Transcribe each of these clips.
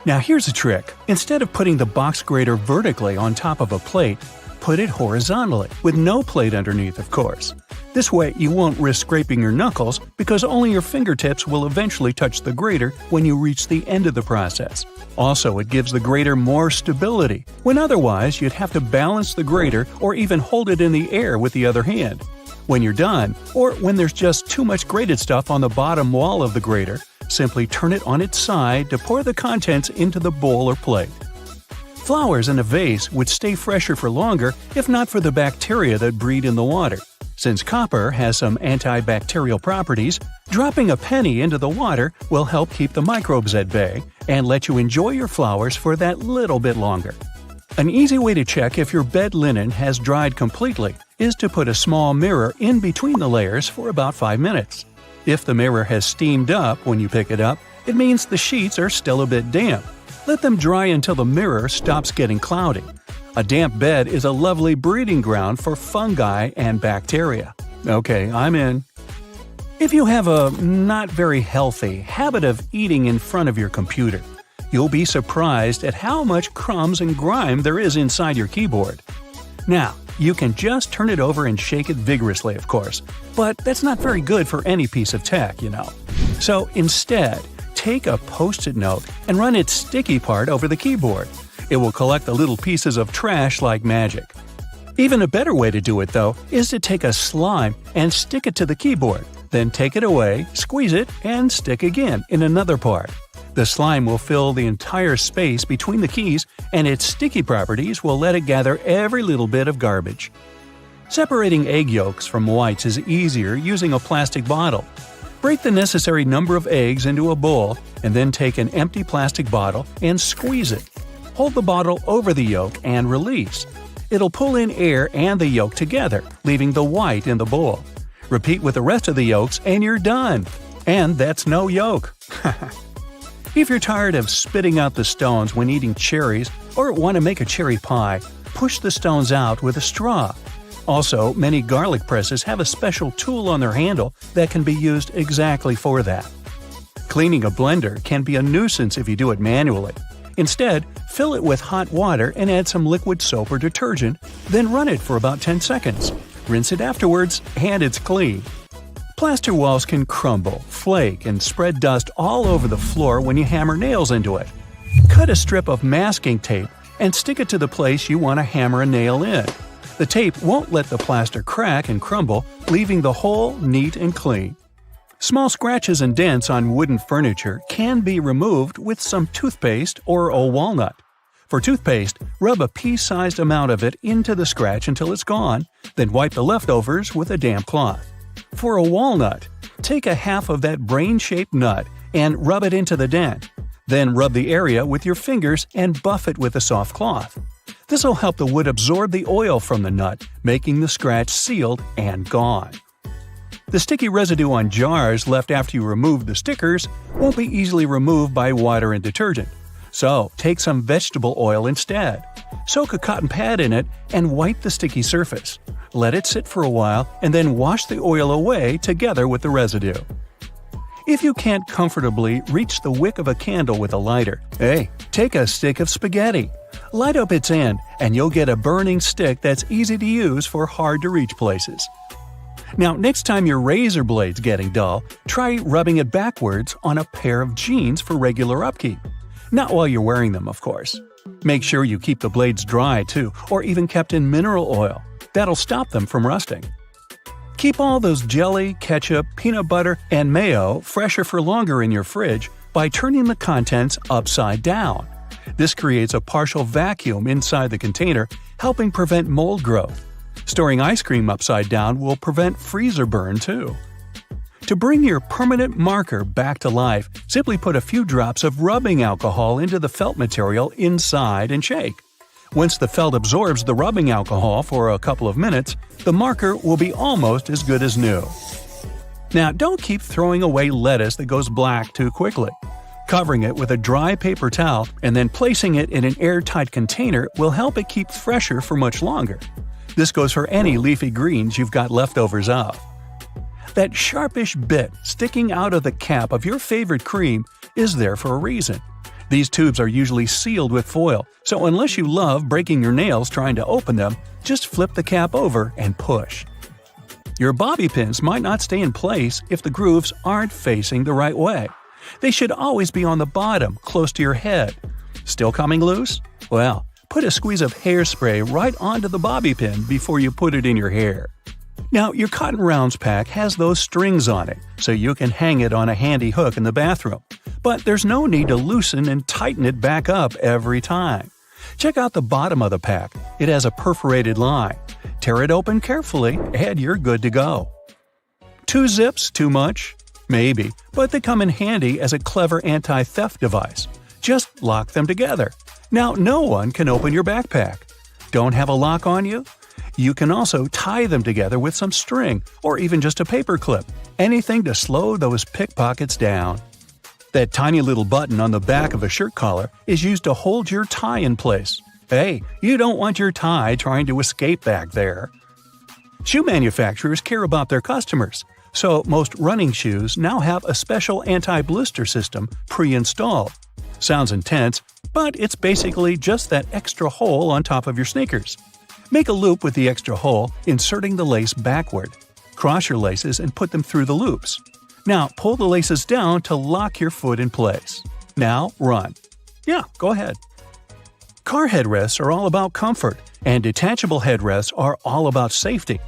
Now here's a trick. Instead of putting the box grater vertically on top of a plate, put it horizontally, with no plate underneath, of course. This way you won't risk scraping your knuckles because only your fingertips will eventually touch the grater when you reach the end of the process. Also, it gives the grater more stability, when otherwise you'd have to balance the grater or even hold it in the air with the other hand. When you're done, or when there's just too much grated stuff on the bottom wall of the grater, simply turn it on its side to pour the contents into the bowl or plate. Flowers in a vase would stay fresher for longer if not for the bacteria that breed in the water. Since copper has some antibacterial properties, dropping a penny into the water will help keep the microbes at bay and let you enjoy your flowers for that little bit longer. An easy way to check if your bed linen has dried completely is to put a small mirror in between the layers for about 5 minutes. If the mirror has steamed up when you pick it up, it means the sheets are still a bit damp. Let them dry until the mirror stops getting cloudy. A damp bed is a lovely breeding ground for fungi and bacteria. Okay, I'm in. If you have a not very healthy habit of eating in front of your computer, you'll be surprised at how much crumbs and grime there is inside your keyboard. Now, you can just turn it over and shake it vigorously, of course, but that's not very good for any piece of tech, you know. So instead, take a Post-it note and run its sticky part over the keyboard. It will collect the little pieces of trash like magic. Even a better way to do it, though, is to take a slime and stick it to the keyboard, then take it away, squeeze it, and stick again in another part. The slime will fill the entire space between the keys, and its sticky properties will let it gather every little bit of garbage. Separating egg yolks from whites is easier using a plastic bottle. Break the necessary number of eggs into a bowl, and then take an empty plastic bottle and squeeze it. Hold the bottle over the yolk and release. It'll pull in air and the yolk together, leaving the white in the bowl. Repeat with the rest of the yolks and you're done. And that's no yolk. If you're tired of spitting out the stones when eating cherries or want to make a cherry pie, push the stones out with a straw. Also, many garlic presses have a special tool on their handle that can be used exactly for that. Cleaning a blender can be a nuisance if you do it manually. Instead, fill it with hot water and add some liquid soap or detergent, then run it for about 10 seconds. Rinse it afterwards, and it's clean. Plaster walls can crumble, flake, and spread dust all over the floor when you hammer nails into it. Cut a strip of masking tape and stick it to the place you want to hammer a nail in. The tape won't let the plaster crack and crumble, leaving the hole neat and clean. Small scratches and dents on wooden furniture can be removed with some toothpaste or a walnut. For toothpaste, rub a pea-sized amount of it into the scratch until it's gone, then wipe the leftovers with a damp cloth. For a walnut, take a half of that brain-shaped nut and rub it into the dent. Then rub the area with your fingers and buff it with a soft cloth. This will help the wood absorb the oil from the nut, making the scratch sealed and gone. The sticky residue on jars left after you remove the stickers won't be easily removed by water and detergent. So, take some vegetable oil instead. Soak a cotton pad in it and wipe the sticky surface. Let it sit for a while and then wash the oil away together with the residue. If you can't comfortably reach the wick of a candle with a lighter, take a stick of spaghetti. Light up its end and you'll get a burning stick that's easy to use for hard-to-reach places. Now, next time your razor blade's getting dull, try rubbing it backwards on a pair of jeans for regular upkeep. Not while you're wearing them, of course. Make sure you keep the blades dry, too, or even kept in mineral oil. That'll stop them from rusting. Keep all those jelly, ketchup, peanut butter, and mayo fresher for longer in your fridge by turning the contents upside down. This creates a partial vacuum inside the container, helping prevent mold growth. Storing ice cream upside down will prevent freezer burn, too. To bring your permanent marker back to life, simply put a few drops of rubbing alcohol into the felt material inside and shake. Once the felt absorbs the rubbing alcohol for a couple of minutes, the marker will be almost as good as new. Now, don't keep throwing away lettuce that goes black too quickly. Covering it with a dry paper towel and then placing it in an airtight container will help it keep fresher for much longer. This goes for any leafy greens you've got leftovers of. That sharpish bit sticking out of the cap of your favorite cream is there for a reason. These tubes are usually sealed with foil, so unless you love breaking your nails trying to open them, just flip the cap over and push. Your bobby pins might not stay in place if the grooves aren't facing the right way. They should always be on the bottom, close to your head. Still coming loose? Well, put a squeeze of hairspray right onto the bobby pin before you put it in your hair. Now, your cotton rounds pack has those strings on it, so you can hang it on a handy hook in the bathroom. But there's no need to loosen and tighten it back up every time. Check out the bottom of the pack. It has a perforated line. Tear it open carefully, and you're good to go. 2 zips too much? Maybe, but they come in handy as a clever anti-theft device. Just lock them together. Now no one can open your backpack. Don't have a lock on you? You can also tie them together with some string or even just a paper clip. Anything to slow those pickpockets down. That tiny little button on the back of a shirt collar is used to hold your tie in place. Hey, you don't want your tie trying to escape back there. Shoe manufacturers care about their customers, so most running shoes now have a special anti-blister system pre-installed. Sounds intense, but it's basically just that extra hole on top of your sneakers. Make a loop with the extra hole, inserting the lace backward. Cross your laces and put them through the loops. Now pull the laces down to lock your foot in place. Now run. Yeah, go ahead. Car headrests are all about comfort, and detachable headrests are all about safety.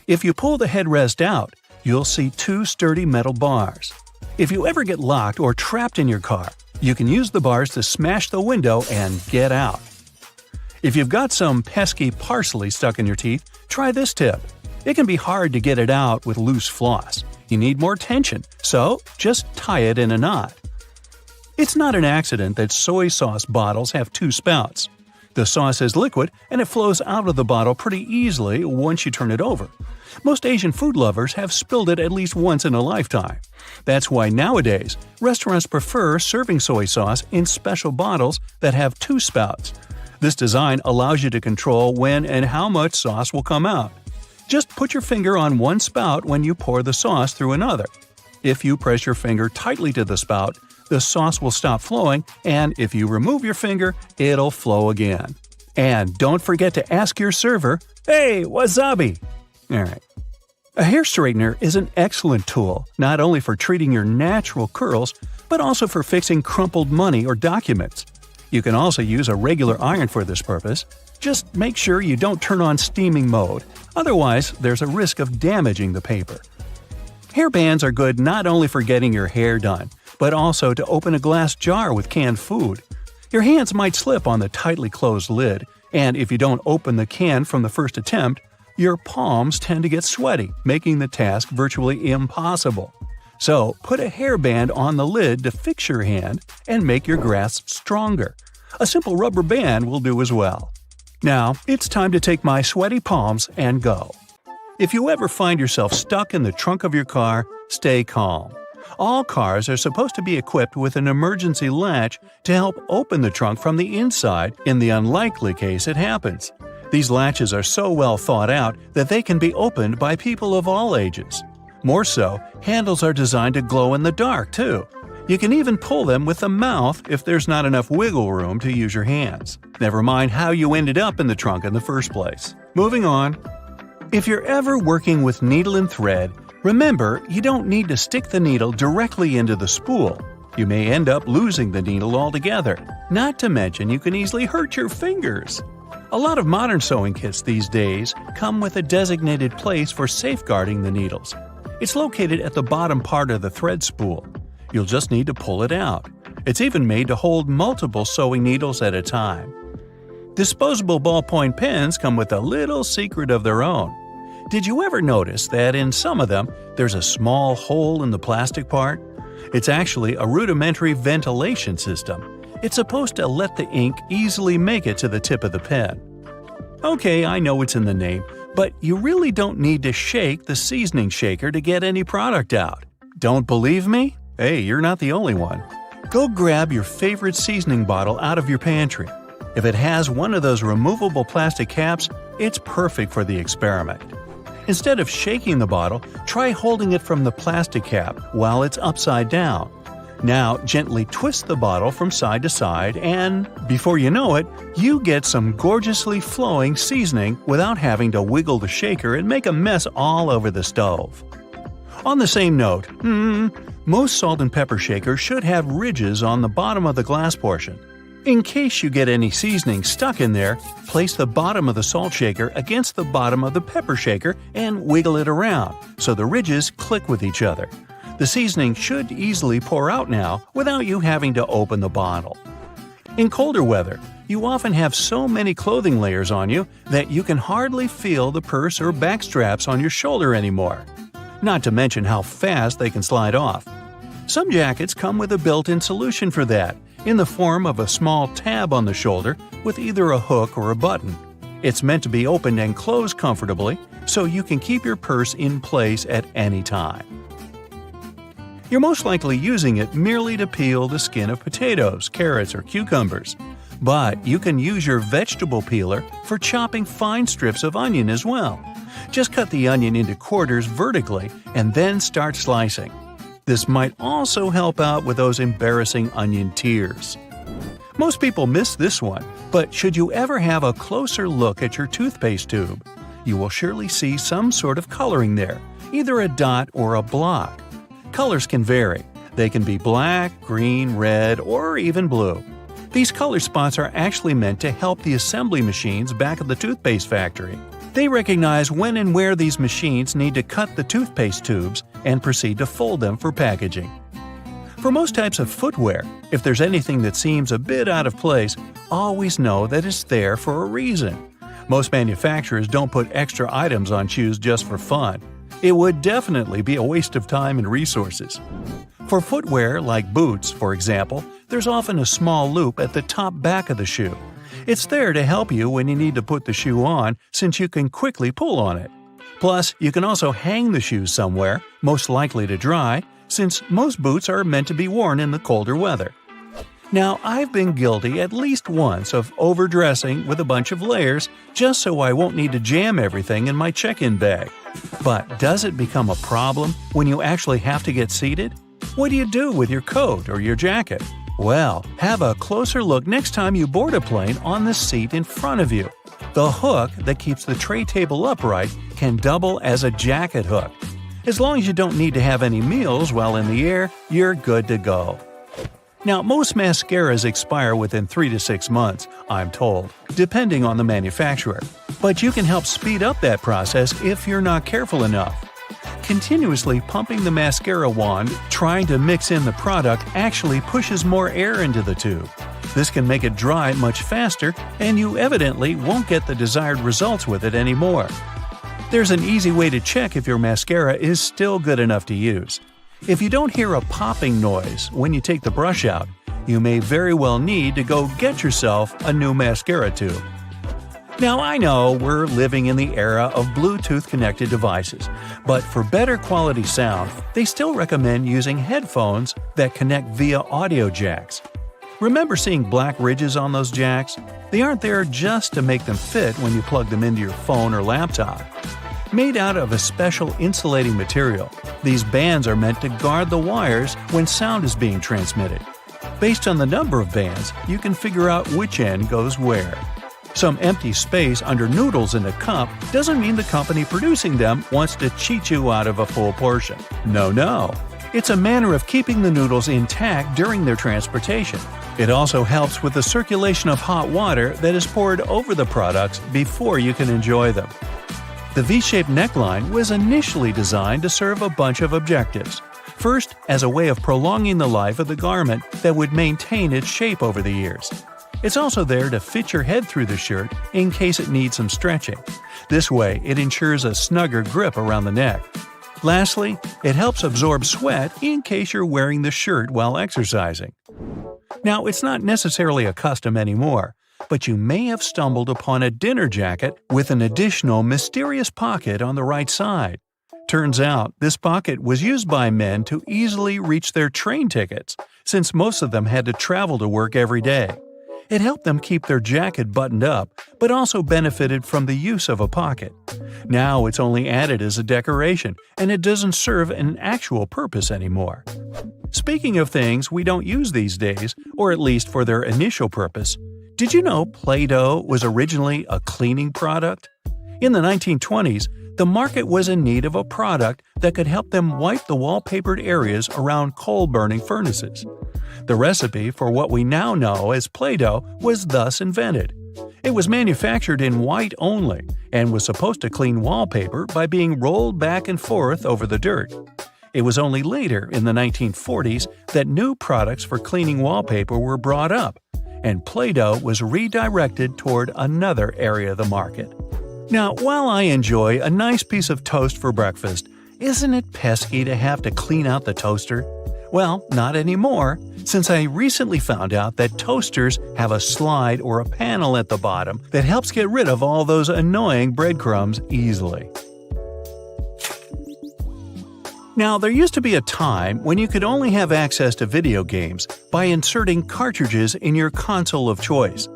If you pull the headrest out, you'll see 2 sturdy metal bars. If you ever get locked or trapped in your car, you can use the bars to smash the window and get out. If you've got some pesky parsley stuck in your teeth, try this tip. It can be hard to get it out with loose floss. You need more tension, so just tie it in a knot. It's not an accident that soy sauce bottles have 2 spouts. The sauce is liquid and it flows out of the bottle pretty easily once you turn it over. Most Asian food lovers have spilled it at least once in a lifetime. That's why nowadays, restaurants prefer serving soy sauce in special bottles that have 2 spouts. This design allows you to control when and how much sauce will come out. Just put your finger on one spout when you pour the sauce through another. If you press your finger tightly to the spout, the sauce will stop flowing, and if you remove your finger, it'll flow again. And don't forget to ask your server, "Hey, wasabi!" Alright. A hair straightener is an excellent tool, not only for treating your natural curls, but also for fixing crumpled money or documents. You can also use a regular iron for this purpose. Just make sure you don't turn on steaming mode, otherwise there's a risk of damaging the paper. Hair bands are good not only for getting your hair done, but also to open a glass jar with canned food. Your hands might slip on the tightly closed lid, and if you don't open the can from the first attempt, your palms tend to get sweaty, making the task virtually impossible. So put a hairband on the lid to fix your hand and make your grasp stronger. A simple rubber band will do as well. Now, it's time to take my sweaty palms and go. If you ever find yourself stuck in the trunk of your car, stay calm. All cars are supposed to be equipped with an emergency latch to help open the trunk from the inside in the unlikely case it happens. These latches are so well thought out that they can be opened by people of all ages. More so, handles are designed to glow in the dark, too. You can even pull them with the mouth if there's not enough wiggle room to use your hands. Never mind how you ended up in the trunk in the first place. Moving on. If you're ever working with needle and thread, remember you don't need to stick the needle directly into the spool. You may end up losing the needle altogether. Not to mention you can easily hurt your fingers. A lot of modern sewing kits these days come with a designated place for safeguarding the needles. It's located at the bottom part of the thread spool. You'll just need to pull it out. It's even made to hold multiple sewing needles at a time. Disposable ballpoint pens come with a little secret of their own. Did you ever notice that in some of them, there's a small hole in the plastic part? It's actually a rudimentary ventilation system. It's supposed to let the ink easily make it to the tip of the pen. Okay, I know it's in the name, but you really don't need to shake the seasoning shaker to get any product out. Don't believe me? Hey, you're not the only one. Go grab your favorite seasoning bottle out of your pantry. If it has one of those removable plastic caps, it's perfect for the experiment. Instead of shaking the bottle, try holding it from the plastic cap while it's upside down. Now gently twist the bottle from side to side and, before you know it, you get some gorgeously flowing seasoning without having to wiggle the shaker and make a mess all over the stove. On the same note, most salt and pepper shakers should have ridges on the bottom of the glass portion. In case you get any seasoning stuck in there, place the bottom of the salt shaker against the bottom of the pepper shaker and wiggle it around so the ridges click with each other. The seasoning should easily pour out now without you having to open the bottle. In colder weather, you often have so many clothing layers on you that you can hardly feel the purse or back straps on your shoulder anymore. Not to mention how fast they can slide off. Some jackets come with a built-in solution for that, in the form of a small tab on the shoulder with either a hook or a button. It's meant to be opened and closed comfortably, so you can keep your purse in place at any time. You're most likely using it merely to peel the skin of potatoes, carrots, or cucumbers. But you can use your vegetable peeler for chopping fine strips of onion as well. Just cut the onion into quarters vertically and then start slicing. This might also help out with those embarrassing onion tears. Most people miss this one, but should you ever have a closer look at your toothpaste tube, you will surely see some sort of coloring there, either a dot or a block. Colors can vary. They can be black, green, red, or even blue. These color spots are actually meant to help the assembly machines back at the toothpaste factory. They recognize when and where these machines need to cut the toothpaste tubes and proceed to fold them for packaging. For most types of footwear, if there's anything that seems a bit out of place, always know that it's there for a reason. Most manufacturers don't put extra items on shoes just for fun. It would definitely be a waste of time and resources. For footwear like boots, for example, there's often a small loop at the top back of the shoe. It's there to help you when you need to put the shoe on, since you can quickly pull on it. Plus, you can also hang the shoes somewhere, most likely to dry, since most boots are meant to be worn in the colder weather. Now, I've been guilty at least once of overdressing with a bunch of layers just so I won't need to jam everything in my check-in bag. But does it become a problem when you actually have to get seated? What do you do with your coat or your jacket? Well, have a closer look next time you board a plane on the seat in front of you. The hook that keeps the tray table upright can double as a jacket hook. As long as you don't need to have any meals while in the air, you're good to go. Now, most mascaras expire within 3 to 6 months, I'm told, depending on the manufacturer. But you can help speed up that process if you're not careful enough. Continuously pumping the mascara wand, trying to mix in the product actually pushes more air into the tube. This can make it dry much faster, and you evidently won't get the desired results with it anymore. There's an easy way to check if your mascara is still good enough to use. If you don't hear a popping noise when you take the brush out, you may very well need to go get yourself a new mascara tube. Now, I know we're living in the era of Bluetooth-connected devices, but for better quality sound, they still recommend using headphones that connect via audio jacks. Remember seeing black ridges on those jacks? They aren't there just to make them fit when you plug them into your phone or laptop. Made out of a special insulating material, these bands are meant to guard the wires when sound is being transmitted. Based on the number of bands, you can figure out which end goes where. Some empty space under noodles in a cup doesn't mean the company producing them wants to cheat you out of a full portion. No. It's a manner of keeping the noodles intact during their transportation. It also helps with the circulation of hot water that is poured over the products before you can enjoy them. The V-shaped neckline was initially designed to serve a bunch of objectives. First, as a way of prolonging the life of the garment that would maintain its shape over the years. It's also there to fit your head through the shirt in case it needs some stretching. This way, it ensures a snugger grip around the neck. Lastly, it helps absorb sweat in case you're wearing the shirt while exercising. Now, it's not necessarily a custom anymore, but you may have stumbled upon a dinner jacket with an additional mysterious pocket on the right side. Turns out, this pocket was used by men to easily reach their train tickets, since most of them had to travel to work every day. It helped them keep their jacket buttoned up, but also benefited from the use of a pocket. Now it's only added as a decoration, and it doesn't serve an actual purpose anymore. Speaking of things we don't use these days, or at least for their initial purpose, did you know Play-Doh was originally a cleaning product? In the 1920s, the market was in need of a product that could help them wipe the wallpapered areas around coal-burning furnaces. The recipe for what we now know as Play-Doh was thus invented. It was manufactured in white only and was supposed to clean wallpaper by being rolled back and forth over the dirt. It was only later, in the 1940s, that new products for cleaning wallpaper were brought up, and Play-Doh was redirected toward another area of the market. Now, while I enjoy a nice piece of toast for breakfast, isn't it pesky to have to clean out the toaster? Well, not anymore, since I recently found out that toasters have a slide or a panel at the bottom that helps get rid of all those annoying breadcrumbs easily. Now, there used to be a time when you could only have access to video games by inserting cartridges in your console of choice.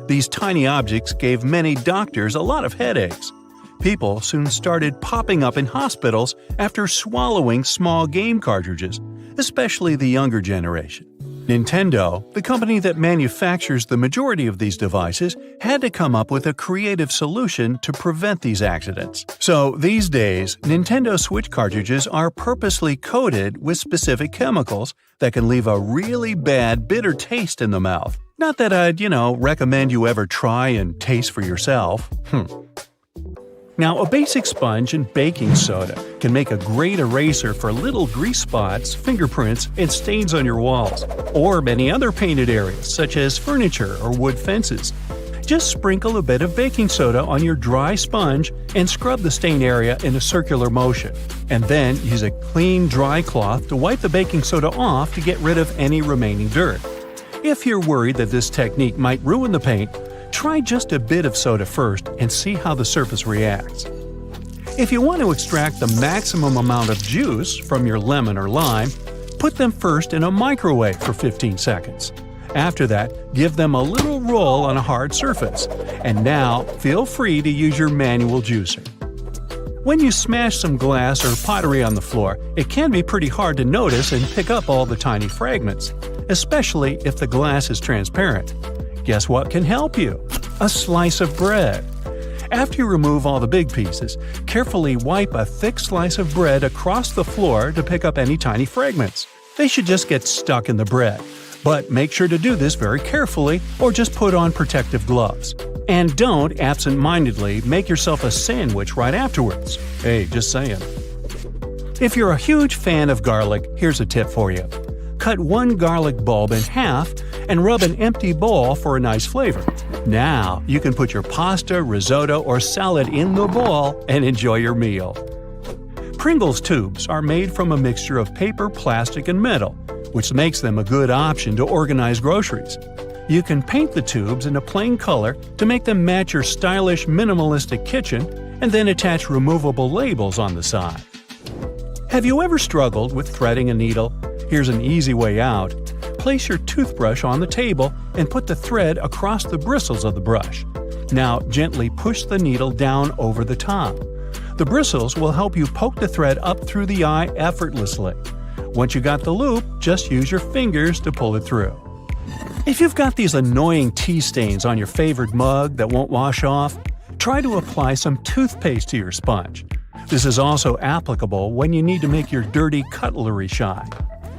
These tiny objects gave many doctors a lot of headaches. People soon started popping up in hospitals after swallowing small game cartridges, especially the younger generation. Nintendo, the company that manufactures the majority of these devices, had to come up with a creative solution to prevent these accidents. So these days, Nintendo Switch cartridges are purposely coated with specific chemicals that can leave a really bad bitter taste in the mouth. Not that I'd, recommend you ever try and taste for yourself. Now, a basic sponge and baking soda can make a great eraser for little grease spots, fingerprints, and stains on your walls, or many other painted areas such as furniture or wood fences. Just sprinkle a bit of baking soda on your dry sponge and scrub the stain area in a circular motion, and then use a clean, dry cloth to wipe the baking soda off to get rid of any remaining dirt. If you're worried that this technique might ruin the paint, try just a bit of soda first and see how the surface reacts. If you want to extract the maximum amount of juice from your lemon or lime, put them first in a microwave for 15 seconds. After that, give them a little roll on a hard surface. And now, feel free to use your manual juicer. When you smash some glass or pottery on the floor, it can be pretty hard to notice and pick up all the tiny fragments, especially if the glass is transparent. Guess what can help you? A slice of bread. After you remove all the big pieces, carefully wipe a thick slice of bread across the floor to pick up any tiny fragments. They should just get stuck in the bread, but make sure to do this very carefully or just put on protective gloves. And don't absent-mindedly make yourself a sandwich right afterwards. Hey, just saying. If you're a huge fan of garlic, here's a tip for you. Cut one garlic bulb in half and rub an empty bowl for a nice flavor. Now, you can put your pasta, risotto, or salad in the bowl and enjoy your meal. Pringles tubes are made from a mixture of paper, plastic, and metal, which makes them a good option to organize groceries. You can paint the tubes in a plain color to make them match your stylish, minimalistic kitchen, and then attach removable labels on the side. Have you ever struggled with threading a needle? Here's an easy way out. Place your toothbrush on the table and put the thread across the bristles of the brush. Now gently push the needle down over the top. The bristles will help you poke the thread up through the eye effortlessly. Once you got the loop, just use your fingers to pull it through. If you've got these annoying tea stains on your favorite mug that won't wash off, try to apply some toothpaste to your sponge. This is also applicable when you need to make your dirty cutlery shine.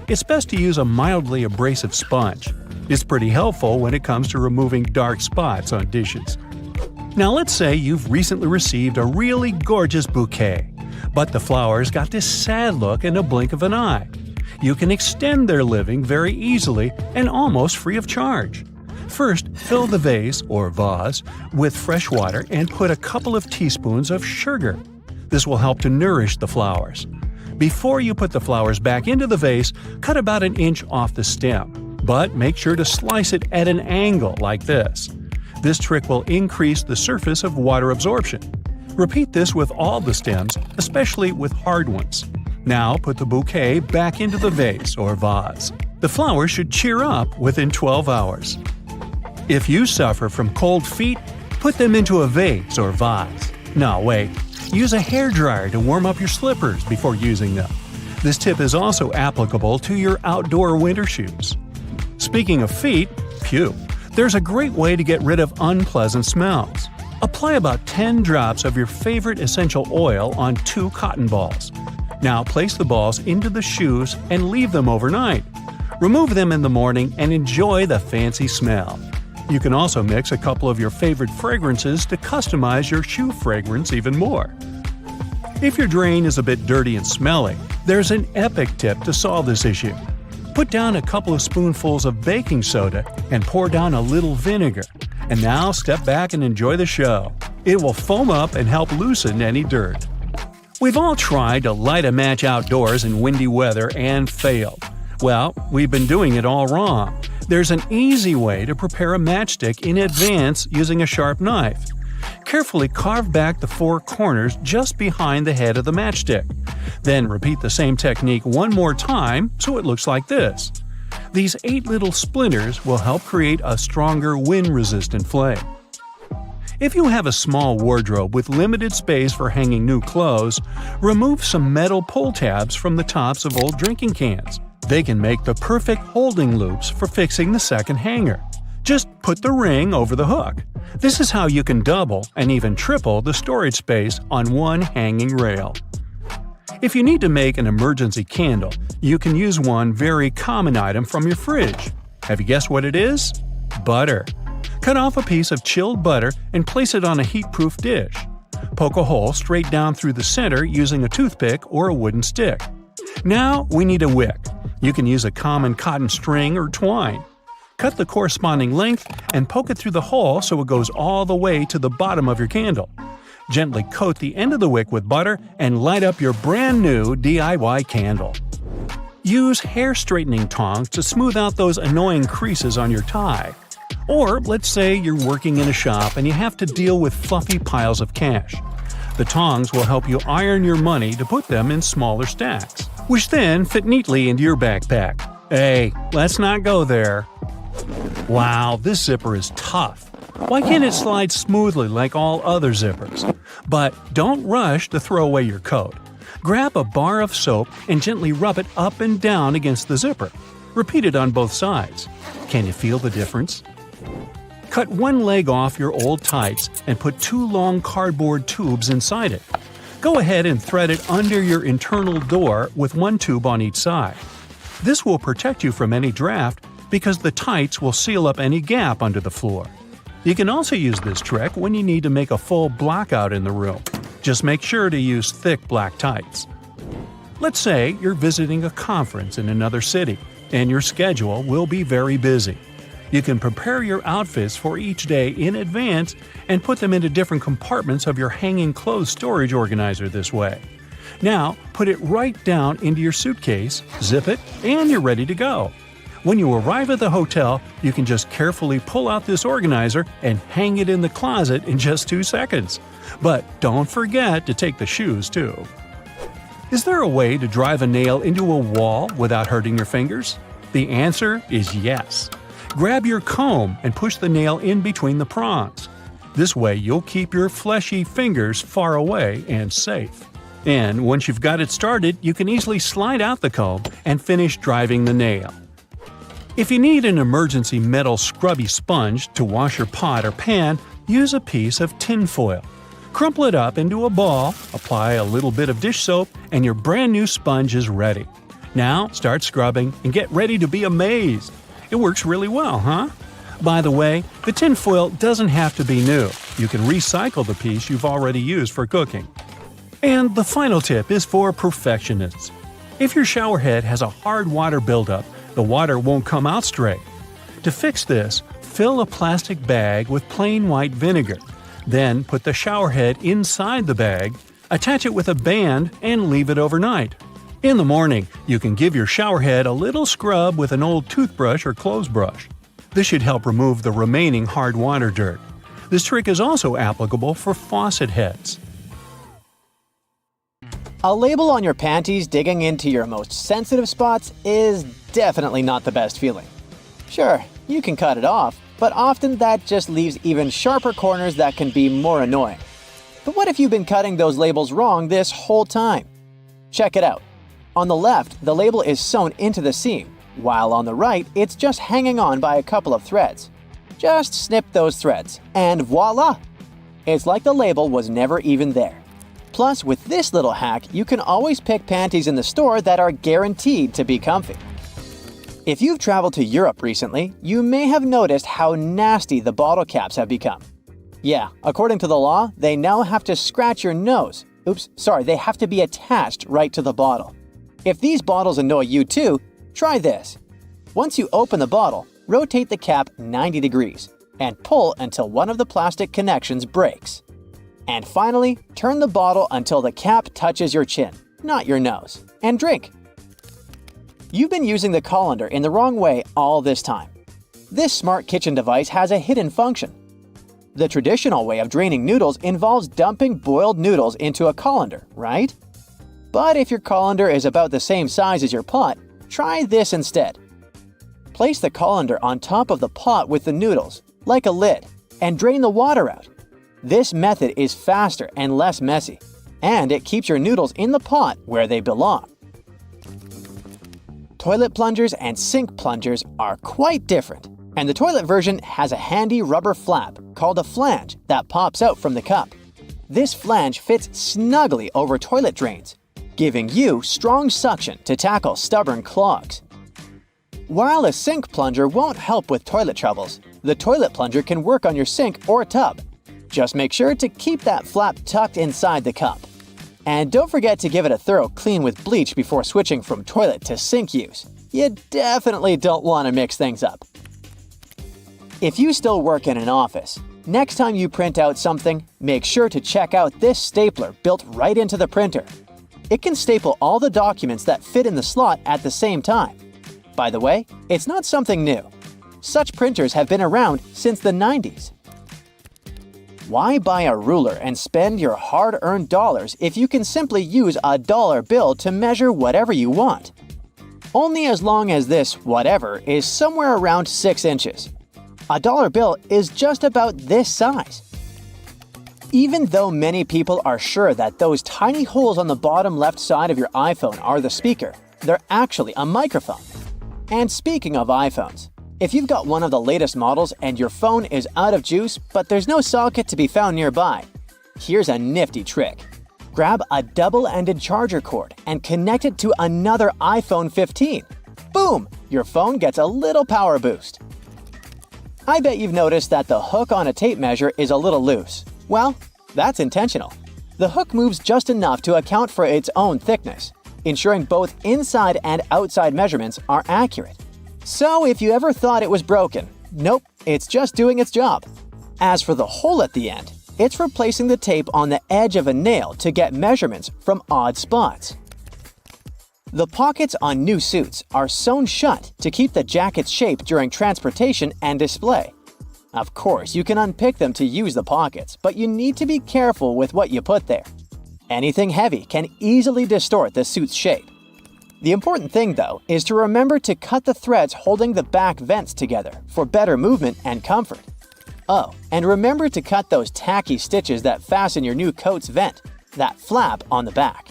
It's best to use a mildly abrasive sponge. It's pretty helpful when it comes to removing dark spots on dishes. Now let's say you've recently received a really gorgeous bouquet, but the flowers got this sad look in a blink of an eye. You can extend their living very easily and almost free of charge. First, fill the vase or vase with fresh water and put a couple of teaspoons of sugar. This will help to nourish the flowers. Before you put the flowers back into the vase, cut about an inch off the stem, but make sure to slice it at an angle like this. This trick will increase the surface of water absorption. Repeat this with all the stems, especially with hard ones. Now put the bouquet back into the vase or vase. The flowers should cheer up within 12 hours. If you suffer from cold feet, put them into a vase or vase. No, wait. Use a hairdryer to warm up your slippers before using them. This tip is also applicable to your outdoor winter shoes. Speaking of feet, there's a great way to get rid of unpleasant smells. Apply about 10 drops of your favorite essential oil on 2 cotton balls. Now place the balls into the shoes and leave them overnight. Remove them in the morning and enjoy the fancy smell. You can also mix a couple of your favorite fragrances to customize your shoe fragrance even more. If your drain is a bit dirty and smelly, there's an epic tip to solve this issue. Put down a couple of spoonfuls of baking soda and pour down a little vinegar. And now step back and enjoy the show. It will foam up and help loosen any dirt. We've all tried to light a match outdoors in windy weather and failed. Well, we've been doing it all wrong. There's an easy way to prepare a matchstick in advance using a sharp knife. Carefully carve back the 4 corners just behind the head of the matchstick. Then repeat the same technique one more time so it looks like this. These 8 little splinters will help create a stronger wind-resistant flame. If you have a small wardrobe with limited space for hanging new clothes, remove some metal pull tabs from the tops of old drinking cans. They can make the perfect holding loops for fixing the second hanger. Just put the ring over the hook. This is how you can double and even triple the storage space on one hanging rail. If you need to make an emergency candle, you can use one very common item from your fridge. Have you guessed what it is? Butter. Cut off a piece of chilled butter and place it on a heat-proof dish. Poke a hole straight down through the center using a toothpick or a wooden stick. Now we need a wick. You can use a common cotton string or twine. Cut the corresponding length and poke it through the hole so it goes all the way to the bottom of your candle. Gently coat the end of the wick with butter and light up your brand new DIY candle. Use hair straightening tongs to smooth out those annoying creases on your tie. Or let's say you're working in a shop and you have to deal with fluffy piles of cash. The tongs will help you iron your money to put them in smaller stacks, which then fit neatly into your backpack. Hey, let's not go there. Wow, this zipper is tough. Why can't it slide smoothly like all other zippers? But don't rush to throw away your coat. Grab a bar of soap and gently rub it up and down against the zipper. Repeat it on both sides. Can you feel the difference? Cut one leg off your old tights and put 2 long cardboard tubes inside it. Go ahead and thread it under your internal door with 1 tube on each side. This will protect you from any draft because the tights will seal up any gap under the floor. You can also use this trick when you need to make a full blackout in the room. Just make sure to use thick black tights. Let's say you're visiting a conference in another city, and your schedule will be very busy. You can prepare your outfits for each day in advance and put them into different compartments of your hanging clothes storage organizer this way. Now, put it right down into your suitcase, zip it, and you're ready to go. When you arrive at the hotel, you can just carefully pull out this organizer and hang it in the closet in just 2 seconds. But don't forget to take the shoes too. Is there a way to drive a nail into a wall without hurting your fingers? The answer is yes. Grab your comb and push the nail in between the prongs. This way you'll keep your fleshy fingers far away and safe. And once you've got it started, you can easily slide out the comb and finish driving the nail. If you need an emergency metal scrubby sponge to wash your pot or pan, use a piece of tin foil. Crumple it up into a ball, apply a little bit of dish soap, and your brand new sponge is ready. Now start scrubbing and get ready to be amazed. It works really well, huh? By the way, the tin foil doesn't have to be new. You can recycle the piece you've already used for cooking. And the final tip is for perfectionists. If your shower head has a hard water buildup, the water won't come out straight. To fix this, fill a plastic bag with plain white vinegar. Then put the shower head inside the bag, attach it with a band, and leave it overnight. In the morning, you can give your shower head a little scrub with an old toothbrush or clothes brush. This should help remove the remaining hard water dirt. This trick is also applicable for faucet heads. A label on your panties digging into your most sensitive spots is definitely not the best feeling. Sure, you can cut it off, but often that just leaves even sharper corners that can be more annoying. But what if you've been cutting those labels wrong this whole time? Check it out. On the left, the label is sewn into the seam, while on the right, it's just hanging on by a couple of threads. Just snip those threads, and voila! It's like the label was never even there. Plus, with this little hack, you can always pick panties in the store that are guaranteed to be comfy. If you've traveled to Europe recently, you may have noticed how nasty the bottle caps have become. Yeah, according to the law, they now have to scratch your nose. They have to be attached right to the bottle. If these bottles annoy you too, try this. Once you open the bottle, rotate the cap 90 degrees and pull until one of the plastic connections breaks. And finally, turn the bottle until the cap touches your chin, not your nose, and drink. You've been using the colander in the wrong way all this time. This smart kitchen device has a hidden function. The traditional way of draining noodles involves dumping boiled noodles into a colander, right? But if your colander is about the same size as your pot, try this instead. Place the colander on top of the pot with the noodles, like a lid, and drain the water out. This method is faster and less messy, and it keeps your noodles in the pot where they belong. Toilet plungers and sink plungers are quite different, and the toilet version has a handy rubber flap called a flange that pops out from the cup. This flange fits snugly over toilet drains, giving you strong suction to tackle stubborn clogs. While a sink plunger won't help with toilet troubles, the toilet plunger can work on your sink or tub. Just make sure to keep that flap tucked inside the cup. And don't forget to give it a thorough clean with bleach before switching from toilet to sink use. You definitely don't want to mix things up. If you still work in an office, next time you print out something, make sure to check out this stapler built right into the printer. It can staple all the documents that fit in the slot at the same time. By the way, it's not something new. Such printers have been around since the 90s. Why buy a ruler and spend your hard-earned dollars if you can simply use a dollar bill to measure whatever you want? Only as long as this whatever is somewhere around 6 inches. A dollar bill is just about this size. Even though many people are sure that those tiny holes on the bottom left side of your iPhone are the speaker, they're actually a microphone. And speaking of iPhones, if you've got one of the latest models and your phone is out of juice but there's no socket to be found nearby, here's a nifty trick. Grab a double-ended charger cord and connect it to another iPhone 15. Boom! Your phone gets a little power boost. I bet you've noticed that the hook on a tape measure is a little loose. Well, that's intentional. The hook moves just enough to account for its own thickness, ensuring both inside and outside measurements are accurate. So if you ever thought it was broken, nope, it's just doing its job. As for the hole at the end, it's replacing the tape on the edge of a nail to get measurements from odd spots. The pockets on new suits are sewn shut to keep the jacket's shape during transportation and display. Of course, you can unpick them to use the pockets, but you need to be careful with what you put there. Anything heavy can easily distort the suit's shape. The important thing, though, is to remember to cut the threads holding the back vents together for better movement and comfort. Oh, and remember to cut those tacky stitches that fasten your new coat's vent, that flap on the back.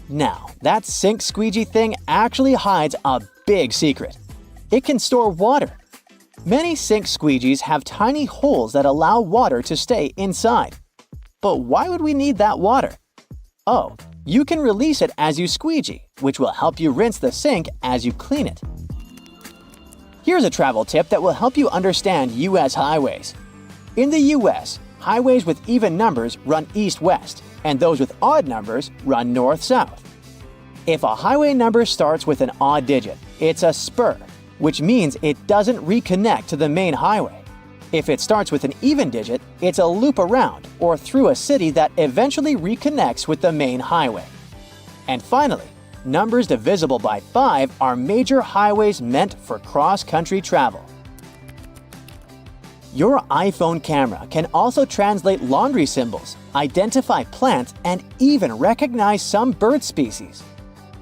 Now, that sink squeegee thing actually hides a big secret. It can store water. Many sink squeegees have tiny holes that allow water to stay inside. But why would we need that water? Oh, you can release it as you squeegee, which will help you rinse the sink as you clean it. Here's a travel tip that will help you understand U.S. highways. In the U.S., highways with even numbers run east-west, and those with odd numbers run north-south. If a highway number starts with an odd digit, it's a spur, which means it doesn't reconnect to the main highway. If it starts with an even digit, it's a loop around or through a city that eventually reconnects with the main highway. And finally, numbers divisible by 5 are major highways meant for cross-country travel. Your iPhone camera can also translate laundry symbols, identify plants, and even recognize some bird species.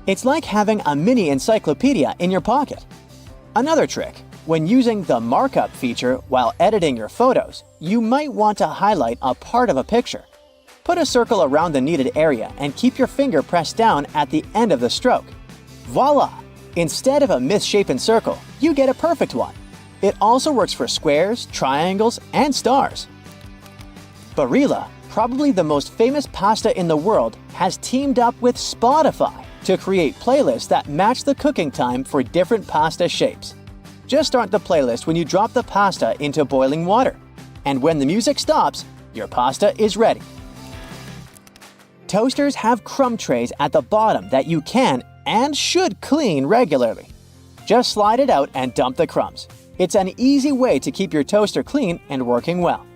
It's like having a mini encyclopedia in your pocket. Another trick: when using the markup feature while editing your photos, you might want to highlight a part of a picture. Put a circle around the kneaded area and keep your finger pressed down at the end of the stroke. Voila! Instead of a misshapen circle, you get a perfect one. It also works for squares, triangles, and stars. Barilla, probably the most famous pasta in the world, has teamed up with Spotify to create playlists that match the cooking time for different pasta shapes. Just start the playlist when you drop the pasta into boiling water. And when the music stops, your pasta is ready. Toasters have crumb trays at the bottom that you can and should clean regularly. Just slide it out and dump the crumbs. It's an easy way to keep your toaster clean and working well.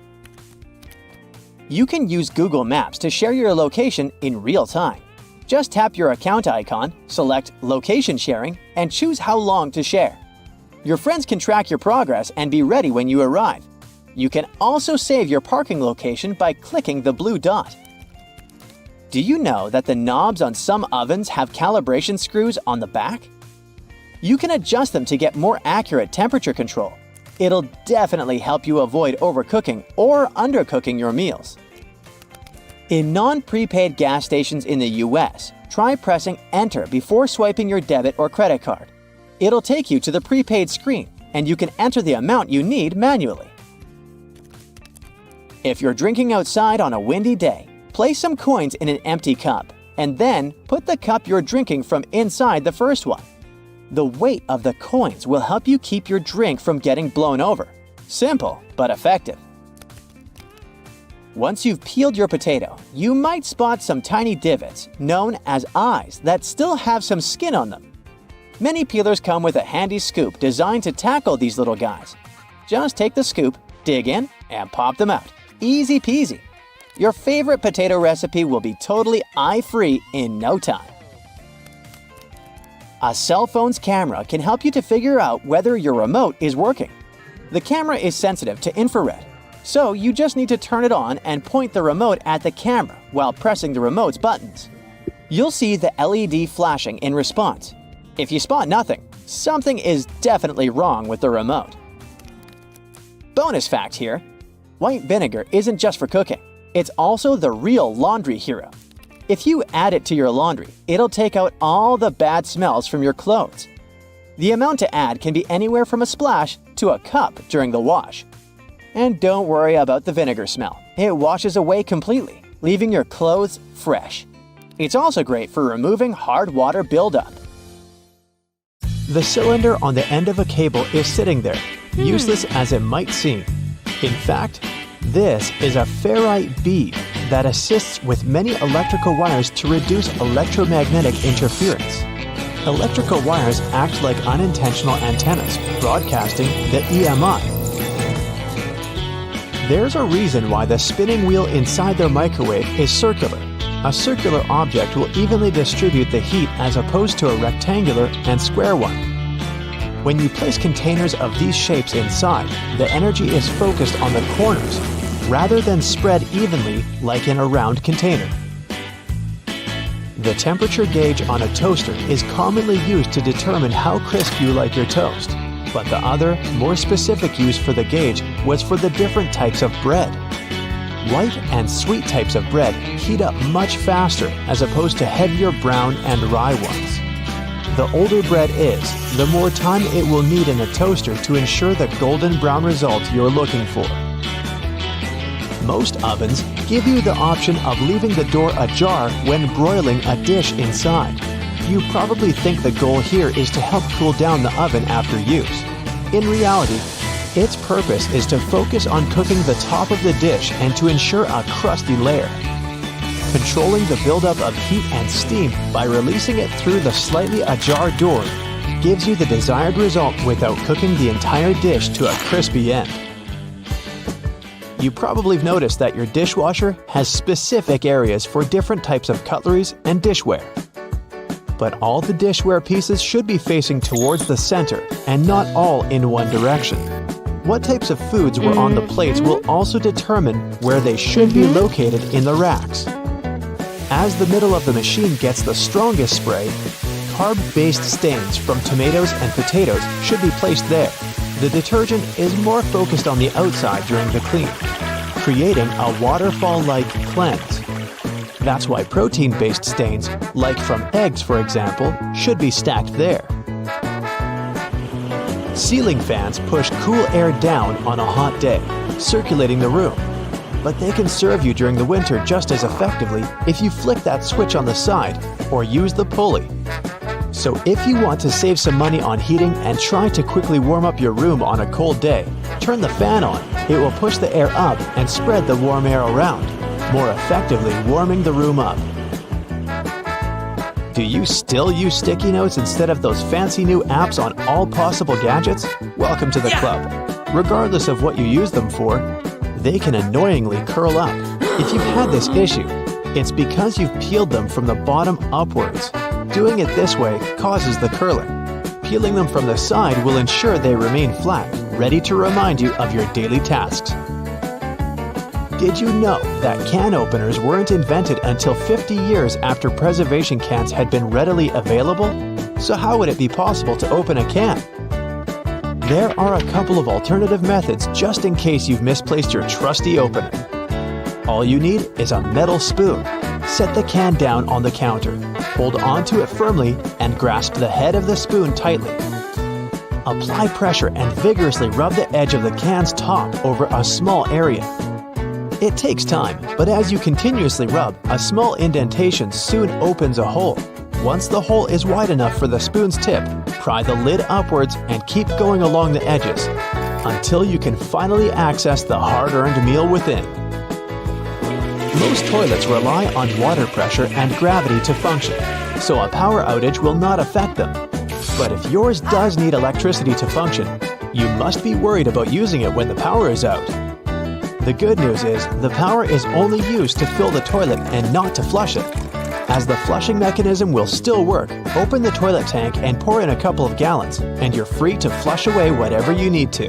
You can use Google Maps to share your location in real time. Just tap your account icon, select Location Sharing, and choose how long to share. Your friends can track your progress and be ready when you arrive. You can also save your parking location by clicking the blue dot. Do you know that the knobs on some ovens have calibration screws on the back? You can adjust them to get more accurate temperature control. It'll definitely help you avoid overcooking or undercooking your meals. In non-prepaid gas stations in the US, try pressing Enter before swiping your debit or credit card. It'll take you to the prepaid screen, and you can enter the amount you need manually. If you're drinking outside on a windy day, place some coins in an empty cup, and then put the cup you're drinking from inside the first one. The weight of the coins will help you keep your drink from getting blown over. Simple, but effective. Once you've peeled your potato, you might spot some tiny divots, known as eyes, that still have some skin on them. Many peelers come with a handy scoop designed to tackle these little guys. Just take the scoop, dig in, and pop them out. Easy peasy. Your favorite potato recipe will be totally eye-free in no time. A cell phone's camera can help you to figure out whether your remote is working. The camera is sensitive to infrared, so you just need to turn it on and point the remote at the camera while pressing the remote's buttons. You'll see the LED flashing in response. If you spot nothing, something is definitely wrong with the remote. Bonus fact here: white vinegar isn't just for cooking. It's also the real laundry hero. If you add it to your laundry, it'll take out all the bad smells from your clothes. The amount to add can be anywhere from a splash to a cup during the wash. And don't worry about the vinegar smell. It washes away completely, leaving your clothes fresh. It's also great for removing hard water buildup. The cylinder on the end of a cable is sitting there, useless as it might seem. In fact, this is a ferrite bead that assists with many electrical wires to reduce electromagnetic interference. Electrical wires act like unintentional antennas, broadcasting the EMI. There's a reason why the spinning wheel inside their microwave is circular. A circular object will evenly distribute the heat as opposed to a rectangular and square one. When you place containers of these shapes inside, the energy is focused on the corners, rather than spread evenly like in a round container. The temperature gauge on a toaster is commonly used to determine how crisp you like your toast, but the other, more specific use for the gauge was for the different types of bread. White and sweet types of bread heat up much faster as opposed to heavier brown and rye ones. The older bread is, the more time it will need in a toaster to ensure the golden brown result you're looking for. Most ovens give you the option of leaving the door ajar when broiling a dish inside. You probably think the goal here is to help cool down the oven after use. In reality, its purpose is to focus on cooking the top of the dish and to ensure a crusty layer. Controlling the buildup of heat and steam by releasing it through the slightly ajar door gives you the desired result without cooking the entire dish to a crispy end. You probably have noticed that your dishwasher has specific areas for different types of cutleries and dishware. But all the dishware pieces should be facing towards the center and not all in one direction. What types of foods were on the plates will also determine where they should be located in the racks. As the middle of the machine gets the strongest spray, carb-based stains from tomatoes and potatoes should be placed there. The detergent is more focused on the outside during the clean, creating a waterfall-like cleanse. That's why protein-based stains, like from eggs for example, should be stacked there. Ceiling fans push cool air down on a hot day, circulating the room. But they can serve you during the winter just as effectively if you flick that switch on the side or use the pulley. So if you want to save some money on heating and try to quickly warm up your room on a cold day, turn the fan on. It will push the air up and spread the warm air around, more effectively warming the room up. Do you still use sticky notes instead of those fancy new apps on all possible gadgets? Welcome to the club. Regardless of what you use them for, they can annoyingly curl up. If you've had this issue, it's because you've peeled them from the bottom upwards. Doing it this way causes the curling. Peeling them from the side will ensure they remain flat, ready to remind you of your daily tasks. Did you know that can openers weren't invented until 50 years after preservation cans had been readily available? So how would it be possible to open a can? There are a couple of alternative methods just in case you've misplaced your trusty opener. All you need is a metal spoon. Set the can down on the counter, hold onto it firmly, and grasp the head of the spoon tightly. Apply pressure and vigorously rub the edge of the can's top over a small area. It takes time, but as you continuously rub, a small indentation soon opens a hole. Once the hole is wide enough for the spoon's tip, pry the lid upwards and keep going along the edges until you can finally access the hard-earned meal within. Most toilets rely on water pressure and gravity to function, so a power outage will not affect them. But if yours does need electricity to function, you must be worried about using it when the power is out. The good news is the power is only used to fill the toilet and not to flush it. As the flushing mechanism will still work, open the toilet tank and pour in a couple of gallons, and you're free to flush away whatever you need to.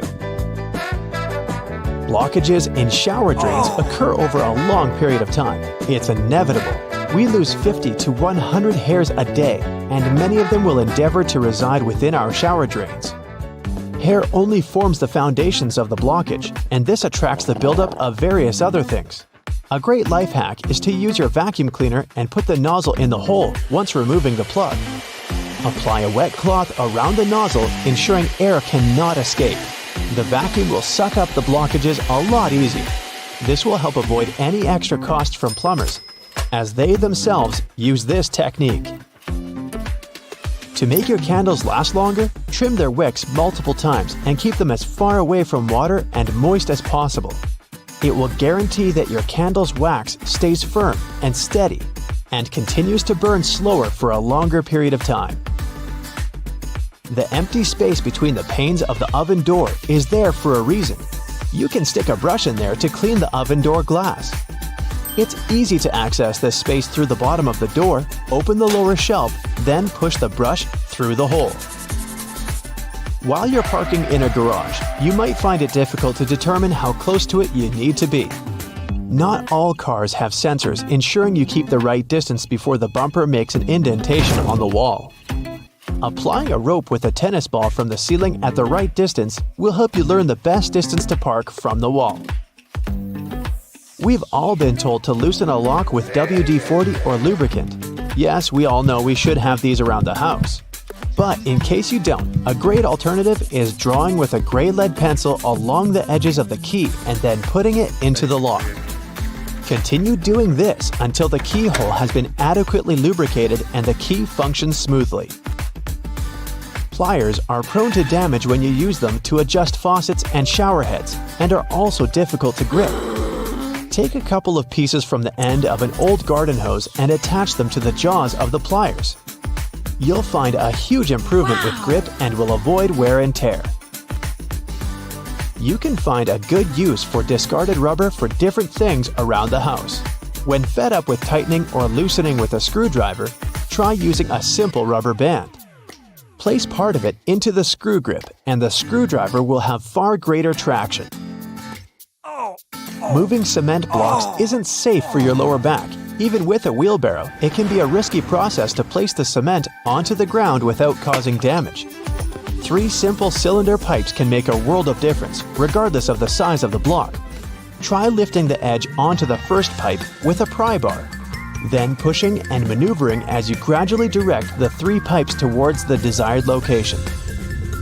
Blockages in shower drains occur over a long period of time. It's inevitable. We lose 50 to 100 hairs a day, and many of them will endeavor to reside within our shower drains. Hair only forms the foundations of the blockage, and this attracts the buildup of various other things. A great life hack is to use your vacuum cleaner and put the nozzle in the hole once removing the plug. Apply a wet cloth around the nozzle, ensuring air cannot escape. The vacuum will suck up the blockages a lot easier. This will help avoid any extra cost from plumbers, as they themselves use this technique. To make your candles last longer, trim their wicks multiple times and keep them as far away from water and moist as possible. It will guarantee that your candle's wax stays firm and steady and continues to burn slower for a longer period of time. The empty space between the panes of the oven door is there for a reason. You can stick a brush in there to clean the oven door glass. It's easy to access this space through the bottom of the door, open the lower shelf, then push the brush through the hole. While you're parking in a garage, you might find it difficult to determine how close to it you need to be. Not all cars have sensors ensuring you keep the right distance before the bumper makes an indentation on the wall. Applying a rope with a tennis ball from the ceiling at the right distance will help you learn the best distance to park from the wall. We've all been told to loosen a lock with WD-40 or lubricant. Yes, we all know we should have these around the house. But in case you don't, a great alternative is drawing with a gray lead pencil along the edges of the key and then putting it into the lock. Continue doing this until the keyhole has been adequately lubricated and the key functions smoothly. Pliers are prone to damage when you use them to adjust faucets and shower heads and are also difficult to grip. Take a couple of pieces from the end of an old garden hose and attach them to the jaws of the pliers. You'll find a huge improvement with grip and will avoid wear and tear. You can find a good use for discarded rubber for different things around the house. When fed up with tightening or loosening with a screwdriver, try using a simple rubber band. Place part of it into the screw grip and the screwdriver will have far greater traction. Moving cement blocks isn't safe for your lower back. Even with a wheelbarrow, it can be a risky process to place the cement onto the ground without causing damage. 3 simple cylinder pipes can make a world of difference, regardless of the size of the block. Try lifting the edge onto the first pipe with a pry bar. then pushing and maneuvering as you gradually direct the 3 pipes towards the desired location.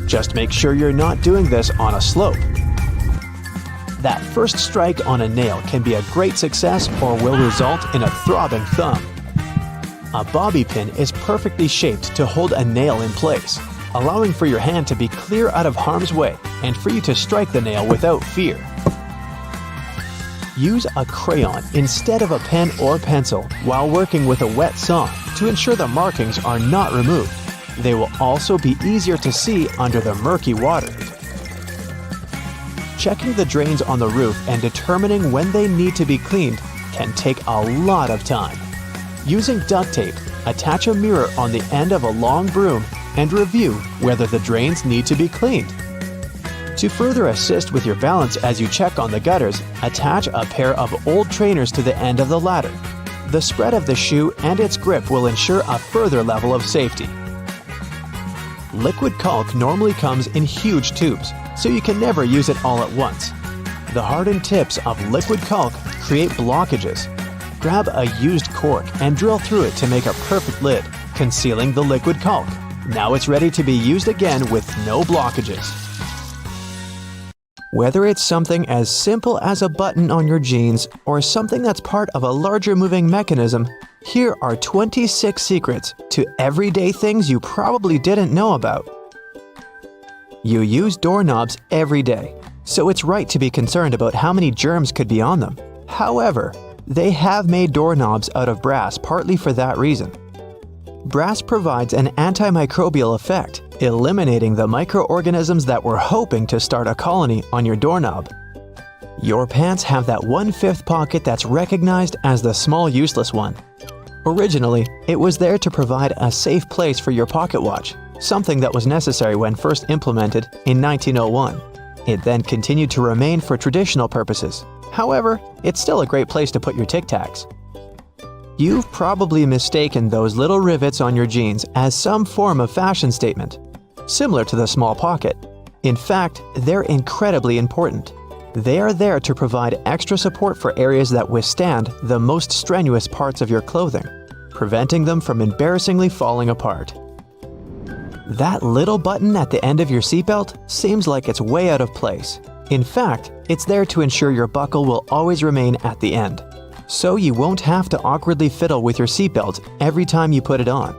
Just make sure you're not doing this on a slope. That first strike on a nail can be a great success or will result in a throbbing thumb. A bobby pin is perfectly shaped to hold a nail in place, allowing for your hand to be clear out of harm's way and for you to strike the nail without fear. Use a crayon instead of a pen or pencil while working with a wet saw to ensure the markings are not removed. They will also be easier to see under the murky water. Checking the drains on the roof and determining when they need to be cleaned can take a lot of time. Using duct tape, attach a mirror on the end of a long broom and review whether the drains need to be cleaned. To further assist with your balance as you check on the gutters, attach a pair of old trainers to the end of the ladder. The spread of the shoe and its grip will ensure a further level of safety. Liquid caulk normally comes in huge tubes, so you can never use it all at once. The hardened tips of liquid caulk create blockages. Grab a used cork and drill through it to make a perfect lid, concealing the liquid caulk. Now it's ready to be used again with no blockages. Whether it's something as simple as a button on your jeans or something that's part of a larger moving mechanism, here are 26 secrets to everyday things you probably didn't know about. You use doorknobs every day, so it's right to be concerned about how many germs could be on them. However, they have made doorknobs out of brass partly for that reason. Brass provides an antimicrobial effect, eliminating the microorganisms that were hoping to start a colony on your doorknob. Your pants have that 1/5 pocket that's recognized as the small useless one. Originally, it was there to provide a safe place for your pocket watch, something that was necessary when first implemented in 1901. It then continued to remain for traditional purposes. However, it's still a great place to put your Tic Tacs. You've probably mistaken those little rivets on your jeans as some form of fashion statement, similar to the small pocket. In fact, they're incredibly important. They are there to provide extra support for areas that withstand the most strenuous parts of your clothing, preventing them from embarrassingly falling apart. That little button at the end of your seatbelt seems like it's way out of place. In fact, it's there to ensure your buckle will always remain at the end, so you won't have to awkwardly fiddle with your seatbelt every time you put it on.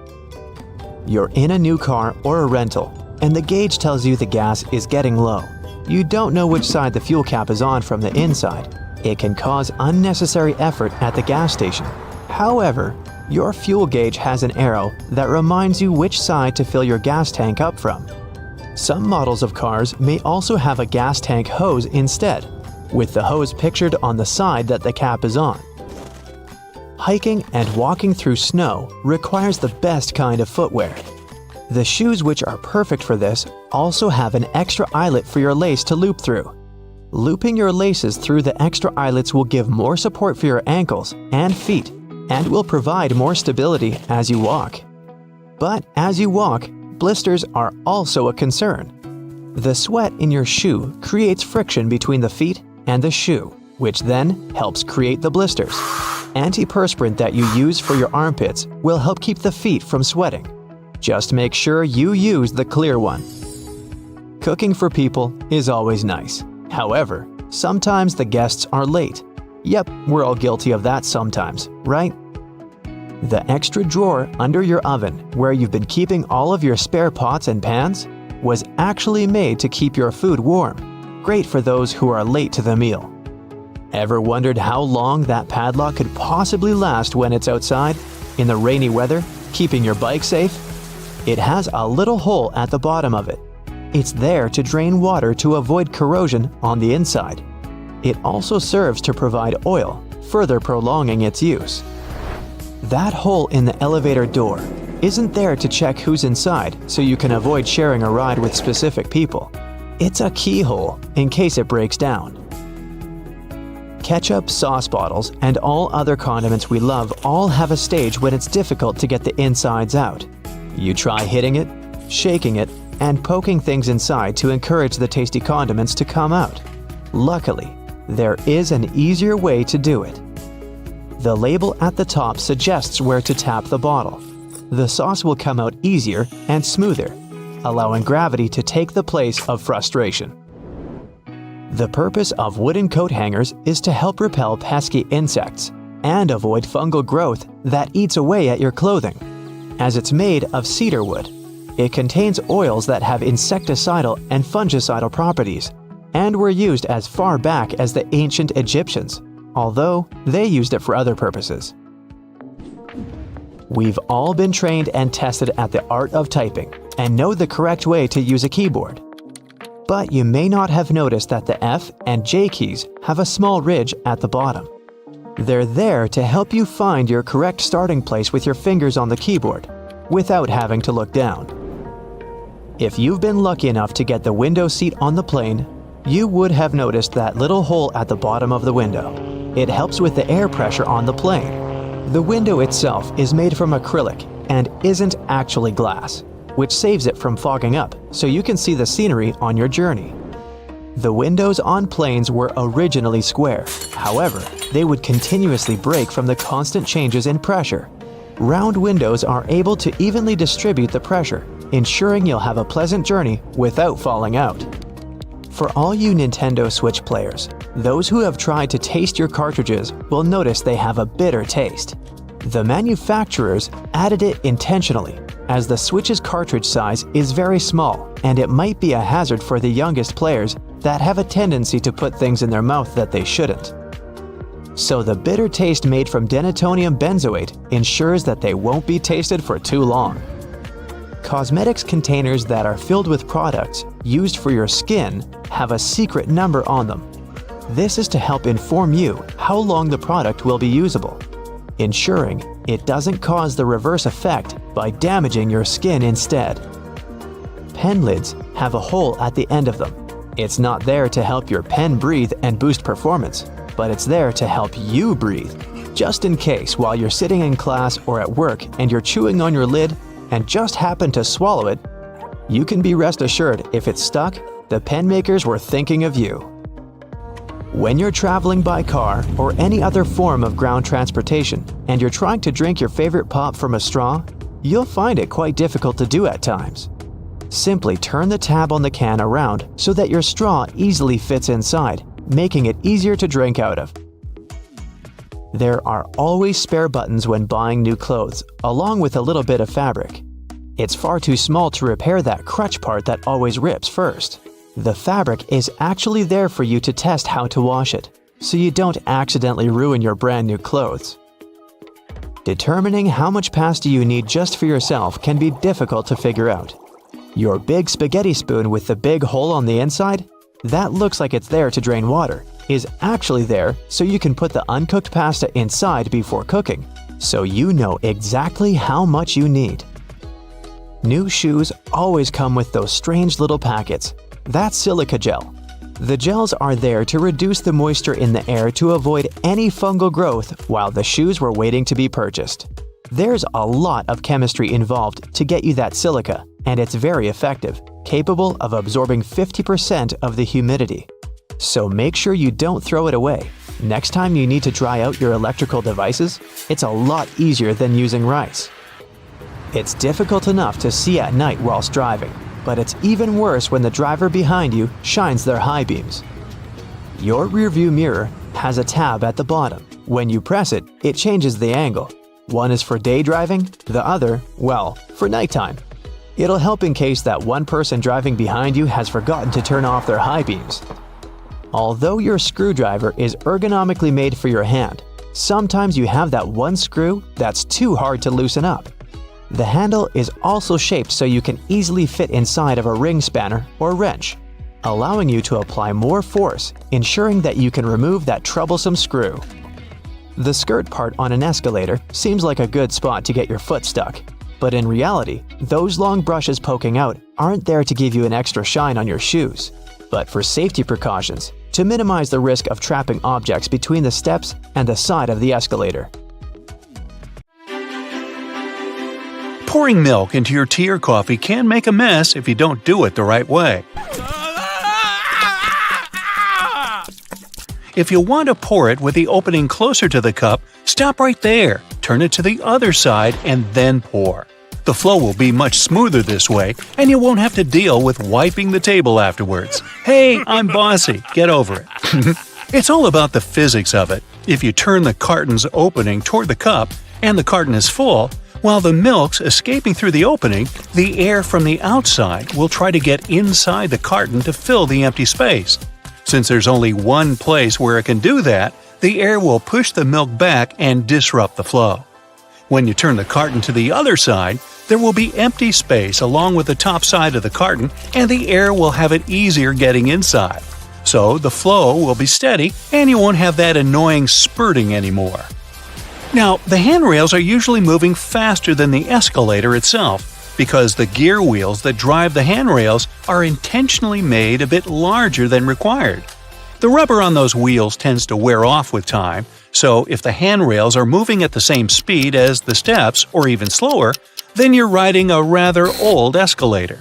You're in a new car or a rental, and the gauge tells you the gas is getting low. You don't know which side the fuel cap is on from the inside. It can cause unnecessary effort at the gas station. However, your fuel gauge has an arrow that reminds you which side to fill your gas tank up from. Some models of cars may also have a gas tank hose instead, with the hose pictured on the side that the cap is on. Hiking and walking through snow requires the best kind of footwear. The shoes which are perfect for this also have an extra eyelet for your lace to loop through. Looping your laces through the extra eyelets will give more support for your ankles and feet and will provide more stability as you walk. But as you walk, blisters are also a concern. The sweat in your shoe creates friction between the feet and the shoe, which then helps create the blisters. Antiperspirant that you use for your armpits will help keep the feet from sweating. Just make sure you use the clear one. Cooking for people is always nice. However, sometimes the guests are late. Yep, we're all guilty of that sometimes, right? The extra drawer under your oven, where you've been keeping all of your spare pots and pans, was actually made to keep your food warm. Great for those who are late to the meal. Ever wondered how long that padlock could possibly last when it's outside, in the rainy weather, keeping your bike safe? It has a little hole at the bottom of it. It's there to drain water to avoid corrosion on the inside. It also serves to provide oil, further prolonging its use. That hole in the elevator door isn't there to check who's inside so you can avoid sharing a ride with specific people. It's a keyhole in case it breaks down. Ketchup, sauce bottles, and all other condiments we love all have a stage when it's difficult to get the insides out. You try hitting it, shaking it, and poking things inside to encourage the tasty condiments to come out. Luckily, there is an easier way to do it. The label at the top suggests where to tap the bottle. The sauce will come out easier and smoother, allowing gravity to take the place of frustration. The purpose of wooden coat hangers is to help repel pesky insects and avoid fungal growth that eats away at your clothing. As it's made of cedar wood, it contains oils that have insecticidal and fungicidal properties and were used as far back as the ancient Egyptians, although they used it for other purposes. We've all been trained and tested at the art of typing and know the correct way to use a keyboard. But you may not have noticed that the F and J keys have a small ridge at the bottom. They're there to help you find your correct starting place with your fingers on the keyboard, without having to look down. If you've been lucky enough to get the window seat on the plane, you would have noticed that little hole at the bottom of the window. It helps with the air pressure on the plane. The window itself is made from acrylic and isn't actually glass, which saves it from fogging up so you can see the scenery on your journey. The windows on planes were originally square. However, they would continuously break from the constant changes in pressure. Round windows are able to evenly distribute the pressure, ensuring you'll have a pleasant journey without falling out. For all you Nintendo Switch players, those who have tried to taste your cartridges will notice they have a bitter taste. The manufacturers added it intentionally, as the Switch's cartridge size is very small and it might be a hazard for the youngest players that have a tendency to put things in their mouth that they shouldn't. So the bitter taste made from denatonium benzoate ensures that they won't be tasted for too long. Cosmetics containers that are filled with products used for your skin have a secret number on them. This is to help inform you how long the product will be usable, ensuring it doesn't cause the reverse effect by damaging your skin instead. Pen lids have a hole at the end of them. It's not there to help your pen breathe and boost performance, but it's there to help you breathe, just in case while you're sitting in class or at work and you're chewing on your lid and just happen to swallow it. You can be rest assured if it's stuck, the pen makers were thinking of you. When you're traveling by car or any other form of ground transportation and you're trying to drink your favorite pop from a straw, you'll find it quite difficult to do at times. Simply turn the tab on the can around so that your straw easily fits inside, making it easier to drink out of. There are always spare buttons when buying new clothes, along with a little bit of fabric. It's far too small to repair that crutch part that always rips first. The fabric is actually there for you to test how to wash it, so you don't accidentally ruin your brand new clothes. Determining how much pasta you need just for yourself can be difficult to figure out. Your big spaghetti spoon with the big hole on the inside, that looks like it's there to drain water, is actually there so you can put the uncooked pasta inside before cooking, so you know exactly how much you need. New shoes always come with those strange little packets. That's silica gel. The gels are there to reduce the moisture in the air to avoid any fungal growth while the shoes were waiting to be purchased. There's a lot of chemistry involved to get you that silica, and it's very effective, capable of absorbing 50% of the humidity. So make sure you don't throw it away. Next time you need to dry out your electrical devices, it's a lot easier than using rice. It's difficult enough to see at night whilst driving, but it's even worse when the driver behind you shines their high beams. Your rearview mirror has a tab at the bottom. When you press it, it changes the angle. One is for day driving, the other, well, for nighttime. It'll help in case that one person driving behind you has forgotten to turn off their high beams. Although your screwdriver is ergonomically made for your hand, sometimes you have that one screw that's too hard to loosen up. The handle is also shaped so you can easily fit inside of a ring spanner or wrench, allowing you to apply more force, ensuring that you can remove that troublesome screw. The skirt part on an escalator seems like a good spot to get your foot stuck, but in reality, those long brushes poking out aren't there to give you an extra shine on your shoes, but for safety precautions, to minimize the risk of trapping objects between the steps and the side of the escalator. Pouring milk into your tea or coffee can make a mess if you don't do it the right way. If you want to pour it with the opening closer to the cup, step Stop right there, turn it to the other side, and then pour. The flow will be much smoother this way, and you won't have to deal with wiping the table afterwards. Hey, I'm bossy, get over it. It's all about the physics of it. If you turn the carton's opening toward the cup and the carton is full, while the milk's escaping through the opening, the air from the outside will try to get inside the carton to fill the empty space. Since there's only one place where it can do that, the air will push the milk back and disrupt the flow. When you turn the carton to the other side, there will be empty space along with the top side of the carton, and the air will have it easier getting inside. So the flow will be steady, and you won't have that annoying spurting anymore. Now, the handrails are usually moving faster than the escalator itself, because the gear wheels that drive the handrails are intentionally made a bit larger than required. The rubber on those wheels tends to wear off with time, so if the handrails are moving at the same speed as the steps, or even slower, then you're riding a rather old escalator.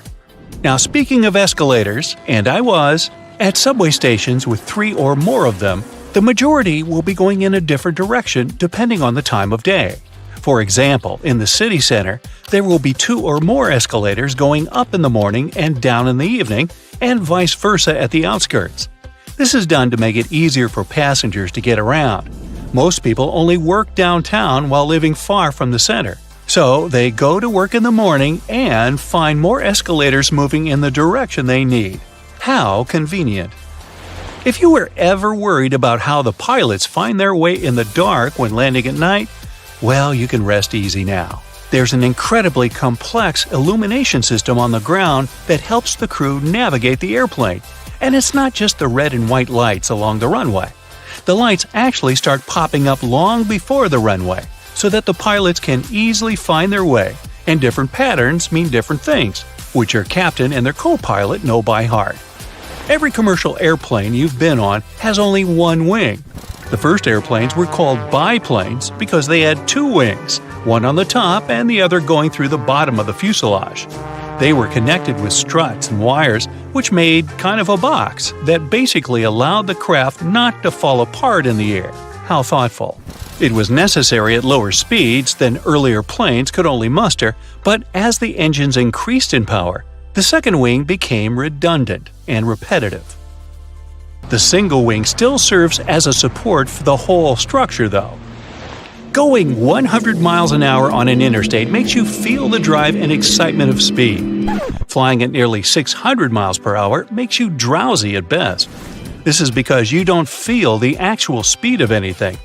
Now, speaking of escalators, and I was, at subway stations with 3 or more of them, the majority will be going in a different direction depending on the time of day. For example, in the city center, there will be 2 or more escalators going up in the morning and down in the evening, and vice versa at the outskirts. This is done to make it easier for passengers to get around. Most people only work downtown while living far from the center, so they go to work in the morning and find more escalators moving in the direction they need. How convenient! If you were ever worried about how the pilots find their way in the dark when landing at night, well, you can rest easy now. There's an incredibly complex illumination system on the ground that helps the crew navigate the airplane. And it's not just the red and white lights along the runway. The lights actually start popping up long before the runway, so that the pilots can easily find their way, and different patterns mean different things, which your captain and their co-pilot know by heart. Every commercial airplane you've been on has only one wing. The first airplanes were called biplanes because they had 2 wings, one on the top and the other going through the bottom of the fuselage. They were connected with struts and wires, which made kind of a box that basically allowed the craft not to fall apart in the air. How thoughtful. It was necessary at lower speeds than earlier planes could only muster, but as the engines increased in power, the second wing became redundant and repetitive. The single wing still serves as a support for the whole structure, though. Going 100 miles an hour on an interstate makes you feel the drive and excitement of speed. Flying at nearly 600 miles per hour makes you drowsy at best. This is because you don't feel the actual speed of anything.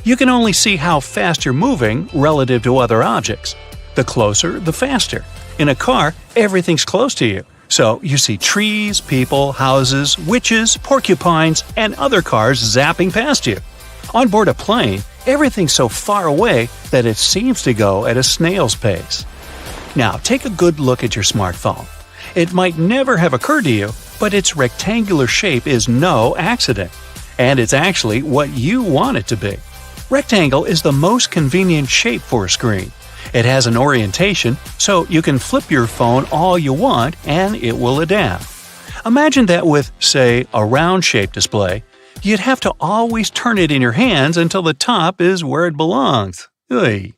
You can only see how fast you're moving relative to other objects. The closer, the faster. In a car, everything's close to you, so you see trees, people, houses, witches, porcupines, and other cars zapping past you. On board a plane, everything's so far away that it seems to go at a snail's pace. Now, take a good look at your smartphone. It might never have occurred to you, but its rectangular shape is no accident, and it's actually what you want it to be. Rectangle is the most convenient shape for a screen. It has an orientation, so you can flip your phone all you want and it will adapt. Imagine that with, say, a round-shaped display, you'd have to always turn it in your hands until the top is where it belongs. Oy.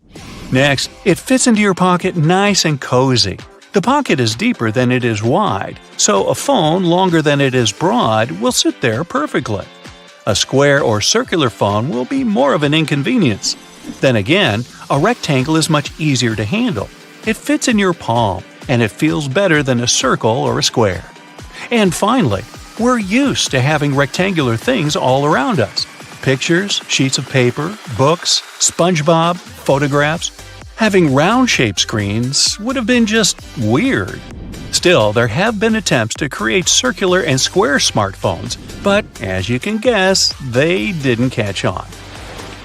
Next, it fits into your pocket nice and cozy. The pocket is deeper than it is wide, so a phone longer than it is broad will sit there perfectly. A square or circular phone will be more of an inconvenience. Then again, a rectangle is much easier to handle. It fits in your palm, and it feels better than a circle or a square. And finally, we're used to having rectangular things all around us. Pictures, sheets of paper, books, SpongeBob, photographs. Having round-shaped screens would have been just weird. Still, there have been attempts to create circular and square smartphones, but as you can guess, they didn't catch on.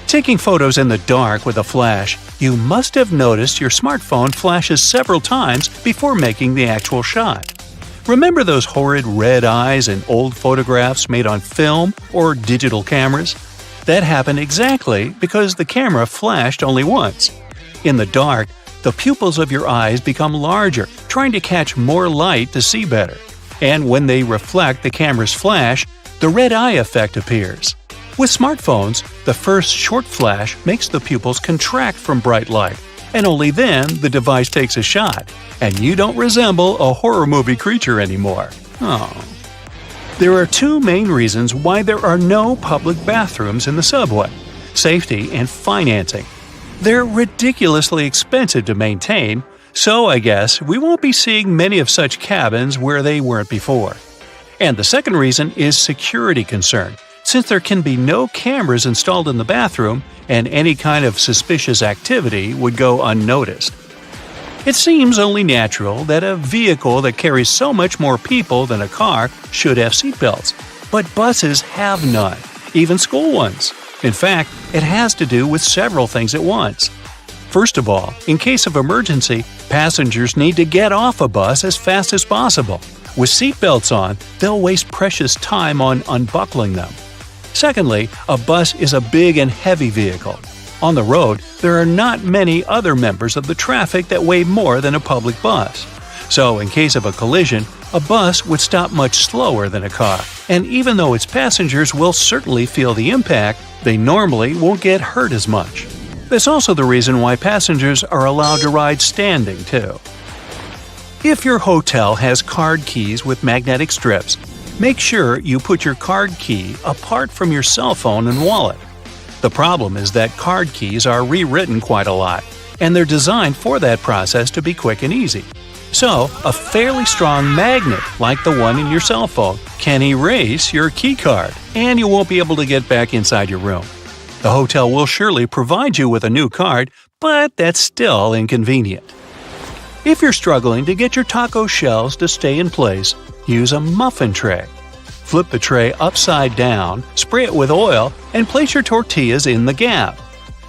Taking photos in the dark with a flash, you must have noticed your smartphone flashes several times before making the actual shot. Remember those horrid red eyes in old photographs made on film or digital cameras? That happened exactly because the camera flashed only once. In the dark, the pupils of your eyes become larger, trying to catch more light to see better. And when they reflect the camera's flash, the red eye effect appears. With smartphones, the first short flash makes the pupils contract from bright light, and only then the device takes a shot, and you don't resemble a horror movie creature anymore. Oh. There are two main reasons why there are no public bathrooms in the subway: safety and financing. They're ridiculously expensive to maintain, so I guess we won't be seeing many of such cabins where they weren't before. And the second reason is security concern, since there can be no cameras installed in the bathroom and any kind of suspicious activity would go unnoticed. It seems only natural that a vehicle that carries so much more people than a car should have seatbelts, but buses have none, even school ones. In fact, it has to do with several things at once. First of all, in case of emergency, passengers need to get off a bus as fast as possible. With seatbelts on, they'll waste precious time on unbuckling them. Secondly, a bus is a big and heavy vehicle. On the road, there are not many other members of the traffic that weigh more than a public bus. So, in case of a collision, a bus would stop much slower than a car, and even though its passengers will certainly feel the impact, they normally won't get hurt as much. That's also the reason why passengers are allowed to ride standing, too. If your hotel has card keys with magnetic strips, make sure you put your card key apart from your cell phone and wallet. The problem is that card keys are rewritten quite a lot, and they're designed for that process to be quick and easy. So, a fairly strong magnet, like the one in your cell phone, can erase your key card, and you won't be able to get back inside your room. The hotel will surely provide you with a new card, but that's still inconvenient. If you're struggling to get your taco shells to stay in place, use a muffin tray. Flip the tray upside down, spray it with oil, and place your tortillas in the gap.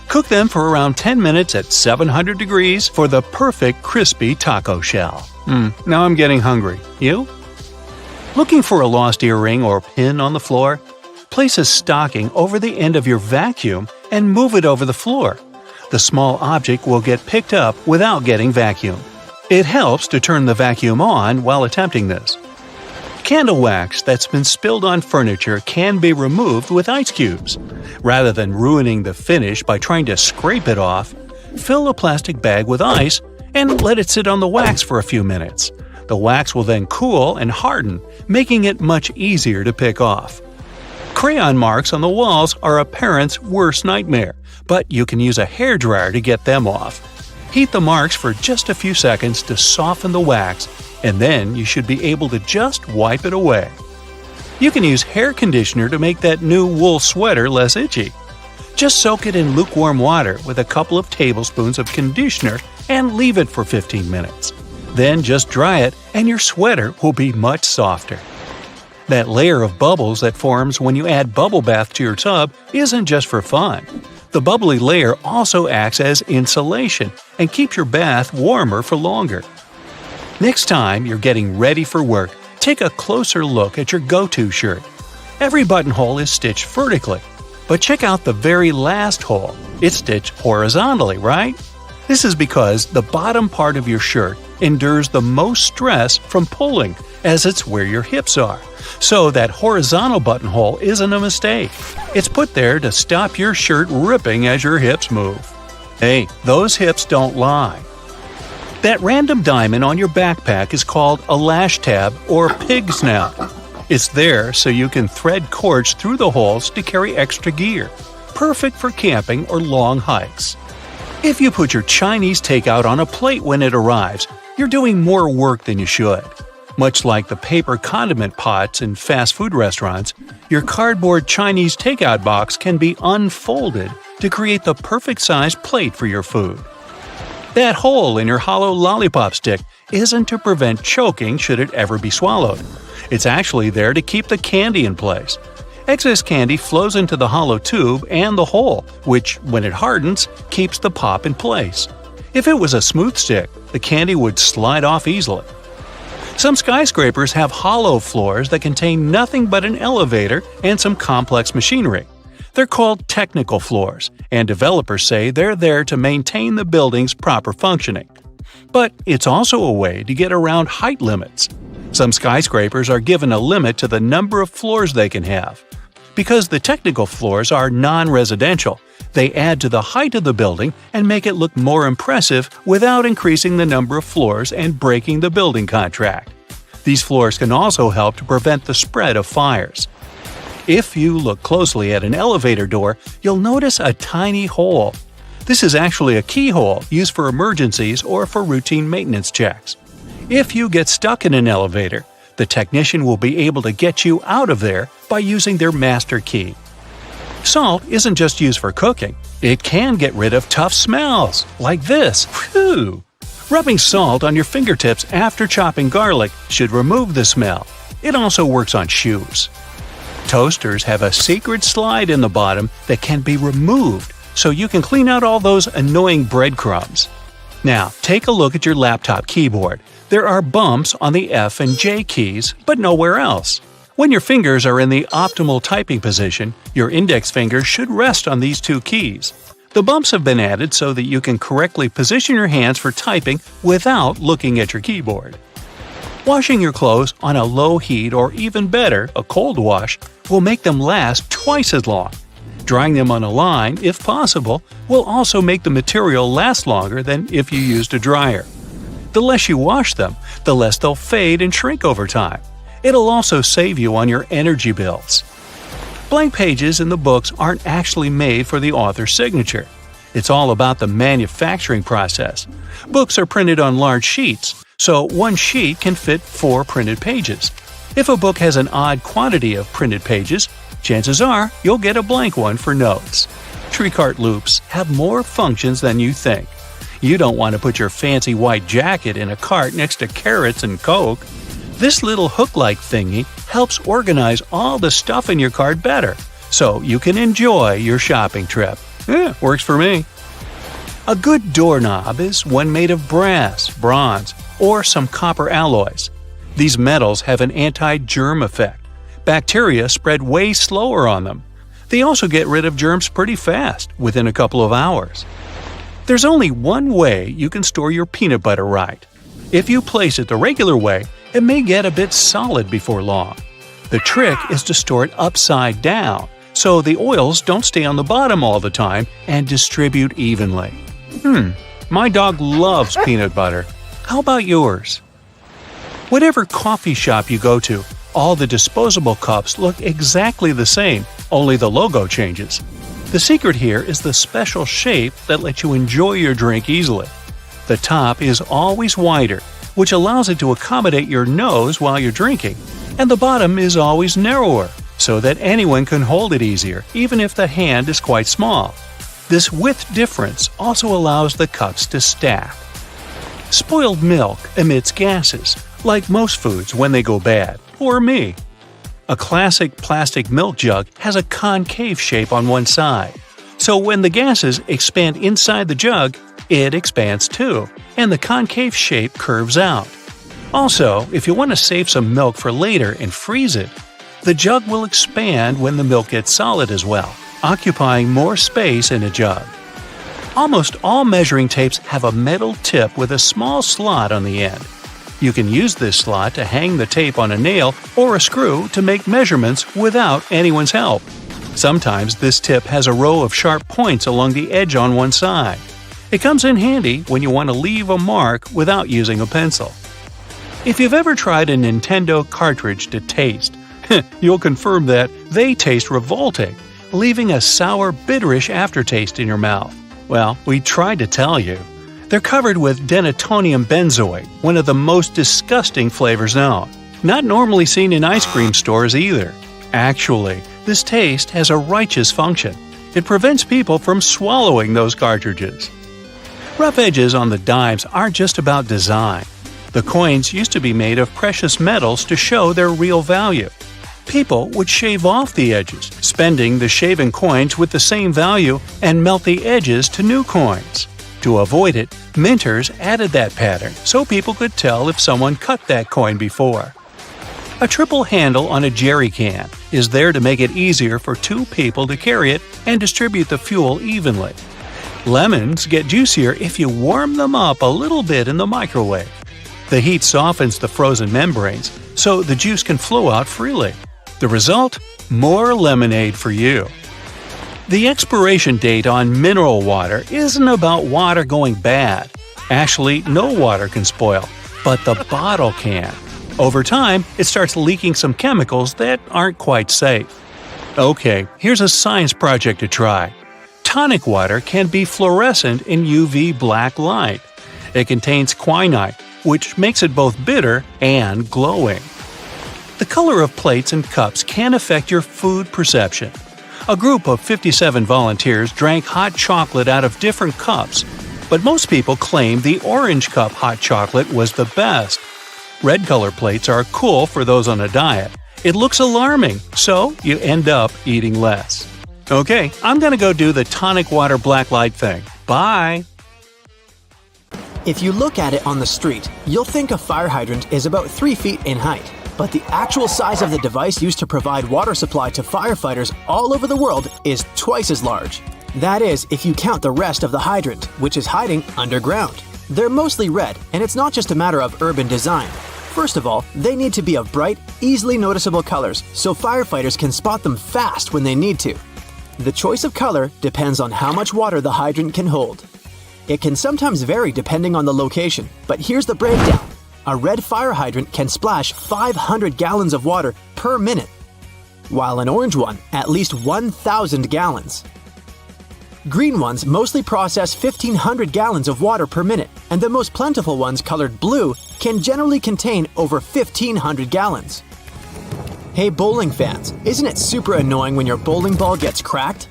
Cook them for around 10 minutes at 700 degrees for the perfect crispy taco shell. Now I'm getting hungry. You? Looking for a lost earring or pin on the floor? Place a stocking over the end of your vacuum and move it over the floor. The small object will get picked up without getting vacuumed. It helps to turn the vacuum on while attempting this. Candle wax that's been spilled on furniture can be removed with ice cubes. Rather than ruining the finish by trying to scrape it off, fill a plastic bag with ice and let it sit on the wax for a few minutes. The wax will then cool and harden, making it much easier to pick off. Crayon marks on the walls are a parent's worst nightmare, but you can use a hairdryer to get them off. Heat the marks for just a few seconds to soften the wax, and then you should be able to just wipe it away. You can use hair conditioner to make that new wool sweater less itchy. Just soak it in lukewarm water with a couple of tablespoons of conditioner and leave it for 15 minutes. Then just dry it and your sweater will be much softer. That layer of bubbles that forms when you add bubble bath to your tub isn't just for fun. The bubbly layer also acts as insulation and keeps your bath warmer for longer. Next time you're getting ready for work, take a closer look at your go-to shirt. Every buttonhole is stitched vertically, but check out the very last hole. It's stitched horizontally, right? This is because the bottom part of your shirt endures the most stress from pulling, as it's where your hips are. So that horizontal buttonhole isn't a mistake. It's put there to stop your shirt ripping as your hips move. Hey, those hips don't lie. That random diamond on your backpack is called a lash tab or pig snout. It's there so you can thread cords through the holes to carry extra gear. Perfect for camping or long hikes. If you put your Chinese takeout on a plate when it arrives, you're doing more work than you should. Much like the paper condiment pots in fast food restaurants, your cardboard Chinese takeout box can be unfolded to create the perfect sized plate for your food. That hole in your hollow lollipop stick isn't to prevent choking should it ever be swallowed. It's actually there to keep the candy in place. Excess candy flows into the hollow tube and the hole, which, when it hardens, keeps the pop in place. If it was a smooth stick, the candy would slide off easily. Some skyscrapers have hollow floors that contain nothing but an elevator and some complex machinery. They're called technical floors, and developers say they're there to maintain the building's proper functioning. But it's also a way to get around height limits. Some skyscrapers are given a limit to the number of floors they can have. Because the technical floors are non-residential, they add to the height of the building and make it look more impressive without increasing the number of floors and breaking the building contract. These floors can also help to prevent the spread of fires. If you look closely at an elevator door, you'll notice a tiny hole. This is actually a keyhole used for emergencies or for routine maintenance checks. If you get stuck in an elevator, the technician will be able to get you out of there by using their master key. Salt isn't just used for cooking. It can get rid of tough smells, like this. Whew! Rubbing salt on your fingertips after chopping garlic should remove the smell. It also works on shoes. Toasters have a secret slide in the bottom that can be removed, so you can clean out all those annoying breadcrumbs. Now, take a look at your laptop keyboard. There are bumps on the F and J keys, but nowhere else. When your fingers are in the optimal typing position, your index finger should rest on these two keys. The bumps have been added so that you can correctly position your hands for typing without looking at your keyboard. Washing your clothes on a low heat or even better, a cold wash, will make them last twice as long. Drying them on a line, if possible, will also make the material last longer than if you used a dryer. The less you wash them, the less they'll fade and shrink over time. It'll also save you on your energy bills. Blank pages in the books aren't actually made for the author's signature. It's all about the manufacturing process. Books are printed on large sheets, so one sheet can fit 4 printed pages. If a book has an odd quantity of printed pages, chances are you'll get a blank one for notes. Tree cart loops have more functions than you think. You don't want to put your fancy white jacket in a cart next to carrots and Coke. This little hook-like thingy helps organize all the stuff in your cart better, so you can enjoy your shopping trip. Works for me. A good doorknob is one made of brass, bronze, or some copper alloys. These metals have an anti-germ effect. Bacteria spread way slower on them. They also get rid of germs pretty fast, within a couple of hours. There's only one way you can store your peanut butter right. If you place it the regular way, it may get a bit solid before long. The trick is to store it upside down, so the oils don't stay on the bottom all the time and distribute evenly. My dog loves peanut butter. How about yours? Whatever coffee shop you go to, all the disposable cups look exactly the same, only the logo changes. The secret here is the special shape that lets you enjoy your drink easily. The top is always wider, which allows it to accommodate your nose while you're drinking, and the bottom is always narrower, so that anyone can hold it easier, even if the hand is quite small. This width difference also allows the cups to stack. Spoiled milk emits gases, like most foods when they go bad, or me. A classic plastic milk jug has a concave shape on one side, so when the gases expand inside the jug, it expands too, and the concave shape curves out. Also, if you want to save some milk for later and freeze it, the jug will expand when the milk gets solid as well, occupying more space in a jug. Almost all measuring tapes have a metal tip with a small slot on the end. You can use this slot to hang the tape on a nail or a screw to make measurements without anyone's help. Sometimes this tip has a row of sharp points along the edge on one side. It comes in handy when you want to leave a mark without using a pencil. If you've ever tried a Nintendo cartridge to taste, you'll confirm that they taste revolting, leaving a sour, bitterish aftertaste in your mouth. Well, we tried to tell you. They're covered with denatonium benzoate, one of the most disgusting flavors known. Not normally seen in ice cream stores either. Actually, this taste has a righteous function. It prevents people from swallowing those cartridges. Rough edges on the dimes aren't just about design. The coins used to be made of precious metals to show their real value. People would shave off the edges, spending the shaven coins with the same value and melt the edges to new coins. To avoid it, minters added that pattern so people could tell if someone cut that coin before. A triple handle on a jerry can is there to make it easier for 2 people to carry it and distribute the fuel evenly. Lemons get juicier if you warm them up a little bit in the microwave. The heat softens the frozen membranes, so the juice can flow out freely. The result? more lemonade for you. The expiration date on mineral water isn't about water going bad. Actually, no water can spoil, but the bottle can. Over time, it starts leaking some chemicals that aren't quite safe. Okay, here's a science project to try. Tonic water can be fluorescent in UV black light. It contains quinine, which makes it both bitter and glowing. The color of plates and cups can affect your food perception. A group of 57 volunteers drank hot chocolate out of different cups, but most people claim the orange cup hot chocolate was the best. Red color plates are cool for those on a diet. It looks alarming, so you end up eating less. Okay, I'm gonna go do the tonic water black light thing. Bye! If you look at it on the street, you'll think a fire hydrant is about 3 feet in height. But the actual size of the device used to provide water supply to firefighters all over the world is twice as large. That is, if you count the rest of the hydrant, which is hiding underground. They're mostly red, and it's not just a matter of urban design. First of all, they need to be of bright, easily noticeable colors so firefighters can spot them fast when they need to. The choice of color depends on how much water the hydrant can hold. It can sometimes vary depending on the location, but here's the breakdown. A red fire hydrant can splash 500 gallons of water per minute, while an orange one at least 1,000 gallons. Green ones mostly process 1,500 gallons of water per minute, and the most plentiful ones colored blue can generally contain over 1,500 gallons. Hey bowling fans, isn't it super annoying when your bowling ball gets cracked?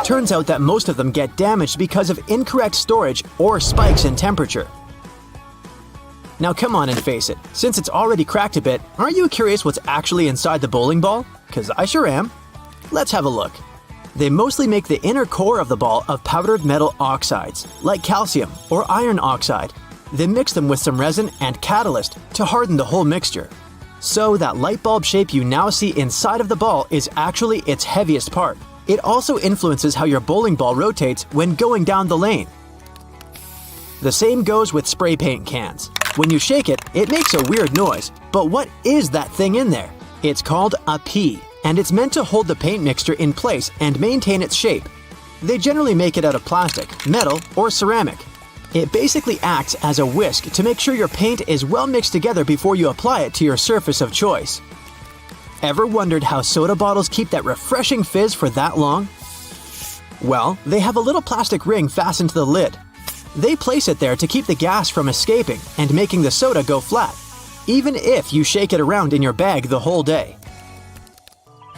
Turns out that most of them get damaged because of incorrect storage or spikes in temperature. Now come on and face it, since it's already cracked a bit, aren't you curious what's actually inside the bowling ball? 'Cause I sure am. Let's have a look. They mostly make the inner core of the ball of powdered metal oxides, like calcium or iron oxide. They mix them with some resin and catalyst to harden the whole mixture. So that light bulb shape you now see inside of the ball is actually its heaviest part. It also influences how your bowling ball rotates when going down the lane. The same goes with spray paint cans. When you shake it, it makes a weird noise. But what is that thing in there? It's called a pea, and it's meant to hold the paint mixture in place and maintain its shape. They generally make it out of plastic, metal, or ceramic. It basically acts as a whisk to make sure your paint is well mixed together before you apply it to your surface of choice. Ever wondered how soda bottles keep that refreshing fizz for that long? Well, they have a little plastic ring fastened to the lid. They place it there to keep the gas from escaping and making the soda go flat, even if you shake it around in your bag the whole day.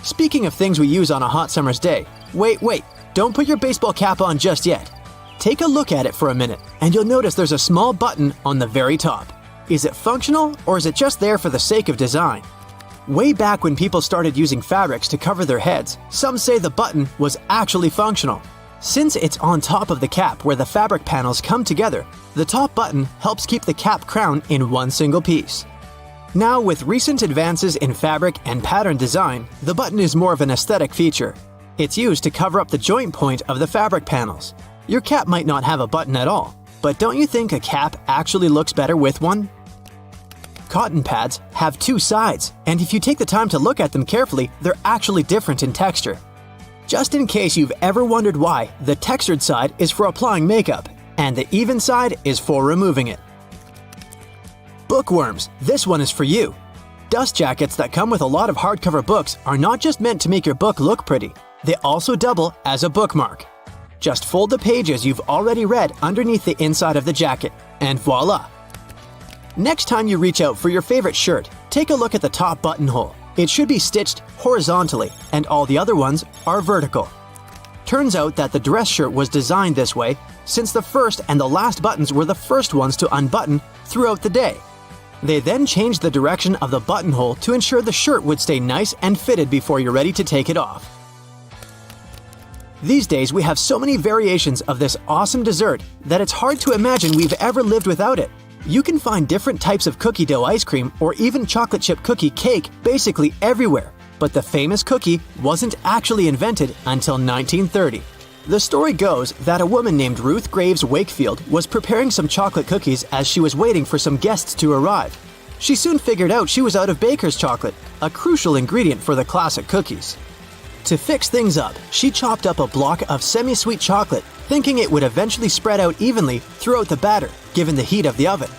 Speaking of things we use on a hot summer's day, wait, don't put your baseball cap on just yet. Take a look at it for a minute, and you'll notice there's a small button on the very top. Is it functional, or is it just there for the sake of design? Way back when people started using fabrics to cover their heads, some say the button was actually functional. Since it's on top of the cap where the fabric panels come together, the top button helps keep the cap crown in one single piece. Now, with recent advances in fabric and pattern design, the button is more of an aesthetic feature. It's used to cover up the joint point of the fabric panels. Your cap might not have a button at all, but don't you think a cap actually looks better with one? Cotton pads have two sides, and if you take the time to look at them carefully, they're actually different in texture. Just in case you've ever wondered why, the textured side is for applying makeup, and the even side is for removing it. Bookworms, this one is for you. Dust jackets that come with a lot of hardcover books are not just meant to make your book look pretty, they also double as a bookmark. Just fold the pages you've already read underneath the inside of the jacket, and voila! Next time you reach out for your favorite shirt, take a look at the top buttonhole. It should be stitched horizontally, and all the other ones are vertical. Turns out that the dress shirt was designed this way since the first and the last buttons were the first ones to unbutton throughout the day. They then changed the direction of the buttonhole to ensure the shirt would stay nice and fitted before you're ready to take it off. These days we have so many variations of this awesome dessert that it's hard to imagine we've ever lived without it. You can find different types of cookie dough ice cream or even chocolate chip cookie cake basically everywhere, but the famous cookie wasn't actually invented until 1930. The story goes that a woman named Ruth Graves Wakefield was preparing some chocolate cookies as she was waiting for some guests to arrive. She soon figured out she was out of baker's chocolate, a crucial ingredient for the classic cookies. To fix things up, she chopped up a block of semi-sweet chocolate, thinking it would eventually spread out evenly throughout the batter, given the heat of the oven.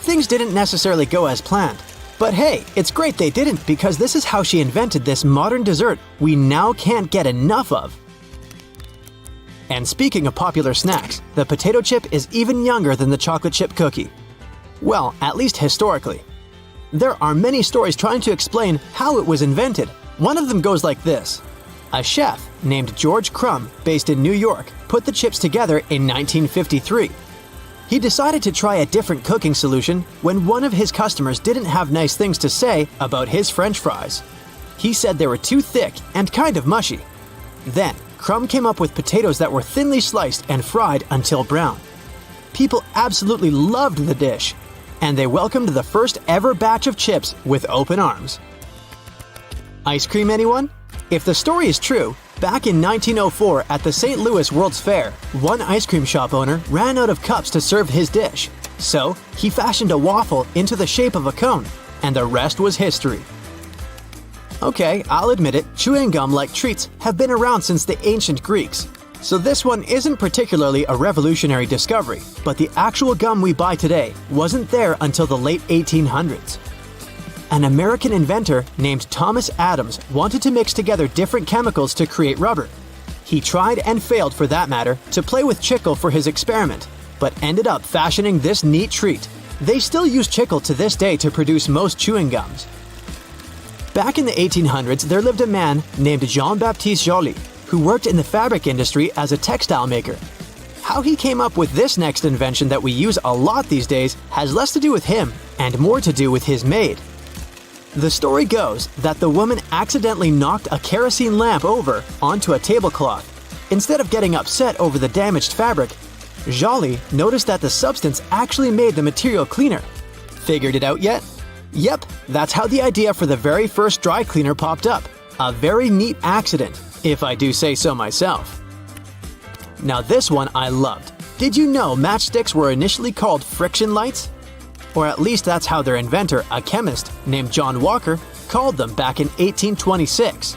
Things didn't necessarily go as planned. But hey, it's great they didn't, because this is how she invented this modern dessert we now can't get enough of. And speaking of popular snacks, the potato chip is even younger than the chocolate chip cookie. Well, at least historically. There are many stories trying to explain how it was invented. One of them goes like this. A chef named George Crumb, based in New York, put the chips together in 1953. He decided to try a different cooking solution when one of his customers didn't have nice things to say about his French fries. He said they were too thick and kind of mushy. Then, Crumb came up with potatoes that were thinly sliced and fried until brown. People absolutely loved the dish, and they welcomed the first ever batch of chips with open arms. Ice cream, anyone? If the story is true, back in 1904 at the St. Louis World's Fair, one ice cream shop owner ran out of cups to serve his dish. So, he fashioned a waffle into the shape of a cone, and the rest was history. Okay, I'll admit it, chewing gum-like treats have been around since the ancient Greeks. So this one isn't particularly a revolutionary discovery, but the actual gum we buy today wasn't there until the late 1800s. An American inventor named Thomas Adams wanted to mix together different chemicals to create rubber. He tried and failed, for that matter, to play with chicle for his experiment, but ended up fashioning this neat treat. They still use chicle to this day to produce most chewing gums. Back in the 1800s, there lived a man named Jean-Baptiste Joly, who worked in the fabric industry as a textile maker. How he came up with this next invention that we use a lot these days has less to do with him and more to do with his maid. The story goes that the woman accidentally knocked a kerosene lamp over onto a tablecloth. Instead of getting upset over the damaged fabric, Joly noticed that the substance actually made the material cleaner. Figured it out yet? Yep, that's how the idea for the very first dry cleaner popped up. A very neat accident, if I do say so myself. Now this one I loved. Did you know matchsticks were initially called friction lights? Or at least that's how their inventor, a chemist named John Walker, called them back in 1826.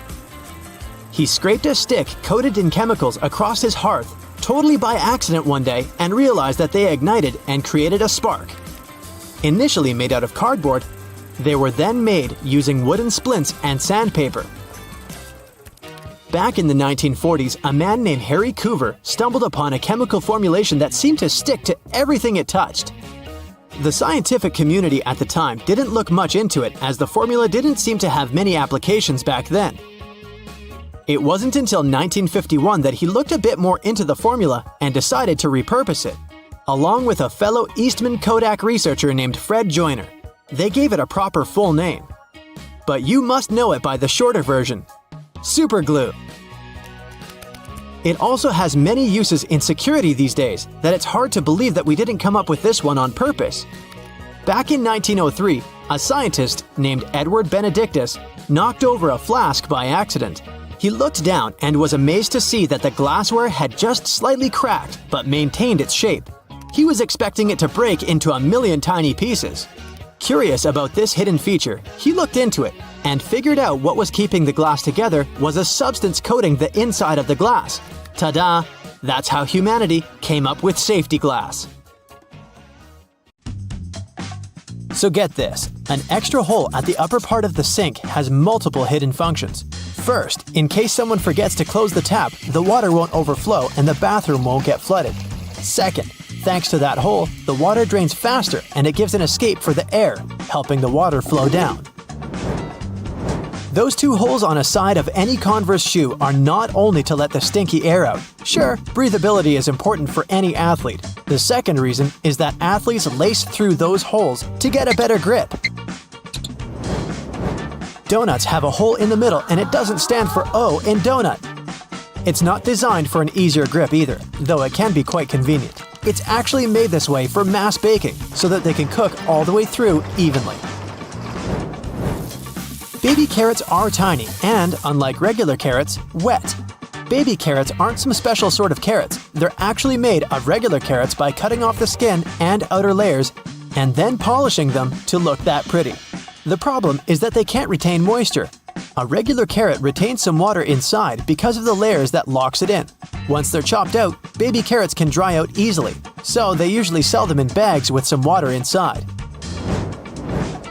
He scraped a stick coated in chemicals across his hearth, totally by accident one day, and realized that they ignited and created a spark. Initially made out of cardboard, they were then made using wooden splints and sandpaper. Back in the 1940s, a man named Harry Coover stumbled upon a chemical formulation that seemed to stick to everything it touched. The scientific community at the time didn't look much into it, as the formula didn't seem to have many applications back then. It wasn't until 1951 that he looked a bit more into the formula and decided to repurpose it, along with a fellow Eastman Kodak researcher named Fred Joyner. They gave it a proper full name. But you must know it by the shorter version: super glue. It also has many uses in security these days that it's hard to believe that we didn't come up with this one on purpose. Back in 1903, a scientist named Edward Benedictus knocked over a flask by accident. He looked down and was amazed to see that the glassware had just slightly cracked but maintained its shape. He was expecting it to break into a million tiny pieces. Curious about this hidden feature, he looked into it and figured out what was keeping the glass together was a substance coating the inside of the glass. Ta-da! That's how humanity came up with safety glass. So get this, an extra hole at the upper part of the sink has multiple hidden functions. First, in case someone forgets to close the tap, the water won't overflow and the bathroom won't get flooded. Second, thanks to that hole, the water drains faster and it gives an escape for the air, helping the water flow down. Those two holes on a side of any Converse shoe are not only to let the stinky air out. Sure, breathability is important for any athlete. The second reason is that athletes lace through those holes to get a better grip. Donuts have a hole in the middle and it doesn't stand for O in donut. It's not designed for an easier grip either, though it can be quite convenient. It's actually made this way for mass baking, so that they can cook all the way through evenly. Baby carrots are tiny and, unlike regular carrots, wet. Baby carrots aren't some special sort of carrots. They're actually made of regular carrots by cutting off the skin and outer layers and then polishing them to look that pretty. The problem is that they can't retain moisture. A regular carrot retains some water inside because of the layers that locks it in. Once they're chopped out, baby carrots can dry out easily, so they usually sell them in bags with some water inside.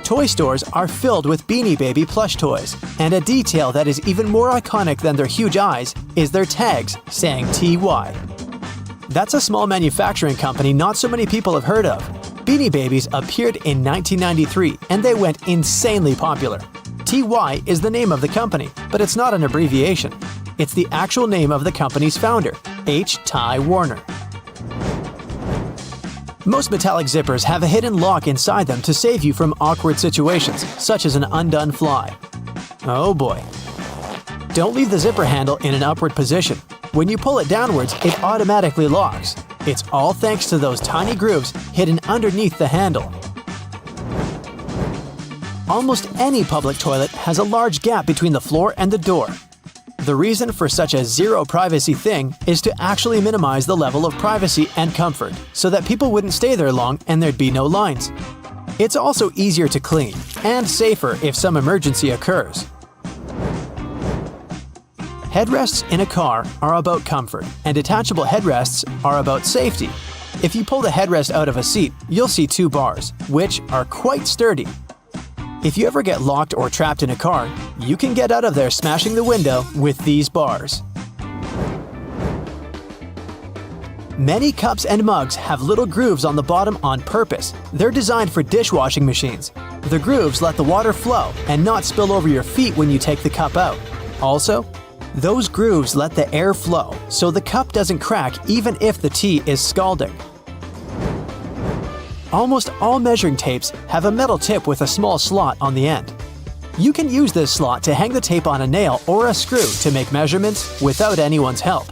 Toy stores are filled with Beanie Baby plush toys, and a detail that is even more iconic than their huge eyes is their tags saying TY. That's a small manufacturing company not so many people have heard of. Beanie Babies appeared in 1993 and they went insanely popular. TY is the name of the company, but it's not an abbreviation. It's the actual name of the company's founder, H. Ty Warner. Most metallic zippers have a hidden lock inside them to save you from awkward situations, such as an undone fly. Oh boy. Don't leave the zipper handle in an upward position. When you pull it downwards, it automatically locks. It's all thanks to those tiny grooves hidden underneath the handle. Almost any public toilet has a large gap between the floor and the door. The reason for such a zero privacy thing is to actually minimize the level of privacy and comfort, so that people wouldn't stay there long and there'd be no lines. It's also easier to clean, and safer if some emergency occurs. Headrests in a car are about comfort, and detachable headrests are about safety. If you pull the headrest out of a seat, you'll see two bars, which are quite sturdy. If you ever get locked or trapped in a car, you can get out of there smashing the window with these bars. Many cups and mugs have little grooves on the bottom on purpose. They're designed for dishwashing machines. The grooves let the water flow and not spill over your feet when you take the cup out. Also, those grooves let the air flow, so the cup doesn't crack even if the tea is scalding. Almost all measuring tapes have a metal tip with a small slot on the end. You can use this slot to hang the tape on a nail or a screw to make measurements without anyone's help.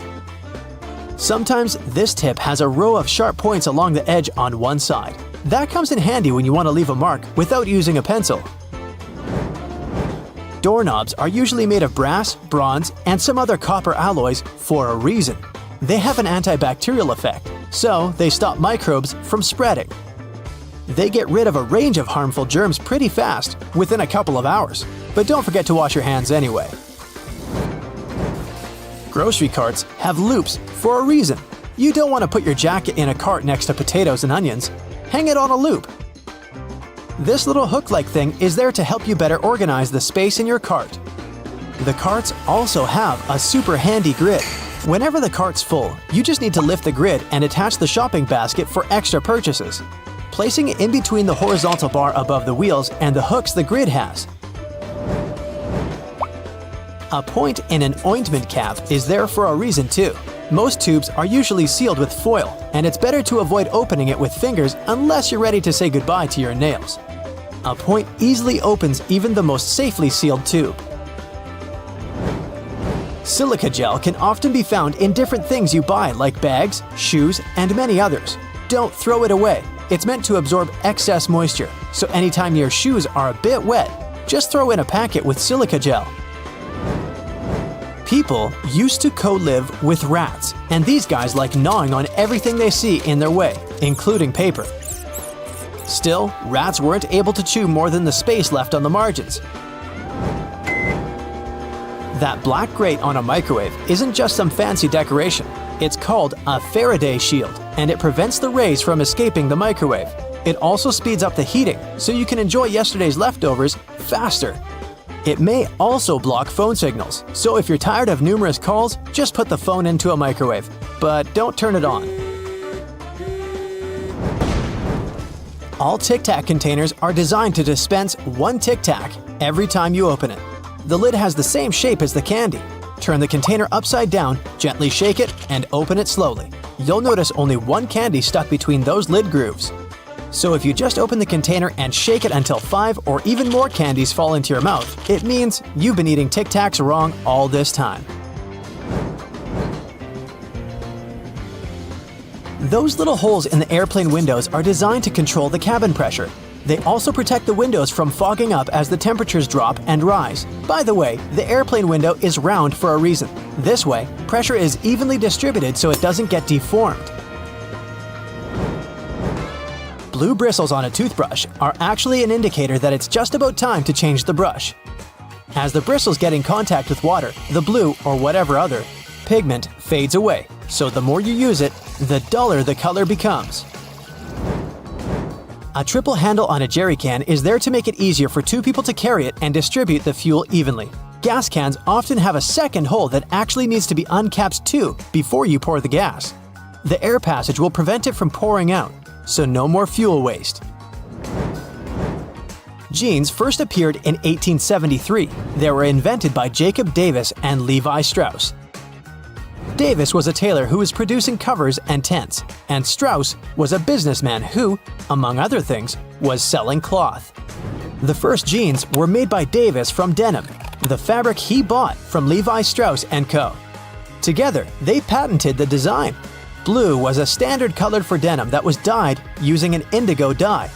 Sometimes this tip has a row of sharp points along the edge on one side. That comes in handy when you want to leave a mark without using a pencil. Doorknobs are usually made of brass, bronze, and some other copper alloys for a reason. They have an antibacterial effect, so they stop microbes from spreading. They get rid of a range of harmful germs pretty fast, within a couple of hours. But don't forget to wash your hands anyway. Grocery carts have loops for a reason. You don't want to put your jacket in a cart next to potatoes and onions. Hang it on a loop. This little hook-like thing is there to help you better organize the space in your cart. The carts also have a super handy grid. Whenever the cart's full, you just need to lift the grid and attach the shopping basket for extra purchases, placing it in between the horizontal bar above the wheels and the hooks the grid has. A point in an ointment cap is there for a reason too. Most tubes are usually sealed with foil, and it's better to avoid opening it with fingers unless you're ready to say goodbye to your nails. A point easily opens even the most safely sealed tube. Silica gel can often be found in different things you buy like bags, shoes, and many others. Don't throw it away. It's meant to absorb excess moisture, so anytime your shoes are a bit wet, just throw in a packet with silica gel. People used to co-live with rats, and these guys like gnawing on everything they see in their way, including paper. Still, rats weren't able to chew more than the space left on the margins. That black grate on a microwave isn't just some fancy decoration. It's called a Faraday shield, and it prevents the rays from escaping the microwave. It also speeds up the heating, so you can enjoy yesterday's leftovers faster. It may also block phone signals, so if you're tired of numerous calls, just put the phone into a microwave, but don't turn it on. All Tic Tac containers are designed to dispense one Tic Tac every time you open it. The lid has the same shape as the candy. Turn the container upside down, gently shake it, and open it slowly. You'll notice only one candy stuck between those lid grooves. So if you just open the container and shake it until 5 or even more candies fall into your mouth, it means you've been eating Tic Tacs wrong all this time. Those little holes in the airplane windows are designed to control the cabin pressure. They also protect the windows from fogging up as the temperatures drop and rise. By the way, the airplane window is round for a reason. This way, pressure is evenly distributed so it doesn't get deformed. Blue bristles on a toothbrush are actually an indicator that it's just about time to change the brush. As the bristles get in contact with water, the blue, or whatever other, pigment fades away, so the more you use it, the duller the color becomes. A triple handle on a jerry can is there to make it easier for two people to carry it and distribute the fuel evenly. Gas cans often have a second hole that actually needs to be uncapped too before you pour the gas. The air passage will prevent it from pouring out, so no more fuel waste. Jeans first appeared in 1873. They were invented by Jacob Davis and Levi Strauss. Davis was a tailor who was producing covers and tents, and Strauss was a businessman who, among other things, was selling cloth. The first jeans were made by Davis from denim, the fabric he bought from Levi Strauss & Co. Together, they patented the design. Blue was a standard color for denim that was dyed using an indigo dye.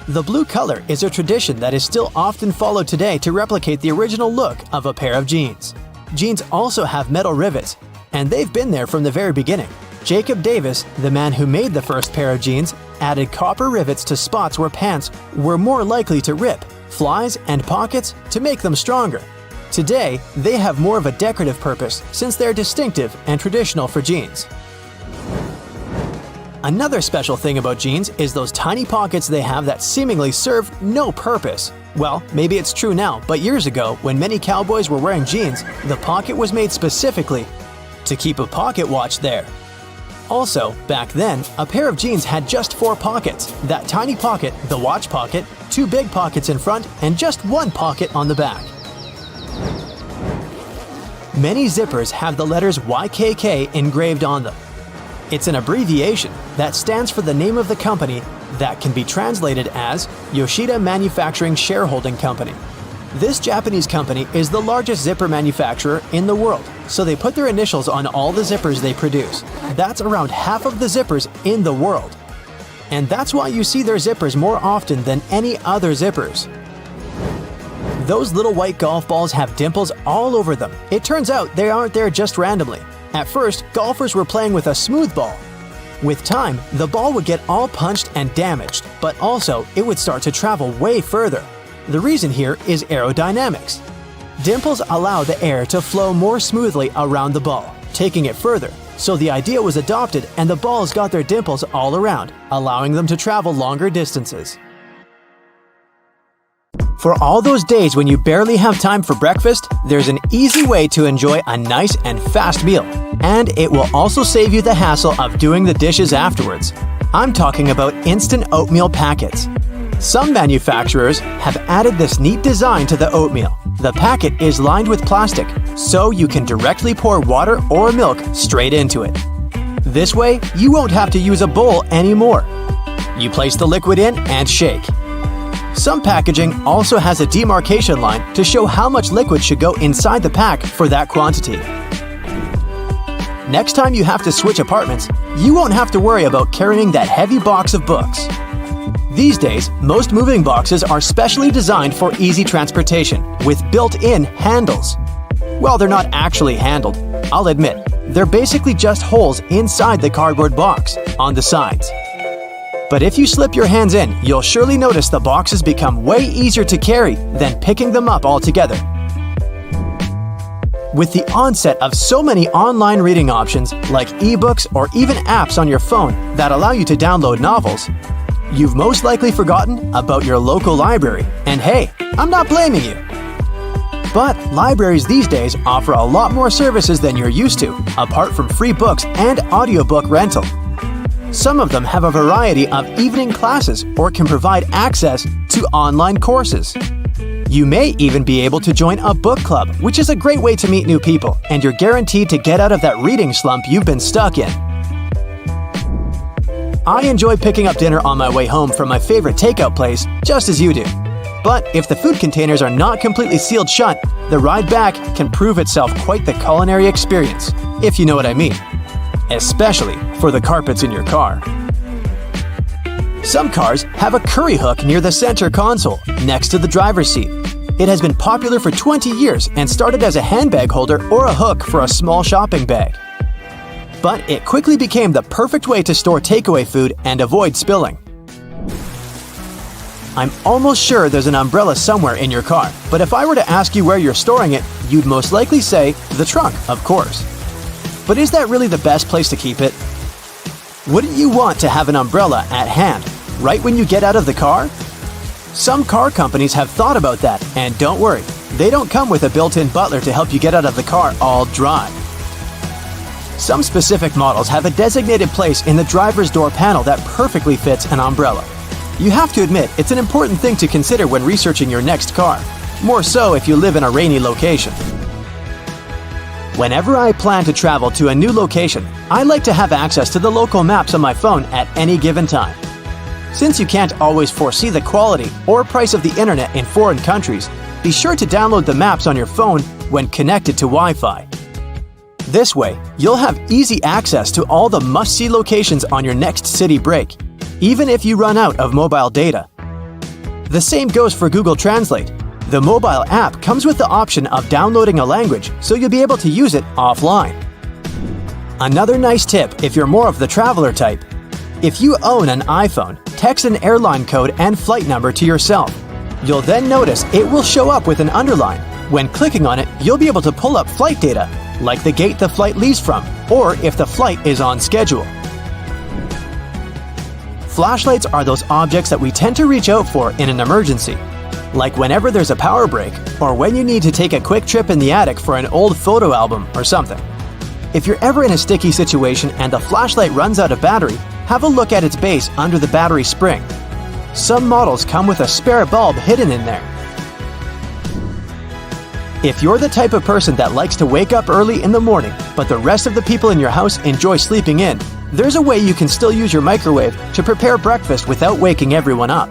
The blue color is a tradition that is still often followed today to replicate the original look of a pair of jeans. Jeans also have metal rivets, and they've been there from the very beginning. Jacob Davis, the man who made the first pair of jeans, added copper rivets to spots where pants were more likely to rip, flies, and pockets to make them stronger. Today, they have more of a decorative purpose since they're distinctive and traditional for jeans. Another special thing about jeans is those tiny pockets they have that seemingly serve no purpose. Well, maybe it's true now, but years ago, when many cowboys were wearing jeans, the pocket was made specifically to keep a pocket watch there. Also, back then, a pair of jeans had just 4 pockets. That tiny pocket, the watch pocket, 2 big pockets in front, and just 1 pocket on the back. Many zippers have the letters YKK engraved on them. It's an abbreviation that stands for the name of the company that can be translated as Yoshida Manufacturing Shareholding Company. This Japanese company is the largest zipper manufacturer in the world, so they put their initials on all the zippers they produce. That's around half of the zippers in the world. And that's why you see their zippers more often than any other zippers. Those little white golf balls have dimples all over them. It turns out they aren't there just randomly. At first, golfers were playing with a smooth ball. With time, the ball would get all punched and damaged, but also it would start to travel way further. The reason here is aerodynamics. Dimples allow the air to flow more smoothly around the ball, taking it further. So the idea was adopted and the balls got their dimples all around, allowing them to travel longer distances. For all those days when you barely have time for breakfast, there's an easy way to enjoy a nice and fast meal. And it will also save you the hassle of doing the dishes afterwards. I'm talking about instant oatmeal packets. Some manufacturers have added this neat design to the oatmeal. The packet is lined with plastic, so you can directly pour water or milk straight into it. This way, you won't have to use a bowl anymore. You place the liquid in and shake. Some packaging also has a demarcation line to show how much liquid should go inside the pack for that quantity. Next time you have to switch apartments, you won't have to worry about carrying that heavy box of books. These days, most moving boxes are specially designed for easy transportation with built-in handles. Well, they're not actually handled, I'll admit. They're basically just holes inside the cardboard box on the sides. But if you slip your hands in, you'll surely notice the boxes become way easier to carry than picking them up altogether. With the onset of so many online reading options like ebooks or even apps on your phone that allow you to download novels, you've most likely forgotten about your local library. And hey, I'm not blaming you. But libraries these days offer a lot more services than you're used to, apart from free books and audiobook rental. Some of them have a variety of evening classes or can provide access to online courses. You may even be able to join a book club, which is a great way to meet new people, and you're guaranteed to get out of that reading slump you've been stuck in. I enjoy picking up dinner on my way home from my favorite takeout place, just as you do. But if the food containers are not completely sealed shut, the ride back can prove itself quite the culinary experience, if you know what I mean. Especially for the carpets in your car. Some cars have a curry hook near the center console, next to the driver's seat. It has been popular for 20 years and started as a handbag holder or a hook for a small shopping bag. But it quickly became the perfect way to store takeaway food and avoid spilling. I'm almost sure there's an umbrella somewhere in your car, but if I were to ask you where you're storing it, you'd most likely say the trunk, of course. But is that really the best place to keep it? Wouldn't you want to have an umbrella at hand, right when you get out of the car? Some car companies have thought about that, and don't worry, they don't come with a built-in butler to help you get out of the car all dry. Some specific models have a designated place in the driver's door panel that perfectly fits an umbrella. You have to admit, it's an important thing to consider when researching your next car, more so if you live in a rainy location. Whenever I plan to travel to a new location, I like to have access to the local maps on my phone at any given time. Since you can't always foresee the quality or price of the internet in foreign countries, be sure to download the maps on your phone when connected to Wi-Fi. This way, you'll have easy access to all the must-see locations on your next city break, even if you run out of mobile data. The same goes for Google Translate. The mobile app comes with the option of downloading a language, so you'll be able to use it offline. Another nice tip if you're more of the traveler type: if you own an iPhone, text an airline code and flight number to yourself. You'll then notice it will show up with an underline. When clicking on it, you'll be able to pull up flight data, like the gate the flight leaves from, or if the flight is on schedule. Flashlights are those objects that we tend to reach out for in an emergency, like whenever there's a power break, or when you need to take a quick trip in the attic for an old photo album or something. If you're ever in a sticky situation and the flashlight runs out of battery, have a look at its base under the battery spring. Some models come with a spare bulb hidden in there. If you're the type of person that likes to wake up early in the morning, but the rest of the people in your house enjoy sleeping in, there's a way you can still use your microwave to prepare breakfast without waking everyone up.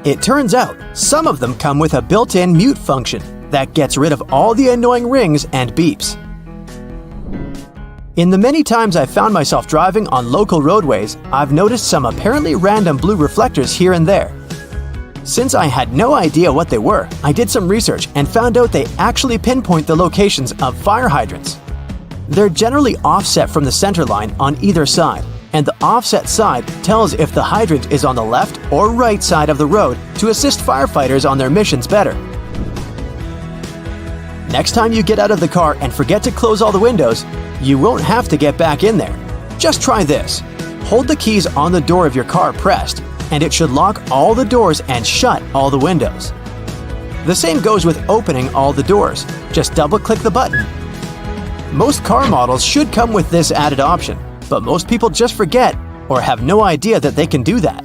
It turns out, some of them come with a built-in mute function that gets rid of all the annoying rings and beeps. In the many times I've found myself driving on local roadways, I've noticed some apparently random blue reflectors here and there. Since I had no idea what they were, I did some research and found out they actually pinpoint the locations of fire hydrants. They're generally offset from the center line on either side, and the offset side tells if the hydrant is on the left or right side of the road to assist firefighters on their missions better. Next time you get out of the car and forget to close all the windows, you won't have to get back in there. Just try this. Hold the keys on the door of your car pressed, and it should lock all the doors and shut all the windows. The same goes with opening all the doors. Just double-click the button. Most car models should come with this added option, but most people just forget or have no idea that they can do that.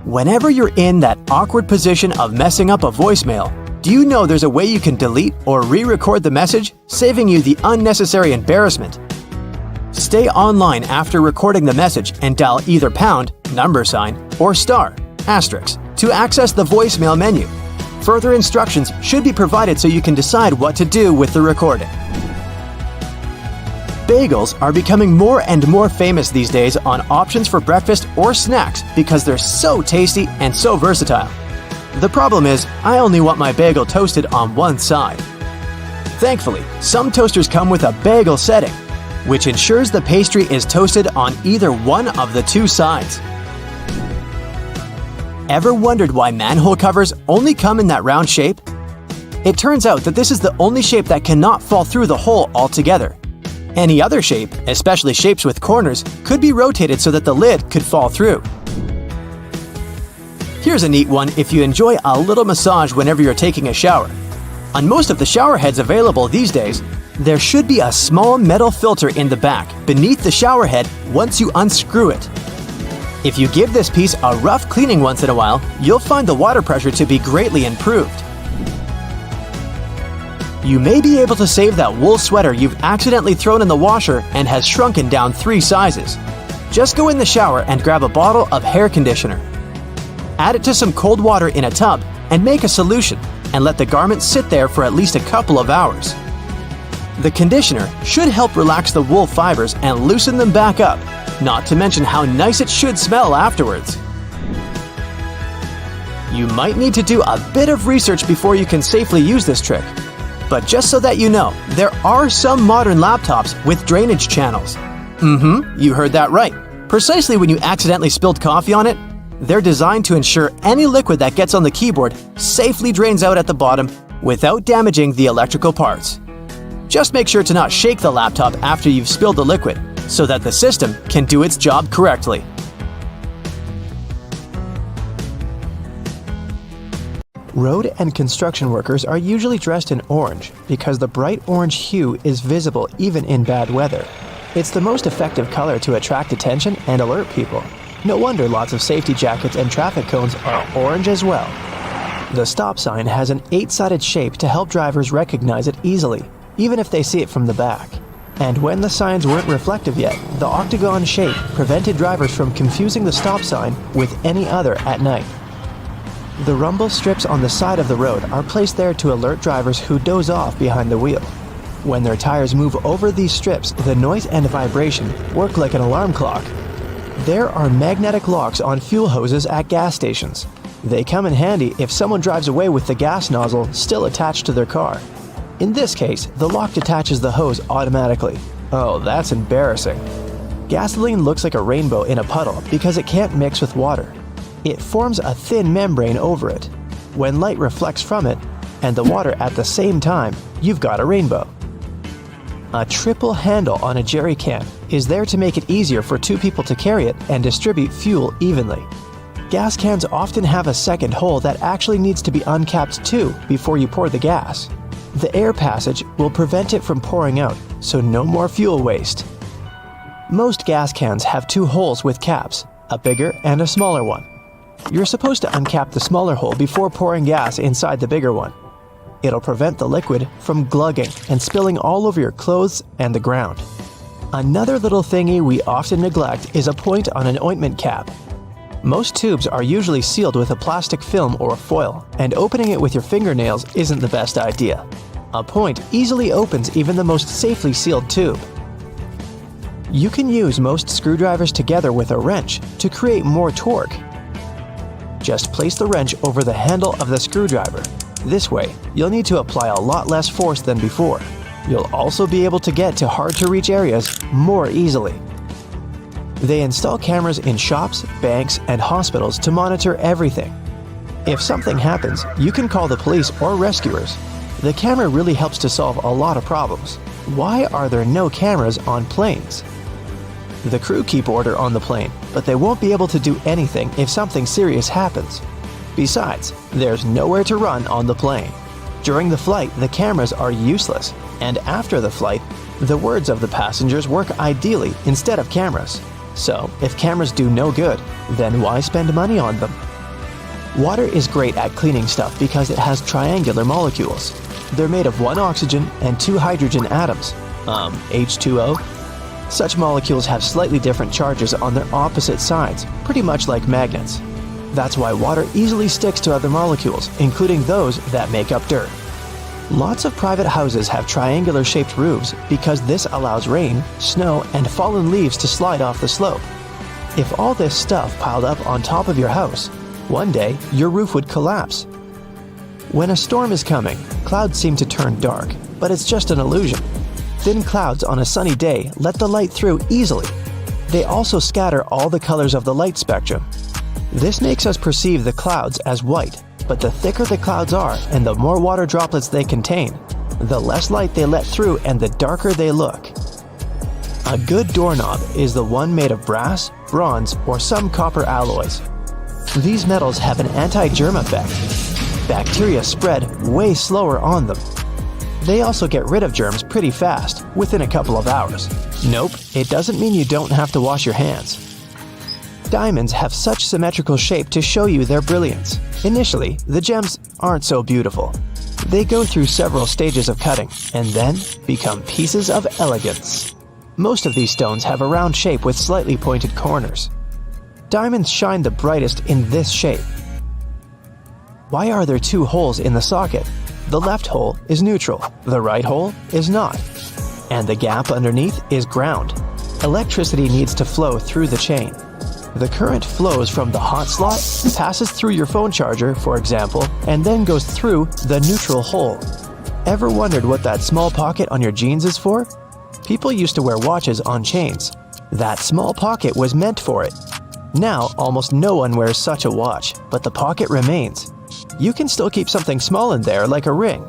Whenever you're in that awkward position of messing up a voicemail, do you know there's a way you can delete or re-record the message, saving you the unnecessary embarrassment? Stay online after recording the message and dial either pound, number sign, or star, asterisk, to access the voicemail menu. Further instructions should be provided so you can decide what to do with the recording. Bagels are becoming more and more famous these days on options for breakfast or snacks because they're so tasty and so versatile. The problem is, I only want my bagel toasted on one side. Thankfully, some toasters come with a bagel setting, which ensures the pastry is toasted on either one of the two sides. Ever wondered why manhole covers only come in that round shape? It turns out that this is the only shape that cannot fall through the hole altogether. Any other shape, especially shapes with corners, could be rotated so that the lid could fall through. Here's a neat one if you enjoy a little massage whenever you're taking a shower. On most of the shower heads available these days, there should be a small metal filter in the back beneath the shower head once you unscrew it. If you give this piece a rough cleaning once in a while, you'll find the water pressure to be greatly improved. You may be able to save that wool sweater you've accidentally thrown in the washer and has shrunken down 3 sizes. Just go in the shower and grab a bottle of hair conditioner. Add it to some cold water in a tub and make a solution, and let the garment sit there for at least a couple of hours. The conditioner should help relax the wool fibers and loosen them back up, not to mention how nice it should smell afterwards. You might need to do a bit of research before you can safely use this trick. But just so that you know, there are some modern laptops with drainage channels. You heard that right. Precisely when you accidentally spilled coffee on it, They're designed to ensure any liquid that gets on the keyboard safely drains out at the bottom without damaging the electrical parts. Just make sure to not shake the laptop after you've spilled the liquid so that the system can do its job correctly. Road and construction workers are usually dressed in orange because the bright orange hue is visible even in bad weather. It's the most effective color to attract attention and alert people. No wonder lots of safety jackets and traffic cones are orange as well. The stop sign has an 8-sided shape to help drivers recognize it easily, even if they see it from the back. And when the signs weren't reflective yet, the octagon shape prevented drivers from confusing the stop sign with any other at night. The rumble strips on the side of the road are placed there to alert drivers who doze off behind the wheel. When their tires move over these strips, the noise and vibration work like an alarm clock. There are magnetic locks on fuel hoses at gas stations. They come in handy if someone drives away with the gas nozzle still attached to their car. In this case, the lock detaches the hose automatically. Oh, that's embarrassing. Gasoline looks like a rainbow in a puddle because it can't mix with water. It forms a thin membrane over it. When light reflects from it and the water at the same time, you've got a rainbow. A triple handle on a jerry can is there to make it easier for 2 people to carry it and distribute fuel evenly. Gas cans often have a second hole that actually needs to be uncapped too before you pour the gas. The air passage will prevent it from pouring out, so no more fuel waste. Most gas cans have 2 holes with caps, a bigger and a smaller one. You're supposed to uncap the smaller hole before pouring gas inside the bigger one. It'll prevent the liquid from glugging and spilling all over your clothes and the ground. Another little thingy we often neglect is a point on an ointment cap. Most tubes are usually sealed with a plastic film or foil, and opening it with your fingernails isn't the best idea. A point easily opens even the most safely sealed tube. You can use most screwdrivers together with a wrench to create more torque. Just place the wrench over the handle of the screwdriver. This way, you'll need to apply a lot less force than before. You'll also be able to get to hard-to-reach areas more easily. They install cameras in shops, banks, and hospitals to monitor everything. If something happens, you can call the police or rescuers. The camera really helps to solve a lot of problems. Why are there no cameras on planes? The crew keep order on the plane, but they won't be able to do anything if something serious happens. Besides, there's nowhere to run on the plane. During the flight, the cameras are useless, and after the flight, the words of the passengers work ideally instead of cameras. So, if cameras do no good, then why spend money on them? Water is great at cleaning stuff because it has triangular molecules. They're made of 1 oxygen and 2 hydrogen atoms. H2O? Such molecules have slightly different charges on their opposite sides, pretty much like magnets. That's why water easily sticks to other molecules, including those that make up dirt. Lots of private houses have triangular-shaped roofs because this allows rain, snow, and fallen leaves to slide off the slope. If all this stuff piled up on top of your house, one day your roof would collapse. When a storm is coming, clouds seem to turn dark, but it's just an illusion. Thin clouds on a sunny day let the light through easily. They also scatter all the colors of the light spectrum. This makes us perceive the clouds as white, but the thicker the clouds are and the more water droplets they contain, the less light they let through and the darker they look. A good doorknob is the one made of brass, bronze, or some copper alloys. These metals have an anti-germ effect. Bacteria spread way slower on them. They also get rid of germs pretty fast, within a couple of hours. Nope, it doesn't mean you don't have to wash your hands. Diamonds have such symmetrical shape to show you their brilliance. Initially, the gems aren't so beautiful. They go through several stages of cutting, and then become pieces of elegance. Most of these stones have a round shape with slightly pointed corners. Diamonds shine the brightest in this shape. Why are there 2 holes in the socket? The left hole is neutral, the right hole is not. And the gap underneath is ground. Electricity needs to flow through the chain. The current flows from the hot slot, passes through your phone charger, for example, and then goes through the neutral hole. Ever wondered what that small pocket on your jeans is for? People used to wear watches on chains. That small pocket was meant for it. Now, almost no one wears such a watch, but the pocket remains. You can still keep something small in there like a ring.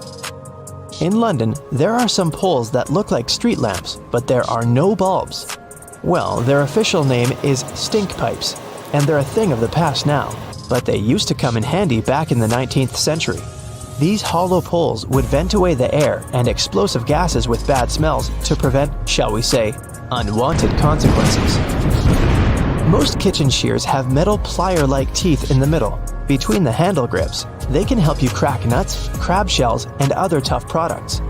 In London, there are some poles that look like street lamps, but there are no bulbs. Well, their official name is stink pipes, and they're a thing of the past now, but they used to come in handy back in the 19th century. These hollow poles would vent away the air and explosive gases with bad smells to prevent, shall we say, unwanted consequences. Most kitchen shears have metal plier-like teeth in the middle, between the handle grips. They can help you crack nuts, crab shells, and other tough products.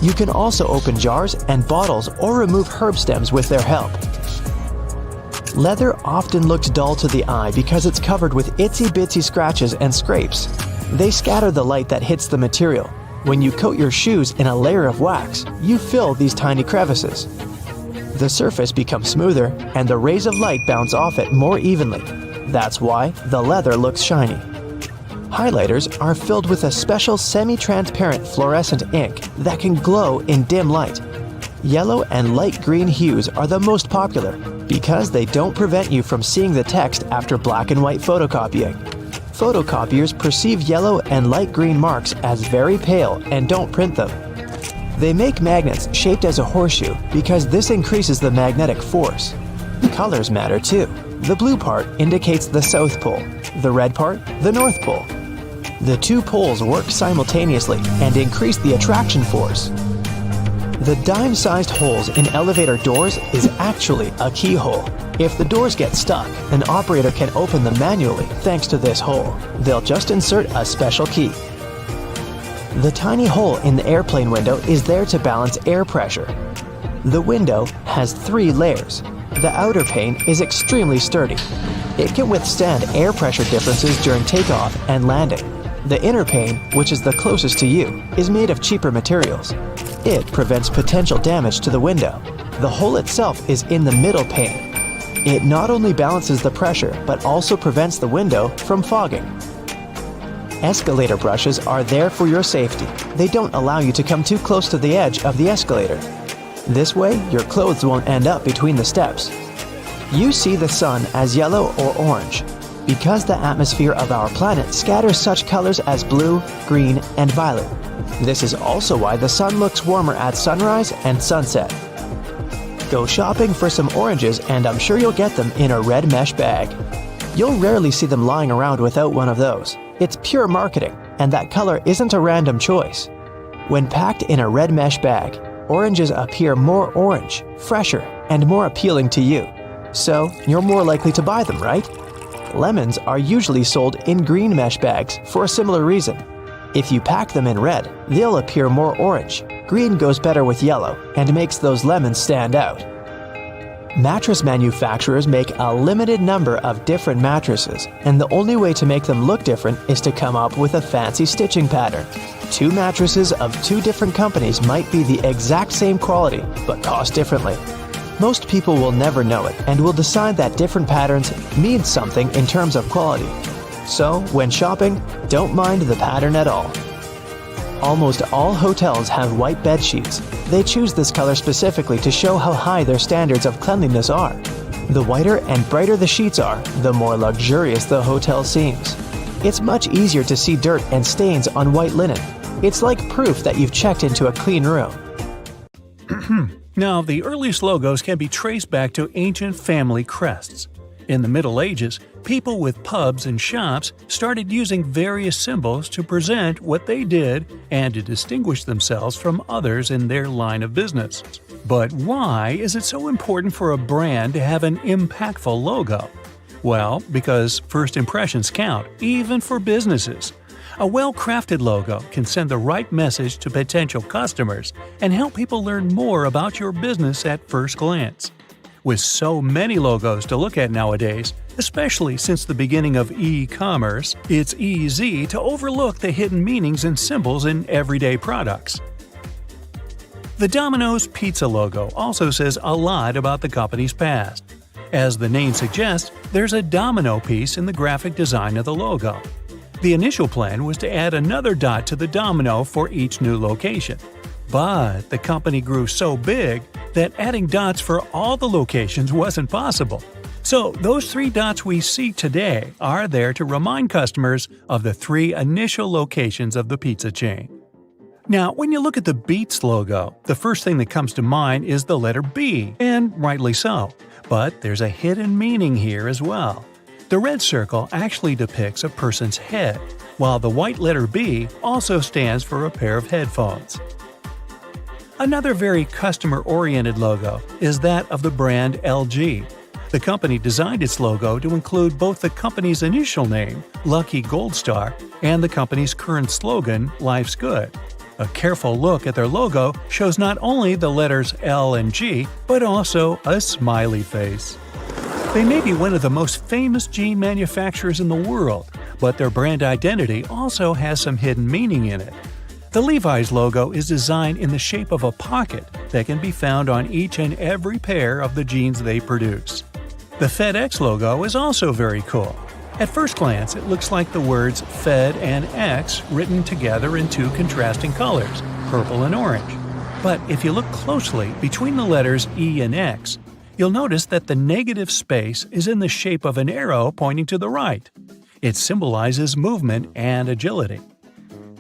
You can also open jars and bottles or remove herb stems with their help. Leather often looks dull to the eye because it's covered with itsy-bitsy scratches and scrapes. They scatter the light that hits the material. When you coat your shoes in a layer of wax, you fill these tiny crevices. The surface becomes smoother and the rays of light bounce off it more evenly. That's why the leather looks shiny. Highlighters are filled with a special semi-transparent fluorescent ink that can glow in dim light. Yellow and light green hues are the most popular because they don't prevent you from seeing the text after black and white photocopying. Photocopiers perceive yellow and light green marks as very pale and don't print them. They make magnets shaped as a horseshoe because this increases the magnetic force. Colors matter too. The blue part indicates the South Pole, the red part, the North Pole. The two poles work simultaneously and increase the attraction force. The dime-sized holes in elevator doors is actually a keyhole. If the doors get stuck, an operator can open them manually thanks to this hole. They'll just insert a special key. The tiny hole in the airplane window is there to balance air pressure. The window has 3 layers. The outer pane is extremely sturdy. It can withstand air pressure differences during takeoff and landing. The inner pane, which is the closest to you, is made of cheaper materials. It prevents potential damage to the window. The hole itself is in the middle pane. It not only balances the pressure, but also prevents the window from fogging. Escalator brushes are there for your safety. They don't allow you to come too close to the edge of the escalator. This way, your clothes won't end up between the steps. You see the sun as yellow or orange, because the atmosphere of our planet scatters such colors as blue, green, and violet. This is also why the sun looks warmer at sunrise and sunset. Go shopping for some oranges and I'm sure you'll get them in a red mesh bag. You'll rarely see them lying around without one of those. It's pure marketing, and that color isn't a random choice. When packed in a red mesh bag, oranges appear more orange, fresher, and more appealing to you. So, you're more likely to buy them, right? Lemons are usually sold in green mesh bags for a similar reason. If you pack them in red, they'll appear more orange. Green goes better with yellow and makes those lemons stand out. Mattress manufacturers make a limited number of different mattresses, and the only way to make them look different is to come up with a fancy stitching pattern. 2 mattresses of 2 different companies might be the exact same quality, but cost differently. Most people will never know it and will decide that different patterns mean something in terms of quality. So, when shopping, don't mind the pattern at all. Almost all hotels have white bed sheets. They choose this color specifically to show how high their standards of cleanliness are. The whiter and brighter the sheets are, the more luxurious the hotel seems. It's much easier to see dirt and stains on white linen. It's like proof that you've checked into a clean room. Now, the earliest logos can be traced back to ancient family crests. In the Middle Ages, people with pubs and shops started using various symbols to present what they did and to distinguish themselves from others in their line of business. But why is it so important for a brand to have an impactful logo? Well, because first impressions count, even for businesses. A well-crafted logo can send the right message to potential customers and help people learn more about your business at first glance. With so many logos to look at nowadays, especially since the beginning of e-commerce, it's easy to overlook the hidden meanings and symbols in everyday products. The Domino's Pizza logo also says a lot about the company's past. As the name suggests, there's a domino piece in the graphic design of the logo. The initial plan was to add another dot to the domino for each new location. But the company grew so big that adding dots for all the locations wasn't possible. So, those 3 dots we see today are there to remind customers of the 3 initial locations of the pizza chain. Now, when you look at the Beats logo, the first thing that comes to mind is the letter B, and rightly so. But there's a hidden meaning here as well. The red circle actually depicts a person's head, while the white letter B also stands for a pair of headphones. Another very customer-oriented logo is that of the brand LG. The company designed its logo to include both the company's initial name, Lucky Gold Star, and the company's current slogan, Life's Good. A careful look at their logo shows not only the letters L and G, but also a smiley face. They may be one of the most famous jean manufacturers in the world, but their brand identity also has some hidden meaning in it. The Levi's logo is designed in the shape of a pocket that can be found on each and every pair of the jeans they produce. The FedEx logo is also very cool. At first glance, it looks like the words Fed and X written together in 2 contrasting colors, purple and orange. But if you look closely between the letters E and X, you'll notice that the negative space is in the shape of an arrow pointing to the right. It symbolizes movement and agility.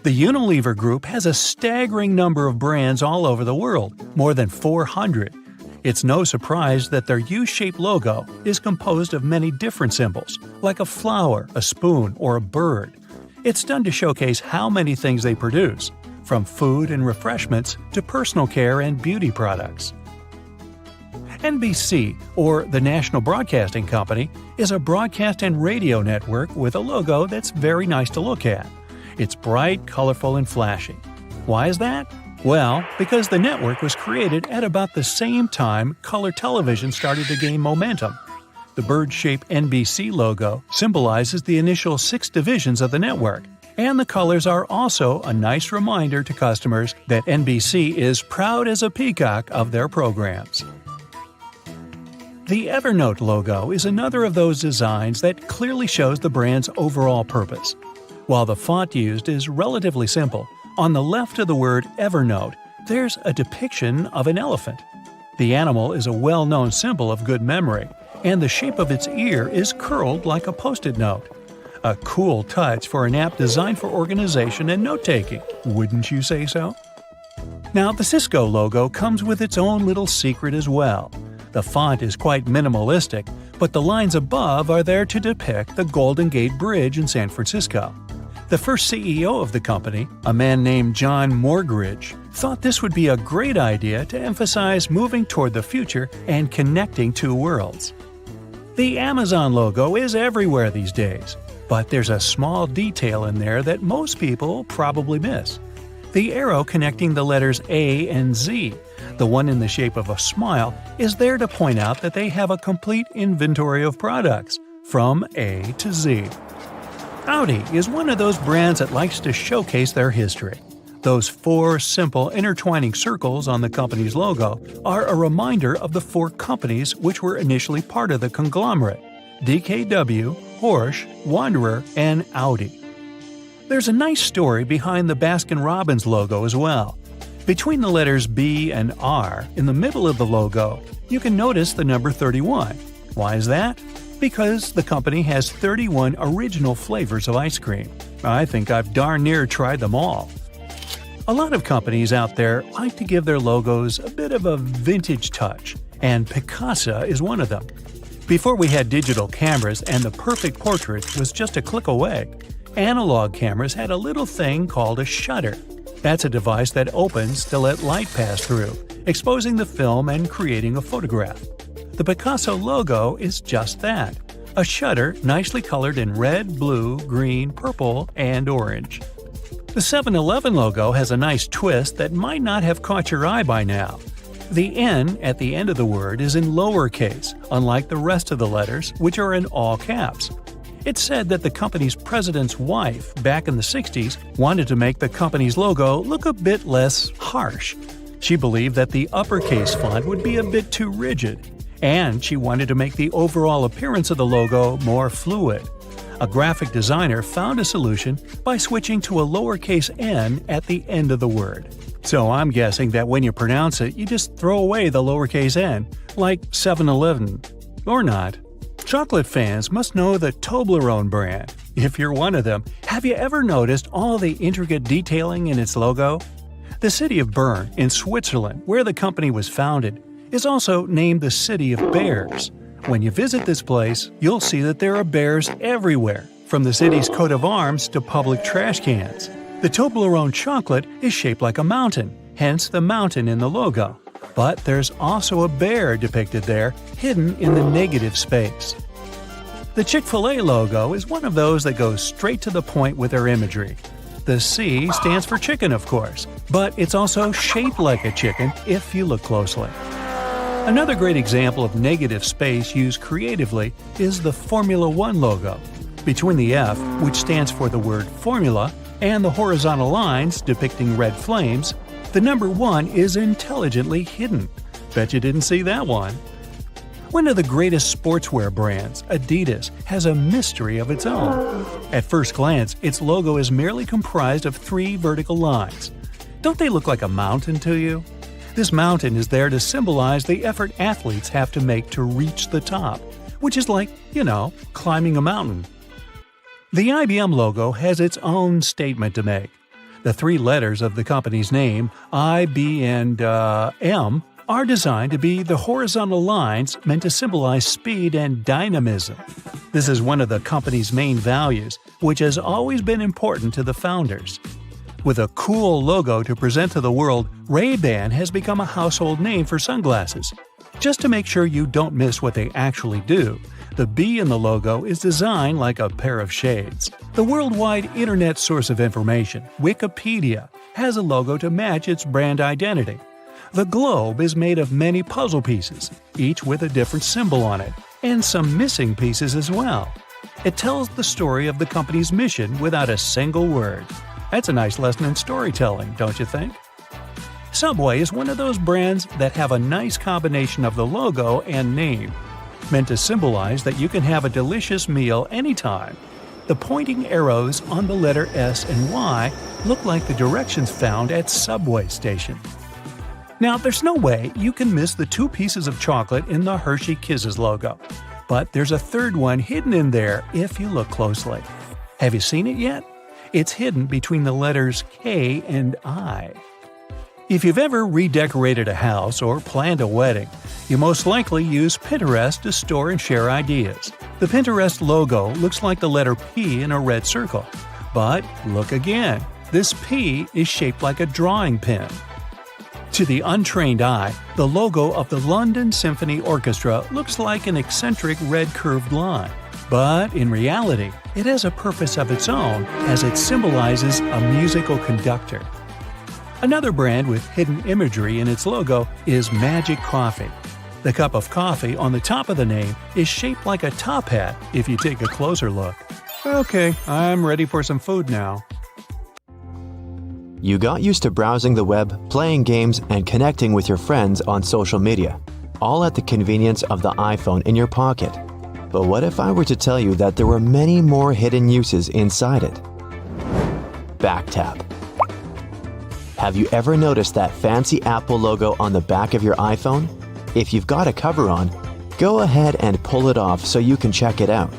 The Unilever Group has a staggering number of brands all over the world, more than 400. It's no surprise that their U-shaped logo is composed of many different symbols, like a flower, a spoon, or a bird. It's done to showcase how many things they produce, from food and refreshments to personal care and beauty products. NBC, or the National Broadcasting Company, is a broadcast and radio network with a logo that's very nice to look at. It's bright, colorful, and flashy. Why is that? Well, because the network was created at about the same time color television started to gain momentum. The bird-shaped NBC logo symbolizes the initial 6 divisions of the network, and the colors are also a nice reminder to customers that NBC is proud as a peacock of their programs. The Evernote logo is another of those designs that clearly shows the brand's overall purpose. While the font used is relatively simple, on the left of the word Evernote, there's a depiction of an elephant. The animal is a well-known symbol of good memory, and the shape of its ear is curled like a post-it note. A cool touch for an app designed for organization and note-taking, wouldn't you say so? Now, the Cisco logo comes with its own little secret as well. The font is quite minimalistic, but the lines above are there to depict the Golden Gate Bridge in San Francisco. The first CEO of the company, a man named John Morgridge, thought this would be a great idea to emphasize moving toward the future and connecting 2 worlds. The Amazon logo is everywhere these days, but there's a small detail in there that most people probably miss. The arrow connecting the letters A and Z, the one in the shape of a smile, is there to point out that they have a complete inventory of products, from A to Z. Audi is one of those brands that likes to showcase their history. Those 4 simple intertwining circles on the company's logo are a reminder of the 4 companies which were initially part of the conglomerate: DKW, Porsche, Wanderer, and Audi. There's a nice story behind the Baskin-Robbins logo as well. Between the letters B and R, in the middle of the logo, you can notice the number 31. Why is that? Because the company has 31 original flavors of ice cream. I think I've darn near tried them all. A lot of companies out there like to give their logos a bit of a vintage touch, and Picasa is one of them. Before we had digital cameras and the perfect portrait was just a click away, analog cameras had a little thing called a shutter. That's a device that opens to let light pass through, exposing the film and creating a photograph. The Picasso logo is just that, a shutter nicely colored in red, blue, green, purple, and orange. The 7-Eleven logo has a nice twist that might not have caught your eye by now. The N at the end of the word is in lowercase, unlike the rest of the letters, which are in all caps. It's said that the company's president's wife, back in the 60s, wanted to make the company's logo look a bit less harsh. She believed that the uppercase font would be a bit too rigid, and she wanted to make the overall appearance of the logo more fluid. A graphic designer found a solution by switching to a lowercase n at the end of the word. So I'm guessing that when you pronounce it, you just throw away the lowercase n, like 7-Eleven. Or not. Chocolate fans must know the Toblerone brand. If you're one of them, have you ever noticed all the intricate detailing in its logo? The city of Bern, in Switzerland, where the company was founded, is also named the City of Bears. When you visit this place, you'll see that there are bears everywhere, from the city's coat of arms to public trash cans. The Toblerone chocolate is shaped like a mountain, hence the mountain in the logo. But there's also a bear depicted there, hidden in the negative space. The Chick-fil-A logo is one of those that goes straight to the point with their imagery. The C stands for chicken, of course, but it's also shaped like a chicken if you look closely. Another great example of negative space used creatively is the Formula One logo. Between the F, which stands for the word formula, and the horizontal lines depicting red flames, the number 1 is intelligently hidden. Bet you didn't see that one. One of the greatest sportswear brands, Adidas, has a mystery of its own. At first glance, its logo is merely comprised of 3 vertical lines. Don't they look like a mountain to you? This mountain is there to symbolize the effort athletes have to make to reach the top, which is like, climbing a mountain. The IBM logo has its own statement to make. The 3 letters of the company's name, I, B, and M, are designed to be the horizontal lines meant to symbolize speed and dynamism. This is one of the company's main values, which has always been important to the founders. With a cool logo to present to the world, Ray-Ban has become a household name for sunglasses. Just to make sure you don't miss what they actually do, the B in the logo is designed like a pair of shades. The worldwide internet source of information, Wikipedia, has a logo to match its brand identity. The globe is made of many puzzle pieces, each with a different symbol on it, and some missing pieces as well. It tells the story of the company's mission without a single word. That's a nice lesson in storytelling, don't you think? Subway is one of those brands that have a nice combination of the logo and name, meant to symbolize that you can have a delicious meal anytime. The pointing arrows on the letter S and Y look like the directions found at subway stations. Now, there's no way you can miss the 2 pieces of chocolate in the Hershey Kisses logo, but there's a third one hidden in there if you look closely. Have you seen it yet? It's hidden between the letters K and I. If you've ever redecorated a house or planned a wedding, you most likely use Pinterest to store and share ideas. The Pinterest logo looks like the letter P in a red circle. But look again, this P is shaped like a drawing pen. To the untrained eye, the logo of the London Symphony Orchestra looks like an eccentric red curved line. But in reality, it has a purpose of its own as it symbolizes a musical conductor. Another brand with hidden imagery in its logo is Magic Coffee. The cup of coffee on the top of the name is shaped like a top hat if you take a closer look. Okay, I'm ready for some food now. You got used to browsing the web, playing games, and connecting with your friends on social media, all at the convenience of the iPhone in your pocket. But what if I were to tell you that there were many more hidden uses inside it? Backtap. Have you ever noticed that fancy Apple logo on the back of your iPhone? If you've got a cover on, go ahead and pull it off so you can check it out.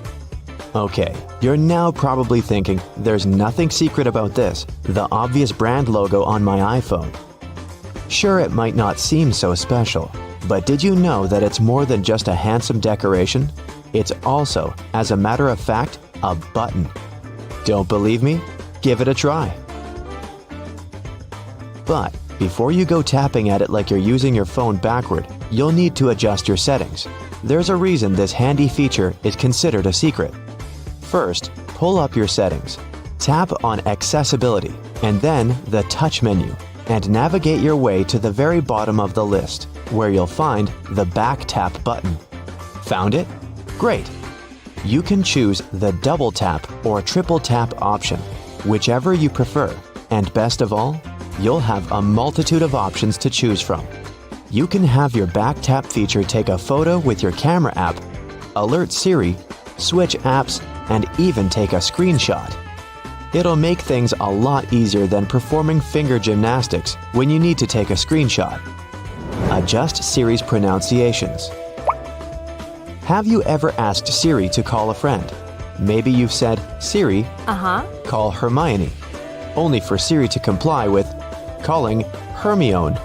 Okay, you're now probably thinking, there's nothing secret about this, the obvious brand logo on my iPhone. Sure, it might not seem so special, but did you know that it's more than just a handsome decoration? It's also, as a matter of fact, a button. Don't believe me? Give it a try. But before you go tapping at it like you're using your phone backward, you'll need to adjust your settings. There's a reason this handy feature is considered a secret. First, pull up your settings. Tap on Accessibility and then the Touch menu and navigate your way to the very bottom of the list, where you'll find the Back Tap button. Found it? Great! You can choose the Double Tap or Triple Tap option, whichever you prefer, and best of all, you'll have a multitude of options to choose from. You can have your Back Tap feature take a photo with your camera app, alert Siri, switch apps, and even take a screenshot. It'll make things a lot easier than performing finger gymnastics when you need to take a screenshot. Adjust Siri's pronunciations. Have you ever asked Siri to call a friend? Maybe you've said, Siri, call Hermione, only for Siri to comply with calling Hermione.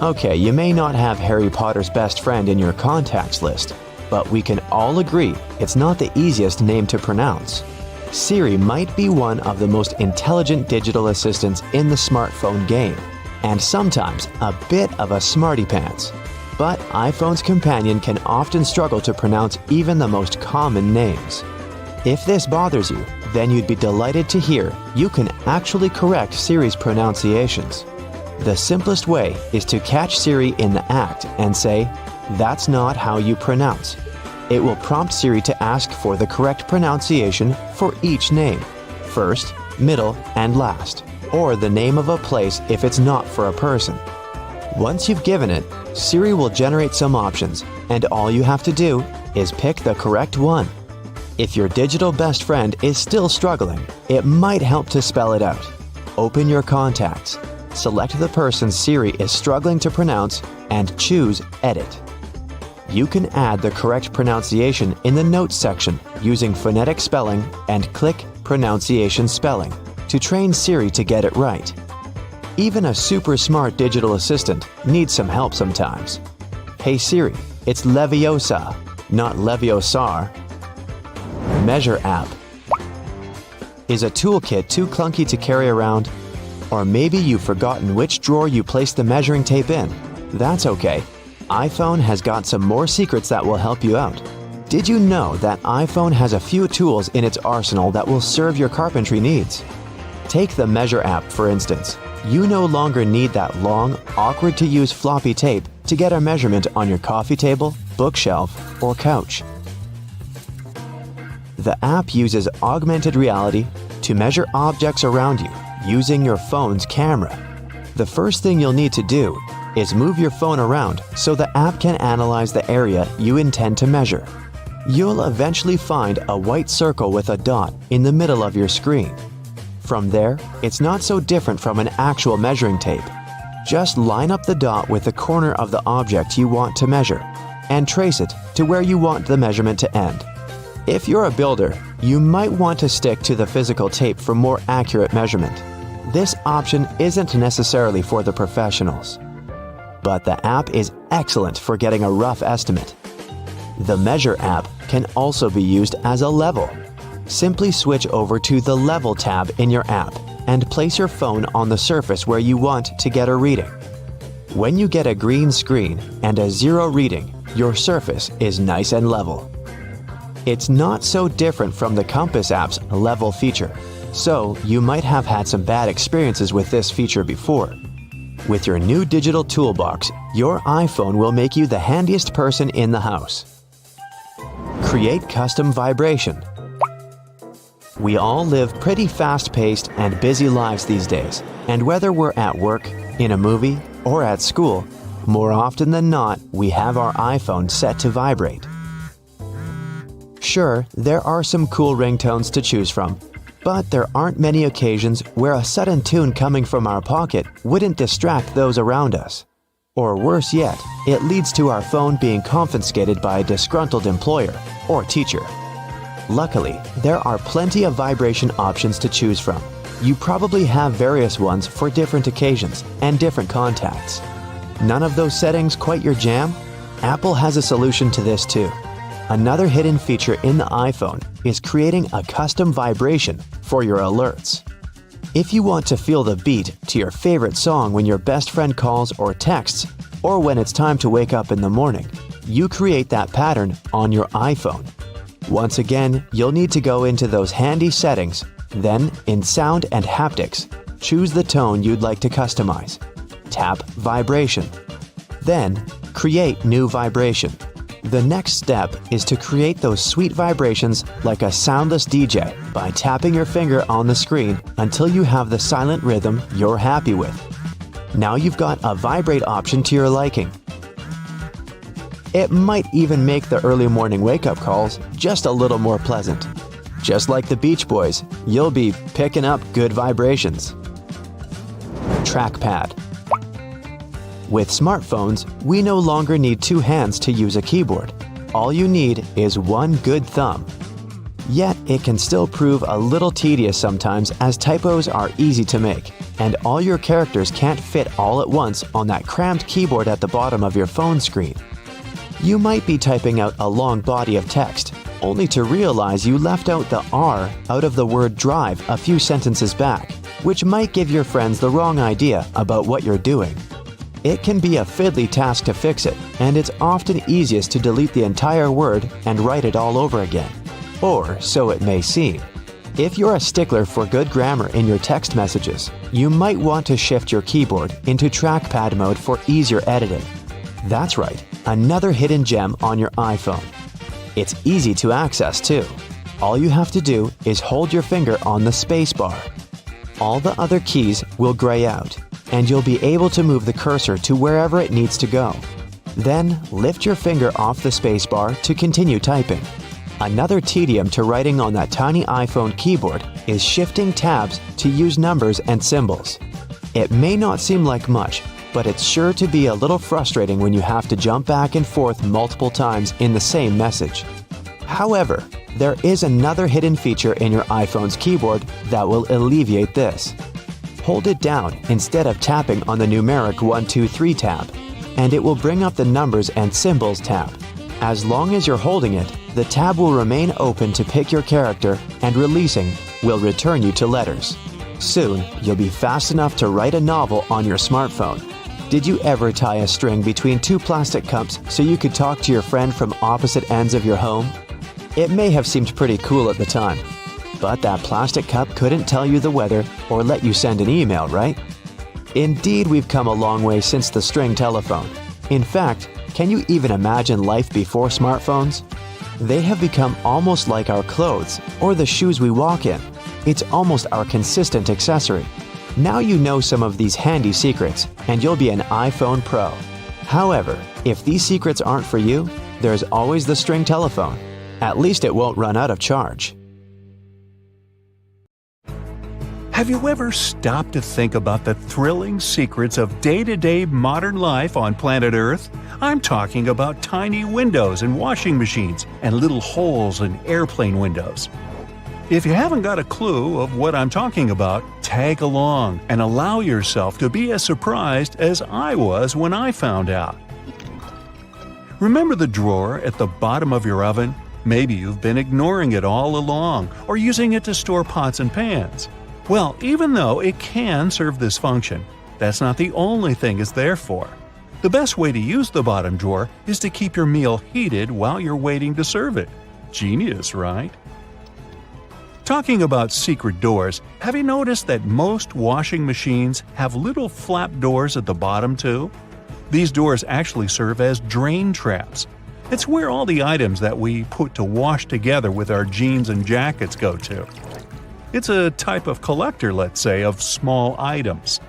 Okay, you may not have Harry Potter's best friend in your contacts list, but we can all agree it's not the easiest name to pronounce. Siri might be one of the most intelligent digital assistants in the smartphone game, and sometimes a bit of a smarty pants. But iPhone's companion can often struggle to pronounce even the most common names. If this bothers you, then you'd be delighted to hear you can actually correct Siri's pronunciations. The simplest way is to catch Siri in the act and say, "That's not how you pronounce." It will prompt Siri to ask for the correct pronunciation for each name, first, middle, and last, or the name of a place if it's not for a person. Once you've given it, Siri will generate some options, and all you have to do is pick the correct one. If your digital best friend is still struggling, it might help to spell it out. Open your contacts, select the person Siri is struggling to pronounce, and choose Edit. You can add the correct pronunciation in the Notes section using phonetic spelling and click Pronunciation Spelling to train Siri to get it right. Even a super smart digital assistant needs some help sometimes. Hey Siri, it's Leviosa, not Leviosar. Measure app. Is a toolkit too clunky to carry around? Or maybe you've forgotten which drawer you placed the measuring tape in? That's okay. iPhone has got some more secrets that will help you out. Did you know that iPhone has a few tools in its arsenal that will serve your carpentry needs? Take the Measure app, for instance. You no longer need that long, awkward-to-use floppy tape to get a measurement on your coffee table, bookshelf, or couch. The app uses augmented reality to measure objects around you using your phone's camera. The first thing you'll need to do is move your phone around so the app can analyze the area you intend to measure. You'll eventually find a white circle with a dot in the middle of your screen. From there, it's not so different from an actual measuring tape. Just line up the dot with the corner of the object you want to measure and trace it to where you want the measurement to end. If you're a builder, you might want to stick to the physical tape for more accurate measurement. This option isn't necessarily for the professionals, but the app is excellent for getting a rough estimate. The Measure app can also be used as a level. Simply switch over to the Level tab in your app and place your phone on the surface where you want to get a reading. When you get a green screen and a 0 reading, your surface is nice and level. It's not so different from the Compass app's Level feature, so you might have had some bad experiences with this feature before. With your new digital toolbox, your iPhone will make you the handiest person in the house. Create custom vibration. We all live pretty fast-paced and busy lives these days, and whether we're at work, in a movie, or at school, more often than not, we have our iPhone set to vibrate. Sure, there are some cool ringtones to choose from, but there aren't many occasions where a sudden tune coming from our pocket wouldn't distract those around us. Or worse yet, it leads to our phone being confiscated by a disgruntled employer or teacher. Luckily, there are plenty of vibration options to choose from. You probably have various ones for different occasions and different contacts. None of those settings quite your jam? Apple has a solution to this too. Another hidden feature in the iPhone is creating a custom vibration for your alerts. If you want to feel the beat to your favorite song when your best friend calls or texts, or when it's time to wake up in the morning, you create that pattern on your iPhone. Once again, you'll need to go into those handy settings, then in Sound and Haptics, choose the tone you'd like to customize. Tap Vibration. Then, create new vibration. The next step is to create those sweet vibrations like a soundless DJ by tapping your finger on the screen until you have the silent rhythm you're happy with. Now you've got a vibrate option to your liking. It might even make the early morning wake-up calls just a little more pleasant. Just like the Beach Boys, you'll be picking up good vibrations. Trackpad. With smartphones, we no longer need two hands to use a keyboard. All you need is one good thumb. Yet, it can still prove a little tedious sometimes as typos are easy to make, and all your characters can't fit all at once on that cramped keyboard at the bottom of your phone screen. You might be typing out a long body of text, only to realize you left out the R out of the word drive a few sentences back, which might give your friends the wrong idea about what you're doing. It can be a fiddly task to fix it, and it's often easiest to delete the entire word and write it all over again. Or so it may seem. If you're a stickler for good grammar in your text messages, you might want to shift your keyboard into trackpad mode for easier editing. That's right, another hidden gem on your iPhone. It's easy to access too. All you have to do is hold your finger on the space bar. All the other keys will gray out, and you'll be able to move the cursor to wherever it needs to go. Then lift your finger off the space bar to continue typing. Another tedium to writing on that tiny iPhone keyboard is shifting tabs to use numbers and symbols. It may not seem like much, but it's sure to be a little frustrating when you have to jump back and forth multiple times in the same message. However, there is another hidden feature in your iPhone's keyboard that will alleviate this. Hold it down instead of tapping on the numeric 1, 2, 3 tab, and it will bring up the Numbers and Symbols tab. As long as you're holding it, the tab will remain open to pick your character, and releasing will return you to letters. Soon, you'll be fast enough to write a novel on your smartphone. Did you ever tie a string between two plastic cups so you could talk to your friend from opposite ends of your home? It may have seemed pretty cool at the time, but that plastic cup couldn't tell you the weather or let you send an email, right? Indeed, we've come a long way since the string telephone. In fact, can you even imagine life before smartphones? They have become almost like our clothes or the shoes we walk in. It's almost our consistent accessory. Now you know some of these handy secrets, and you'll be an iPhone Pro. However, if these secrets aren't for you, there's always the string telephone. At least it won't run out of charge. Have you ever stopped to think about the thrilling secrets of day-to-day modern life on planet Earth? I'm talking about tiny windows in washing machines and little holes in airplane windows. If you haven't got a clue of what I'm talking about, tag along and allow yourself to be as surprised as I was when I found out. Remember the drawer at the bottom of your oven? Maybe you've been ignoring it all along or using it to store pots and pans. Well, even though it can serve this function, that's not the only thing it's there for. The best way to use the bottom drawer is to keep your meal heated while you're waiting to serve it. Genius, right? Talking about secret doors, have you noticed that most washing machines have little flap doors at the bottom too? These doors actually serve as drain traps. It's where all the items that we put to wash together with our jeans and jackets go to. It's a type of collector, let's say, of small items.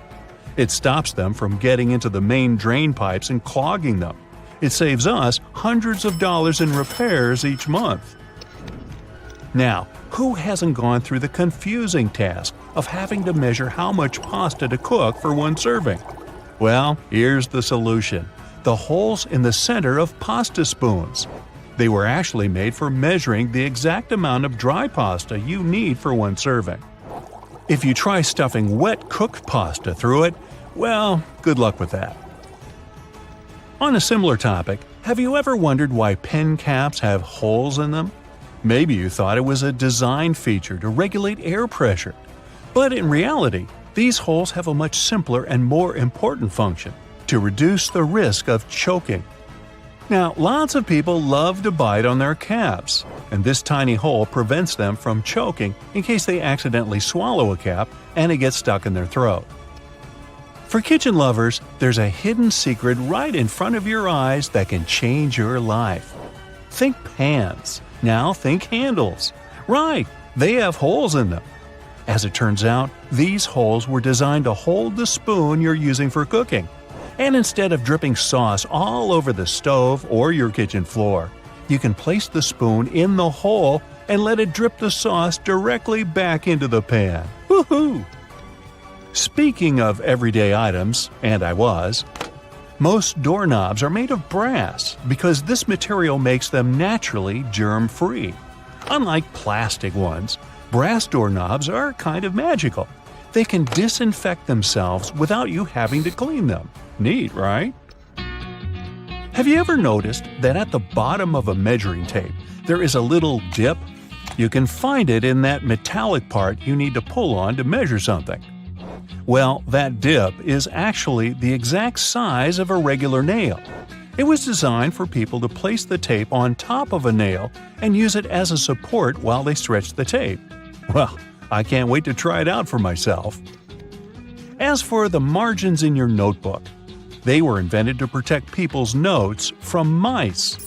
It stops them from getting into the main drain pipes and clogging them. It saves us hundreds of dollars in repairs each month. Now, who hasn't gone through the confusing task of having to measure how much pasta to cook for one serving? Well, here's the solution: the holes in the center of pasta spoons. They were actually made for measuring the exact amount of dry pasta you need for one serving. If you try stuffing wet cooked pasta through it, well, good luck with that. On a similar topic, have you ever wondered why pen caps have holes in them? Maybe you thought it was a design feature to regulate air pressure. But in reality, these holes have a much simpler and more important function: to reduce the risk of choking. Now, lots of people love to bite on their caps, and this tiny hole prevents them from choking in case they accidentally swallow a cap and it gets stuck in their throat. For kitchen lovers, there's a hidden secret right in front of your eyes that can change your life. Think pans. Now think handles. Right, they have holes in them. As it turns out, these holes were designed to hold the spoon you're using for cooking. And instead of dripping sauce all over the stove or your kitchen floor, you can place the spoon in the hole and let it drip the sauce directly back into the pan. Woohoo! Speaking of everyday items, and I was, Most doorknobs are made of brass because this material makes them naturally germ-free. Unlike plastic ones, brass doorknobs are kind of magical. They can disinfect themselves without you having to clean them. Neat, right? Have you ever noticed that at the bottom of a measuring tape there is a little dip? You can find it in that metallic part you need to pull on to measure something. Well, that dip is actually the exact size of a regular nail. It was designed for people to place the tape on top of a nail and use it as a support while they stretch the tape. Well, I can't wait to try it out for myself. As for the margins in your notebook, they were invented to protect people's notes from mice.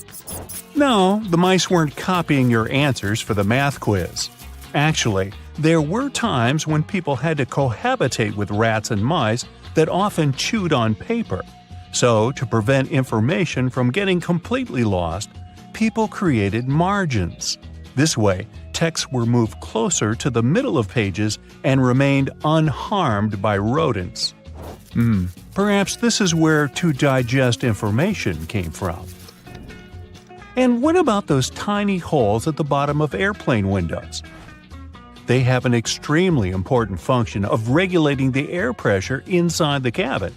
No, the mice weren't copying your answers for the math quiz. Actually, there were times when people had to cohabitate with rats and mice that often chewed on paper. So, to prevent information from getting completely lost, people created margins. This way, texts were moved closer to the middle of pages and remained unharmed by rodents. Perhaps this is where to digest information came from. And what about those tiny holes at the bottom of airplane windows? They have an extremely important function of regulating the air pressure inside the cabin.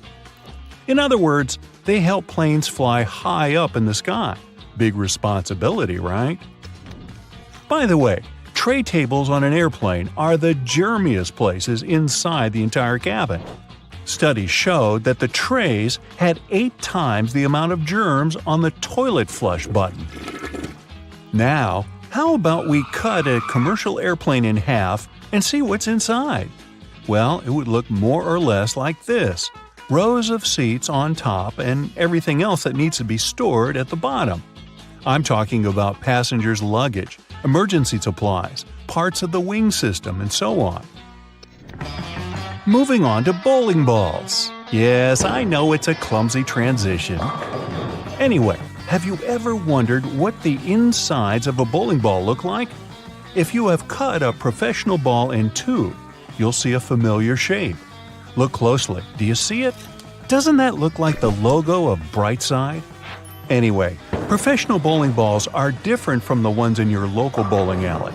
In other words, they help planes fly high up in the sky. Big responsibility, right? By the way, tray tables on an airplane are the germiest places inside the entire cabin. Studies showed that the trays had 8 times the amount of germs on the toilet flush button. Now, how about we cut a commercial airplane in half and see what's inside? Well, it would look more or less like this: rows of seats on top and everything else that needs to be stored at the bottom. I'm talking about passengers' luggage, emergency supplies, parts of the wing system, and so on. Moving on to bowling balls. Yes, I know it's a clumsy transition. Anyway, have you ever wondered what the insides of a bowling ball look like? If you have cut a professional ball in two, you'll see a familiar shape. Look closely. Do you see it? Doesn't that look like the logo of Brightside? Anyway, professional bowling balls are different from the ones in your local bowling alley.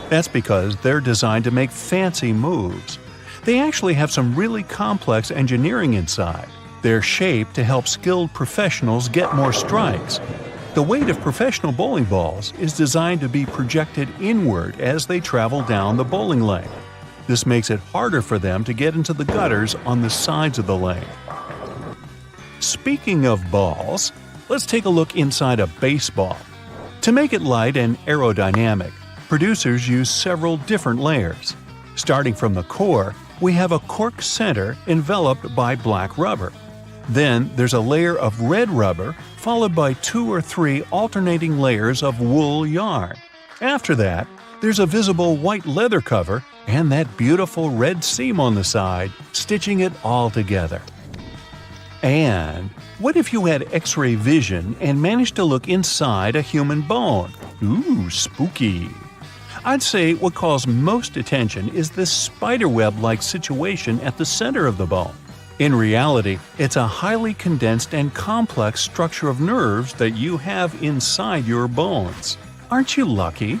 That's because they're designed to make fancy moves. They actually have some really complex engineering inside. They're shaped to help skilled professionals get more strikes. The weight of professional bowling balls is designed to be projected inward as they travel down the bowling lane. This makes it harder for them to get into the gutters on the sides of the lane. Speaking of balls, let's take a look inside a baseball. To make it light and aerodynamic, producers use several different layers. Starting from the core, we have a cork center enveloped by black rubber. Then there's a layer of red rubber, followed by 2 or 3 alternating layers of wool yarn. After that, there's a visible white leather cover and that beautiful red seam on the side, stitching it all together. And what if you had X-ray vision and managed to look inside a human bone? Ooh, spooky! I'd say what calls most attention is this spiderweb-like situation at the center of the bone. In reality, it's a highly condensed and complex structure of nerves that you have inside your bones. Aren't you lucky?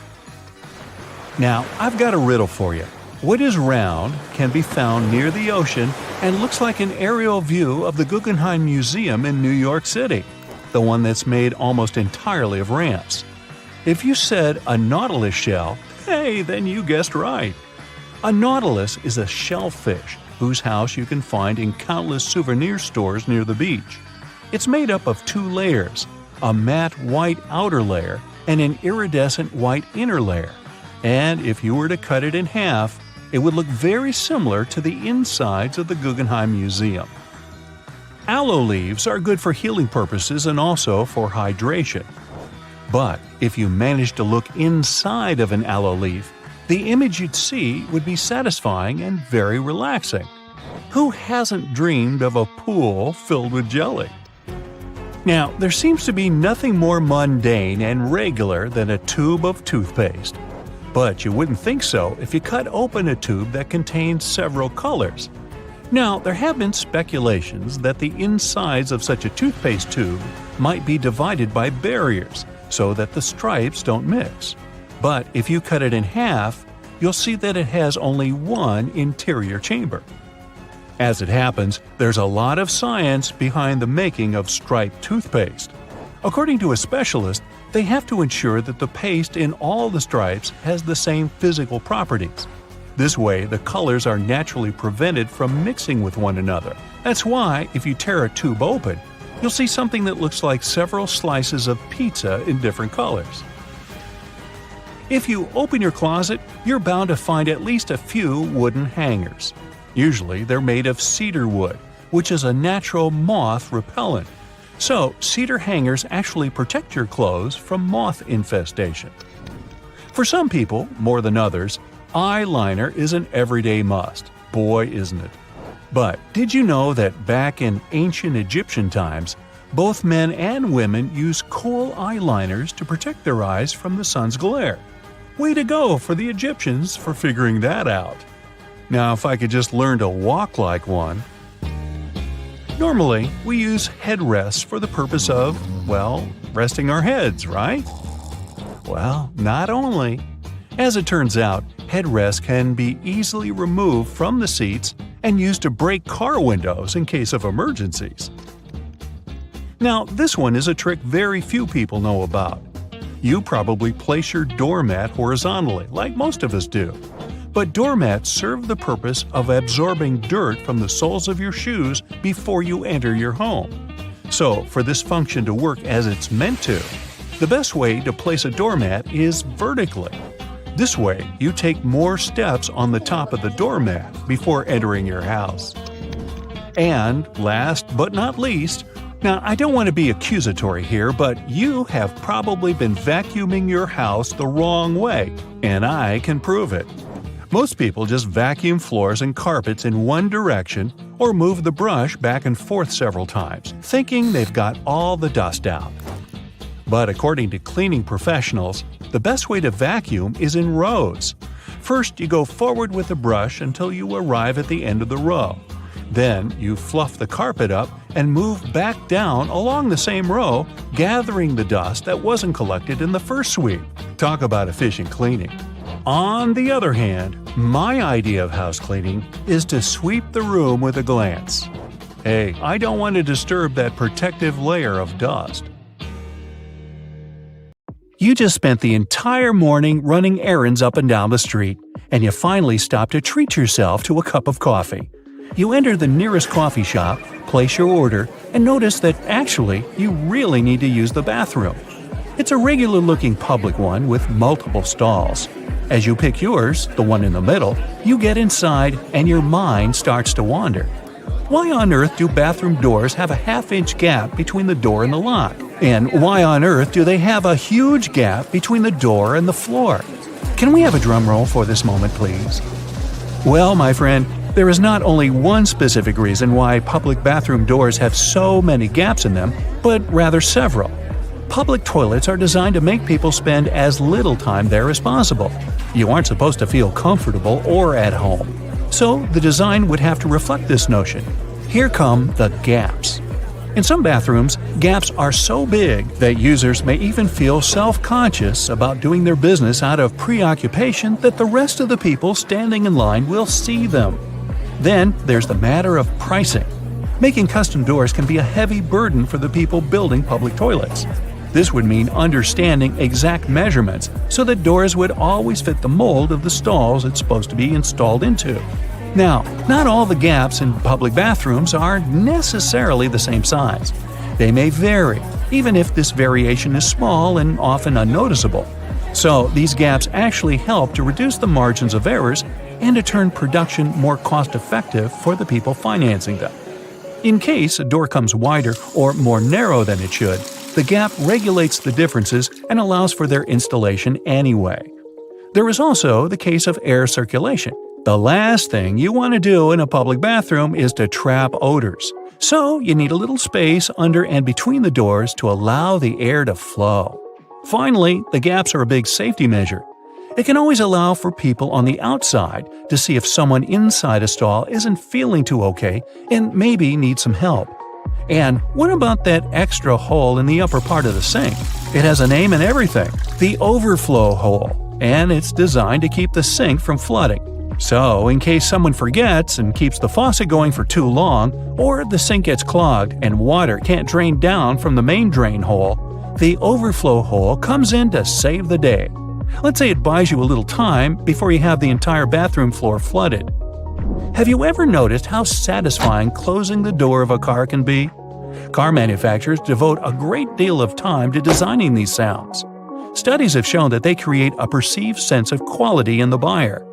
Now, I've got a riddle for you. What is round, can be found near the ocean, and looks like an aerial view of the Guggenheim Museum in New York City, the one that's made almost entirely of ramps? If you said a nautilus shell, hey, then you guessed right. A nautilus is a shellfish whose house you can find in countless souvenir stores near the beach. It's made up of 2 layers, a matte white outer layer and an iridescent white inner layer. And if you were to cut it in half, it would look very similar to the insides of the Guggenheim Museum. Aloe leaves are good for healing purposes and also for hydration. But if you managed to look inside of an aloe leaf, the image you'd see would be satisfying and very relaxing. Who hasn't dreamed of a pool filled with jelly? Now, there seems to be nothing more mundane and regular than a tube of toothpaste. But you wouldn't think so if you cut open a tube that contains several colors. Now, there have been speculations that the insides of such a toothpaste tube might be divided by barriers so that the stripes don't mix. But if you cut it in half, you'll see that it has only one interior chamber. As it happens, there's a lot of science behind the making of striped toothpaste. According to a specialist, they have to ensure that the paste in all the stripes has the same physical properties. This way, the colors are naturally prevented from mixing with one another. That's why, if you tear a tube open, you'll see something that looks like several slices of pizza in different colors. If you open your closet, you're bound to find at least a few wooden hangers. Usually, they're made of cedar wood, which is a natural moth repellent. So, cedar hangers actually protect your clothes from moth infestation. For some people, more than others, eyeliner is an everyday must. Boy, isn't it. But did you know that back in ancient Egyptian times, both men and women used kohl eyeliners to protect their eyes from the sun's glare? Way to go for the Egyptians for figuring that out. Now, if I could just learn to walk like one. Normally, we use headrests for the purpose of, well, resting our heads, right? Well, not only. As it turns out, headrests can be easily removed from the seats and used to break car windows in case of emergencies. Now, this one is a trick very few people know about. You probably place your doormat horizontally, like most of us do. But doormats serve the purpose of absorbing dirt from the soles of your shoes before you enter your home. So, for this function to work as it's meant to, the best way to place a doormat is vertically. This way, you take more steps on the top of the doormat before entering your house. And last but not least, now I don't want to be accusatory here, but you have probably been vacuuming your house the wrong way, and I can prove it. Most people just vacuum floors and carpets in one direction or move the brush back and forth several times, thinking they've got all the dust out. But according to cleaning professionals, the best way to vacuum is in rows. First, you go forward with the brush until you arrive at the end of the row. Then, you fluff the carpet up and move back down along the same row, gathering the dust that wasn't collected in the first sweep. Talk about efficient cleaning. On the other hand, my idea of house cleaning is to sweep the room with a glance. Hey, I don't want to disturb that protective layer of dust. You just spent the entire morning running errands up and down the street, and you finally stop to treat yourself to a cup of coffee. You enter the nearest coffee shop, place your order, and notice that actually you really need to use the bathroom. It's a regular-looking public one with multiple stalls. As you pick yours, the one in the middle, you get inside and your mind starts to wander. Why on earth do bathroom doors have a half-inch gap between the door and the lock? And why on earth do they have a huge gap between the door and the floor? Can we have a drum roll for this moment, please? Well, my friend, there is not only one specific reason why public bathroom doors have so many gaps in them, but rather several. Public toilets are designed to make people spend as little time there as possible. You aren't supposed to feel comfortable or at home. So the design would have to reflect this notion. Here come the gaps. In some bathrooms, gaps are so big that users may even feel self-conscious about doing their business out of preoccupation that the rest of the people standing in line will see them. Then there's the matter of pricing. Making custom doors can be a heavy burden for the people building public toilets. This would mean understanding exact measurements so that doors would always fit the mold of the stalls it's supposed to be installed into. Now, not all the gaps in public bathrooms are necessarily the same size. They may vary, even if this variation is small and often unnoticeable. So, these gaps actually help to reduce the margins of errors and to turn production more cost-effective for the people financing them. In case a door comes wider or more narrow than it should, the gap regulates the differences and allows for their installation anyway. There is also the case of air circulation. The last thing you want to do in a public bathroom is to trap odors. So you need a little space under and between the doors to allow the air to flow. Finally, the gaps are a big safety measure. It can always allow for people on the outside to see if someone inside a stall isn't feeling too okay and maybe needs some help. And what about that extra hole in the upper part of the sink? It has a name and everything, the overflow hole, and it's designed to keep the sink from flooding. So, in case someone forgets and keeps the faucet going for too long, or the sink gets clogged and water can't drain down from the main drain hole, the overflow hole comes in to save the day. Let's say it buys you a little time before you have the entire bathroom floor flooded. Have you ever noticed how satisfying closing the door of a car can be? Car manufacturers devote a great deal of time to designing these sounds. Studies have shown that they create a perceived sense of quality in the buyer.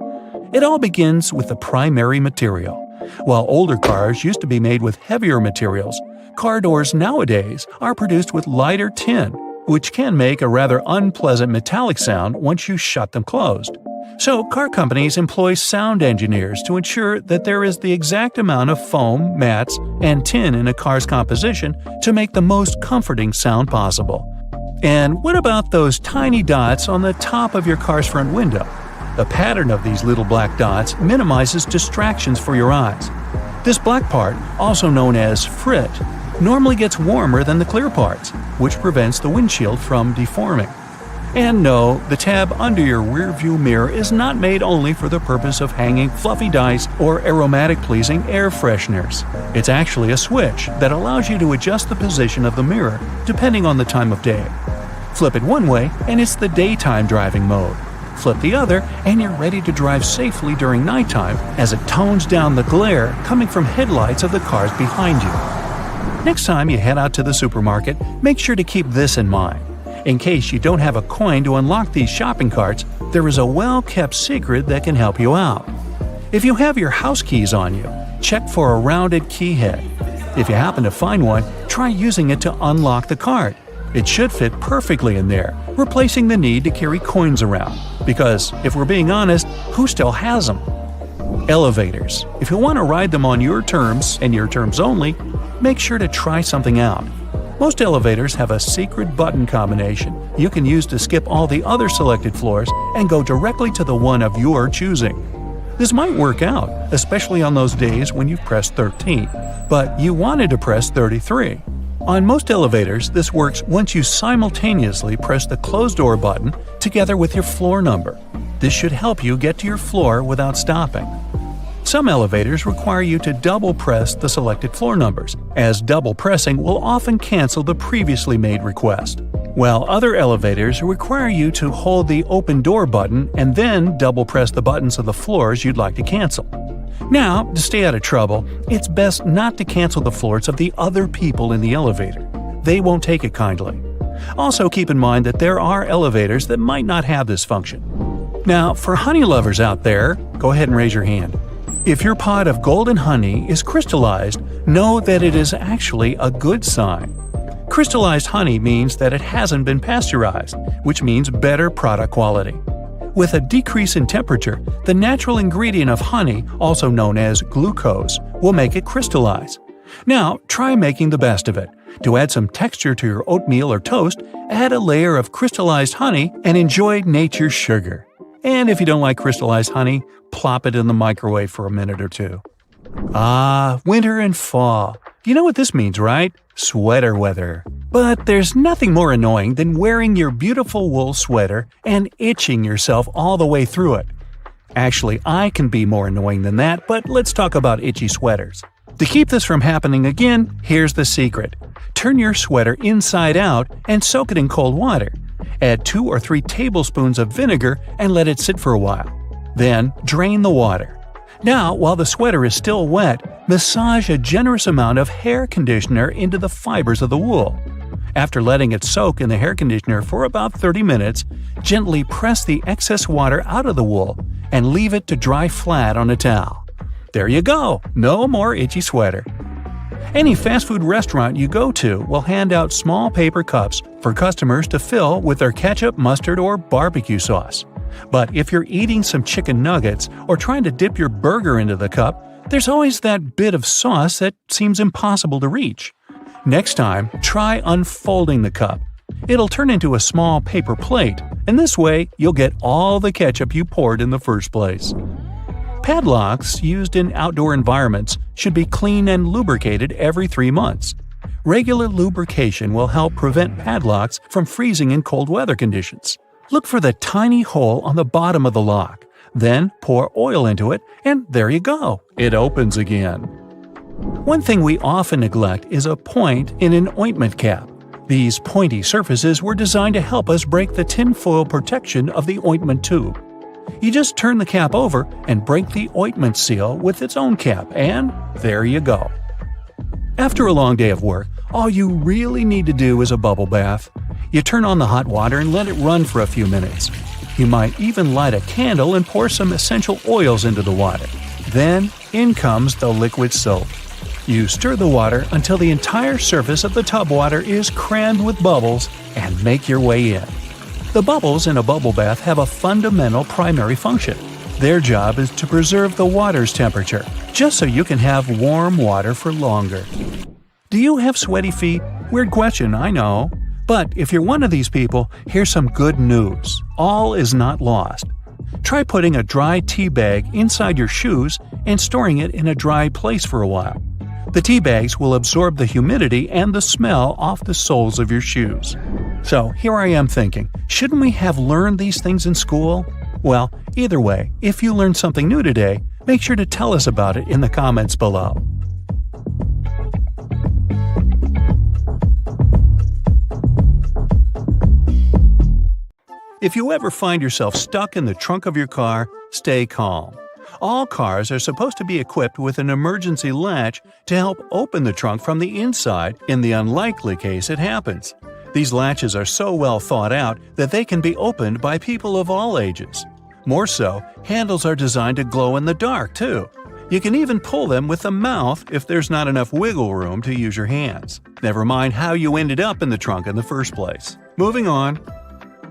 It all begins with the primary material. While older cars used to be made with heavier materials, car doors nowadays are produced with lighter tin, which can make a rather unpleasant metallic sound once you shut them closed. So, car companies employ sound engineers to ensure that there is the exact amount of foam, mats, and tin in a car's composition to make the most comforting sound possible. And what about those tiny dots on the top of your car's front window? The pattern of these little black dots minimizes distractions for your eyes. This black part, also known as frit, normally gets warmer than the clear parts, which prevents the windshield from deforming. And no, the tab under your rearview mirror is not made only for the purpose of hanging fluffy dice or aromatic-pleasing air fresheners. It's actually a switch that allows you to adjust the position of the mirror depending on the time of day. Flip it one way and it's the daytime driving mode. Flip the other and you're ready to drive safely during nighttime as it tones down the glare coming from headlights of the cars behind you. Next time you head out to the supermarket, make sure to keep this in mind. In case you don't have a coin to unlock these shopping carts, there is a well-kept secret that can help you out. If you have your house keys on you, check for a rounded key head. If you happen to find one, try using it to unlock the cart. It should fit perfectly in there, replacing the need to carry coins around. Because, if we're being honest, who still has them? Elevators. If you want to ride them on your terms, and your terms only, make sure to try something out. Most elevators have a secret button combination you can use to skip all the other selected floors and go directly to the one of your choosing. This might work out, especially on those days when you've pressed 13, but you wanted to press 33. On most elevators, this works once you simultaneously press the closed door button together with your floor number. This should help you get to your floor without stopping. Some elevators require you to double press the selected floor numbers, as double pressing will often cancel the previously made request. While other elevators require you to hold the open door button and then double press the buttons of the floors you'd like to cancel. Now, to stay out of trouble, it's best not to cancel the floors of the other people in the elevator. They won't take it kindly. Also keep in mind that there are elevators that might not have this function. Now, for honey lovers out there, go ahead and raise your hand. If your pot of golden honey is crystallized, know that it is actually a good sign. Crystallized honey means that it hasn't been pasteurized, which means better product quality. With a decrease in temperature, the natural ingredient of honey, also known as glucose, will make it crystallize. Now, try making the best of it. To add some texture to your oatmeal or toast, add a layer of crystallized honey and enjoy nature's sugar. And if you don't like crystallized honey, plop it in the microwave for a minute or two. Ah, winter and fall. You know what this means, right? Sweater weather. But there's nothing more annoying than wearing your beautiful wool sweater and itching yourself all the way through it. Actually, I can be more annoying than that, but let's talk about itchy sweaters. To keep this from happening again, here's the secret. Turn your sweater inside out and soak it in cold water. Add 2 or 3 tablespoons of vinegar and let it sit for a while. Then, drain the water. Now, while the sweater is still wet, massage a generous amount of hair conditioner into the fibers of the wool. After letting it soak in the hair conditioner for about 30 minutes, gently press the excess water out of the wool and leave it to dry flat on a towel. There you go! No more itchy sweater. Any fast food restaurant you go to will hand out small paper cups for customers to fill with their ketchup, mustard, or barbecue sauce. But if you're eating some chicken nuggets or trying to dip your burger into the cup, there's always that bit of sauce that seems impossible to reach. Next time, try unfolding the cup. It'll turn into a small paper plate, and this way you'll get all the ketchup you poured in the first place. Padlocks used in outdoor environments should be cleaned and lubricated every 3 months. Regular lubrication will help prevent padlocks from freezing in cold weather conditions. Look for the tiny hole on the bottom of the lock. Then pour oil into it, and there you go. It opens again. One thing we often neglect is a point in an ointment cap. These pointy surfaces were designed to help us break the tinfoil protection of the ointment tube. You just turn the cap over and break the ointment seal with its own cap, and there you go. After a long day of work, all you really need to do is a bubble bath. You turn on the hot water and let it run for a few minutes. You might even light a candle and pour some essential oils into the water. Then, in comes the liquid soap. You stir the water until the entire surface of the tub water is crammed with bubbles and make your way in. The bubbles in a bubble bath have a fundamental primary function. Their job is to preserve the water's temperature, just so you can have warm water for longer. Do you have sweaty feet? Weird question, I know. But if you're one of these people, here's some good news. All is not lost. Try putting a dry tea bag inside your shoes and storing it in a dry place for a while. The tea bags will absorb the humidity and the smell off the soles of your shoes. So here I am thinking, shouldn't we have learned these things in school? Well, either way, if you learned something new today, make sure to tell us about it in the comments below. If you ever find yourself stuck in the trunk of your car, stay calm. All cars are supposed to be equipped with an emergency latch to help open the trunk from the inside in the unlikely case it happens. These latches are so well thought out that they can be opened by people of all ages. More so, handles are designed to glow in the dark, too. You can even pull them with the mouth if there's not enough wiggle room to use your hands. Never mind how you ended up in the trunk in the first place. Moving on.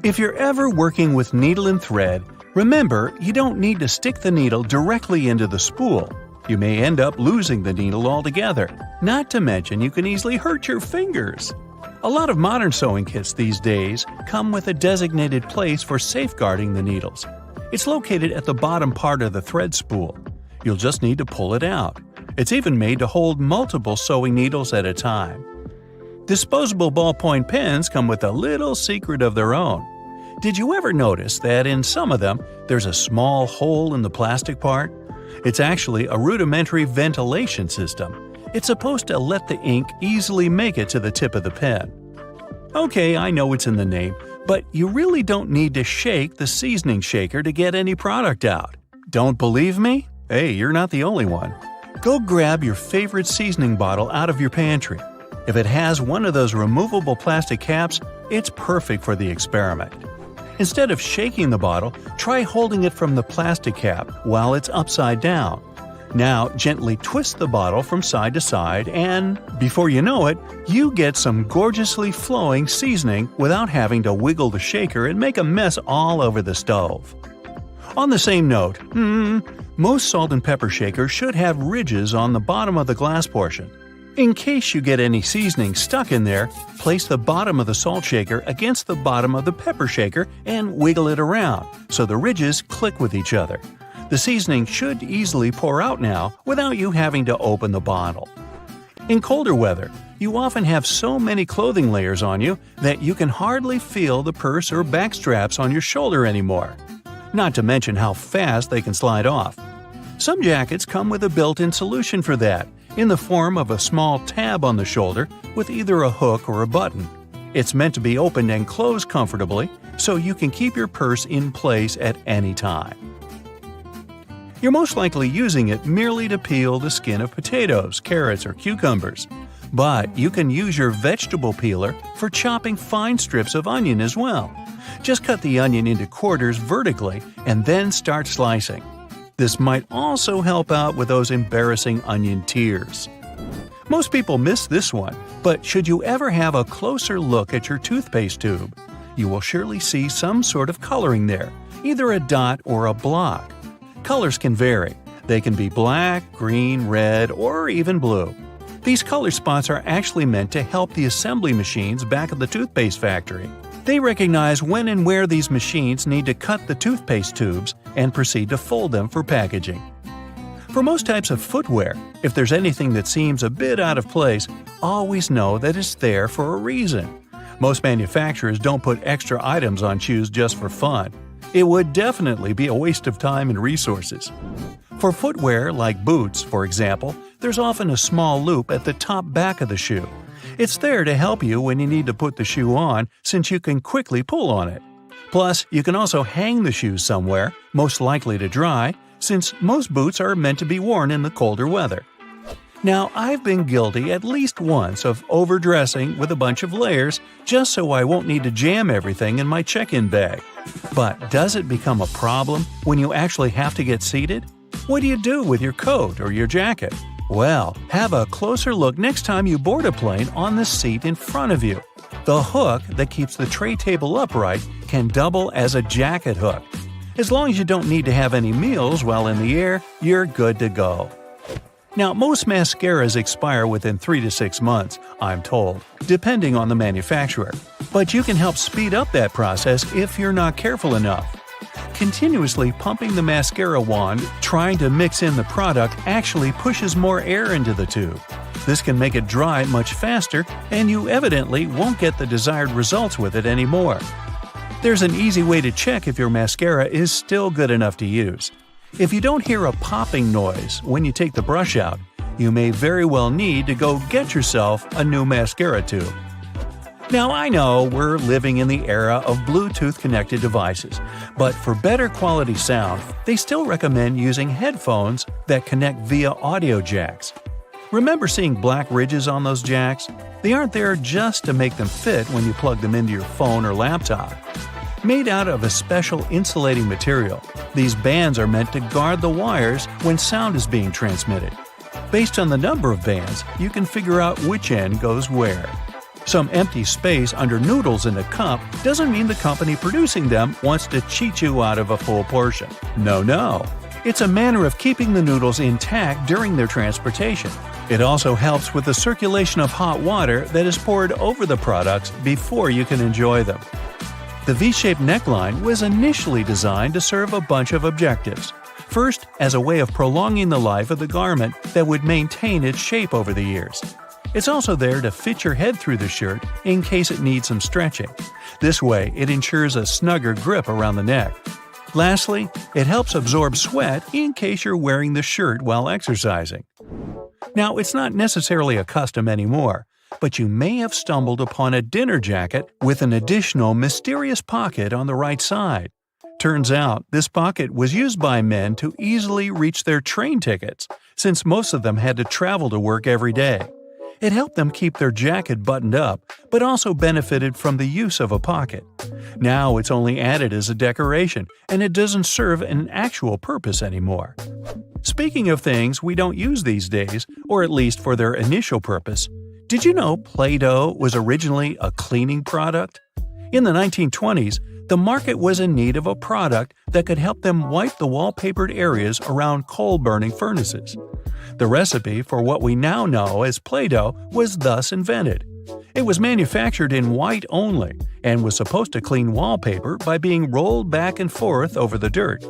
If you're ever working with needle and thread, remember you don't need to stick the needle directly into the spool. You may end up losing the needle altogether. Not to mention you can easily hurt your fingers. A lot of modern sewing kits these days come with a designated place for safeguarding the needles. It's located at the bottom part of the thread spool. You'll just need to pull it out. It's even made to hold multiple sewing needles at a time. Disposable ballpoint pens come with a little secret of their own. Did you ever notice that in some of them, there's a small hole in the plastic part? It's actually a rudimentary ventilation system. It's supposed to let the ink easily make it to the tip of the pen. Okay, I know it's in the name, but you really don't need to shake the seasoning shaker to get any product out. Don't believe me? Hey, you're not the only one. Go grab your favorite seasoning bottle out of your pantry. If it has one of those removable plastic caps, it's perfect for the experiment. Instead of shaking the bottle, try holding it from the plastic cap while it's upside down. Now gently twist the bottle from side to side and, before you know it, you get some gorgeously flowing seasoning without having to wiggle the shaker and make a mess all over the stove. On the same note, most salt and pepper shakers should have ridges on the bottom of the glass portion. In case you get any seasoning stuck in there, place the bottom of the salt shaker against the bottom of the pepper shaker and wiggle it around so the ridges click with each other. The seasoning should easily pour out now without you having to open the bottle. In colder weather, you often have so many clothing layers on you that you can hardly feel the purse or back straps on your shoulder anymore. Not to mention how fast they can slide off. Some jackets come with a built-in solution for that, in the form of a small tab on the shoulder with either a hook or a button. It's meant to be opened and closed comfortably, so you can keep your purse in place at any time. You're most likely using it merely to peel the skin of potatoes, carrots, or cucumbers. But you can use your vegetable peeler for chopping fine strips of onion as well. Just cut the onion into quarters vertically and then start slicing. This might also help out with those embarrassing onion tears. Most people miss this one, but should you ever have a closer look at your toothpaste tube, you will surely see some sort of coloring there, either a dot or a block. Colors can vary. They can be black, green, red, or even blue. These color spots are actually meant to help the assembly machines back at the toothpaste factory. They recognize when and where these machines need to cut the toothpaste tubes and proceed to fold them for packaging. For most types of footwear, if there's anything that seems a bit out of place, always know that it's there for a reason. Most manufacturers don't put extra items on shoes just for fun. It would definitely be a waste of time and resources. For footwear like boots, for example, there's often a small loop at the top back of the shoe. It's there to help you when you need to put the shoe on, since you can quickly pull on it. Plus, you can also hang the shoes somewhere, most likely to dry, since most boots are meant to be worn in the colder weather. Now, I've been guilty at least once of overdressing with a bunch of layers just so I won't need to jam everything in my check-in bag. But does it become a problem when you actually have to get seated? What do you do with your coat or your jacket? Well, have a closer look next time you board a plane on the seat in front of you. The hook that keeps the tray table upright can double as a jacket hook. As long as you don't need to have any meals while in the air, you're good to go. Now, most mascaras expire within 3 to 6 months, I'm told, depending on the manufacturer. But you can help speed up that process if you're not careful enough. Continuously pumping the mascara wand, trying to mix in the product actually pushes more air into the tube. This can make it dry much faster, and you evidently won't get the desired results with it anymore. There's an easy way to check if your mascara is still good enough to use. If you don't hear a popping noise when you take the brush out, you may very well need to go get yourself a new mascara tube. Now, I know we're living in the era of Bluetooth-connected devices, but for better quality sound, they still recommend using headphones that connect via audio jacks. Remember seeing black ridges on those jacks? They aren't there just to make them fit when you plug them into your phone or laptop. Made out of a special insulating material, these bands are meant to guard the wires when sound is being transmitted. Based on the number of bands, you can figure out which end goes where. Some empty space under noodles in a cup doesn't mean the company producing them wants to cheat you out of a full portion. No. It's a manner of keeping the noodles intact during their transportation. It also helps with the circulation of hot water that is poured over the products before you can enjoy them. The V-shaped neckline was initially designed to serve a bunch of objectives. First, as a way of prolonging the life of the garment that would maintain its shape over the years. It's also there to fit your head through the shirt in case it needs some stretching. This way, it ensures a snugger grip around the neck. Lastly, it helps absorb sweat in case you're wearing the shirt while exercising. Now, it's not necessarily a custom anymore, but you may have stumbled upon a dinner jacket with an additional mysterious pocket on the right side. Turns out, this pocket was used by men to easily reach their train tickets, since most of them had to travel to work every day. It helped them keep their jacket buttoned up, but also benefited from the use of a pocket. Now it's only added as a decoration, and it doesn't serve an actual purpose anymore. Speaking of things we don't use these days, or at least for their initial purpose, did you know Play-Doh was originally a cleaning product? In the 1920s, the market was in need of a product that could help them wipe the wallpapered areas around coal-burning furnaces. The recipe for what we now know as Play-Doh was thus invented. It was manufactured in white only and was supposed to clean wallpaper by being rolled back and forth over the dirt.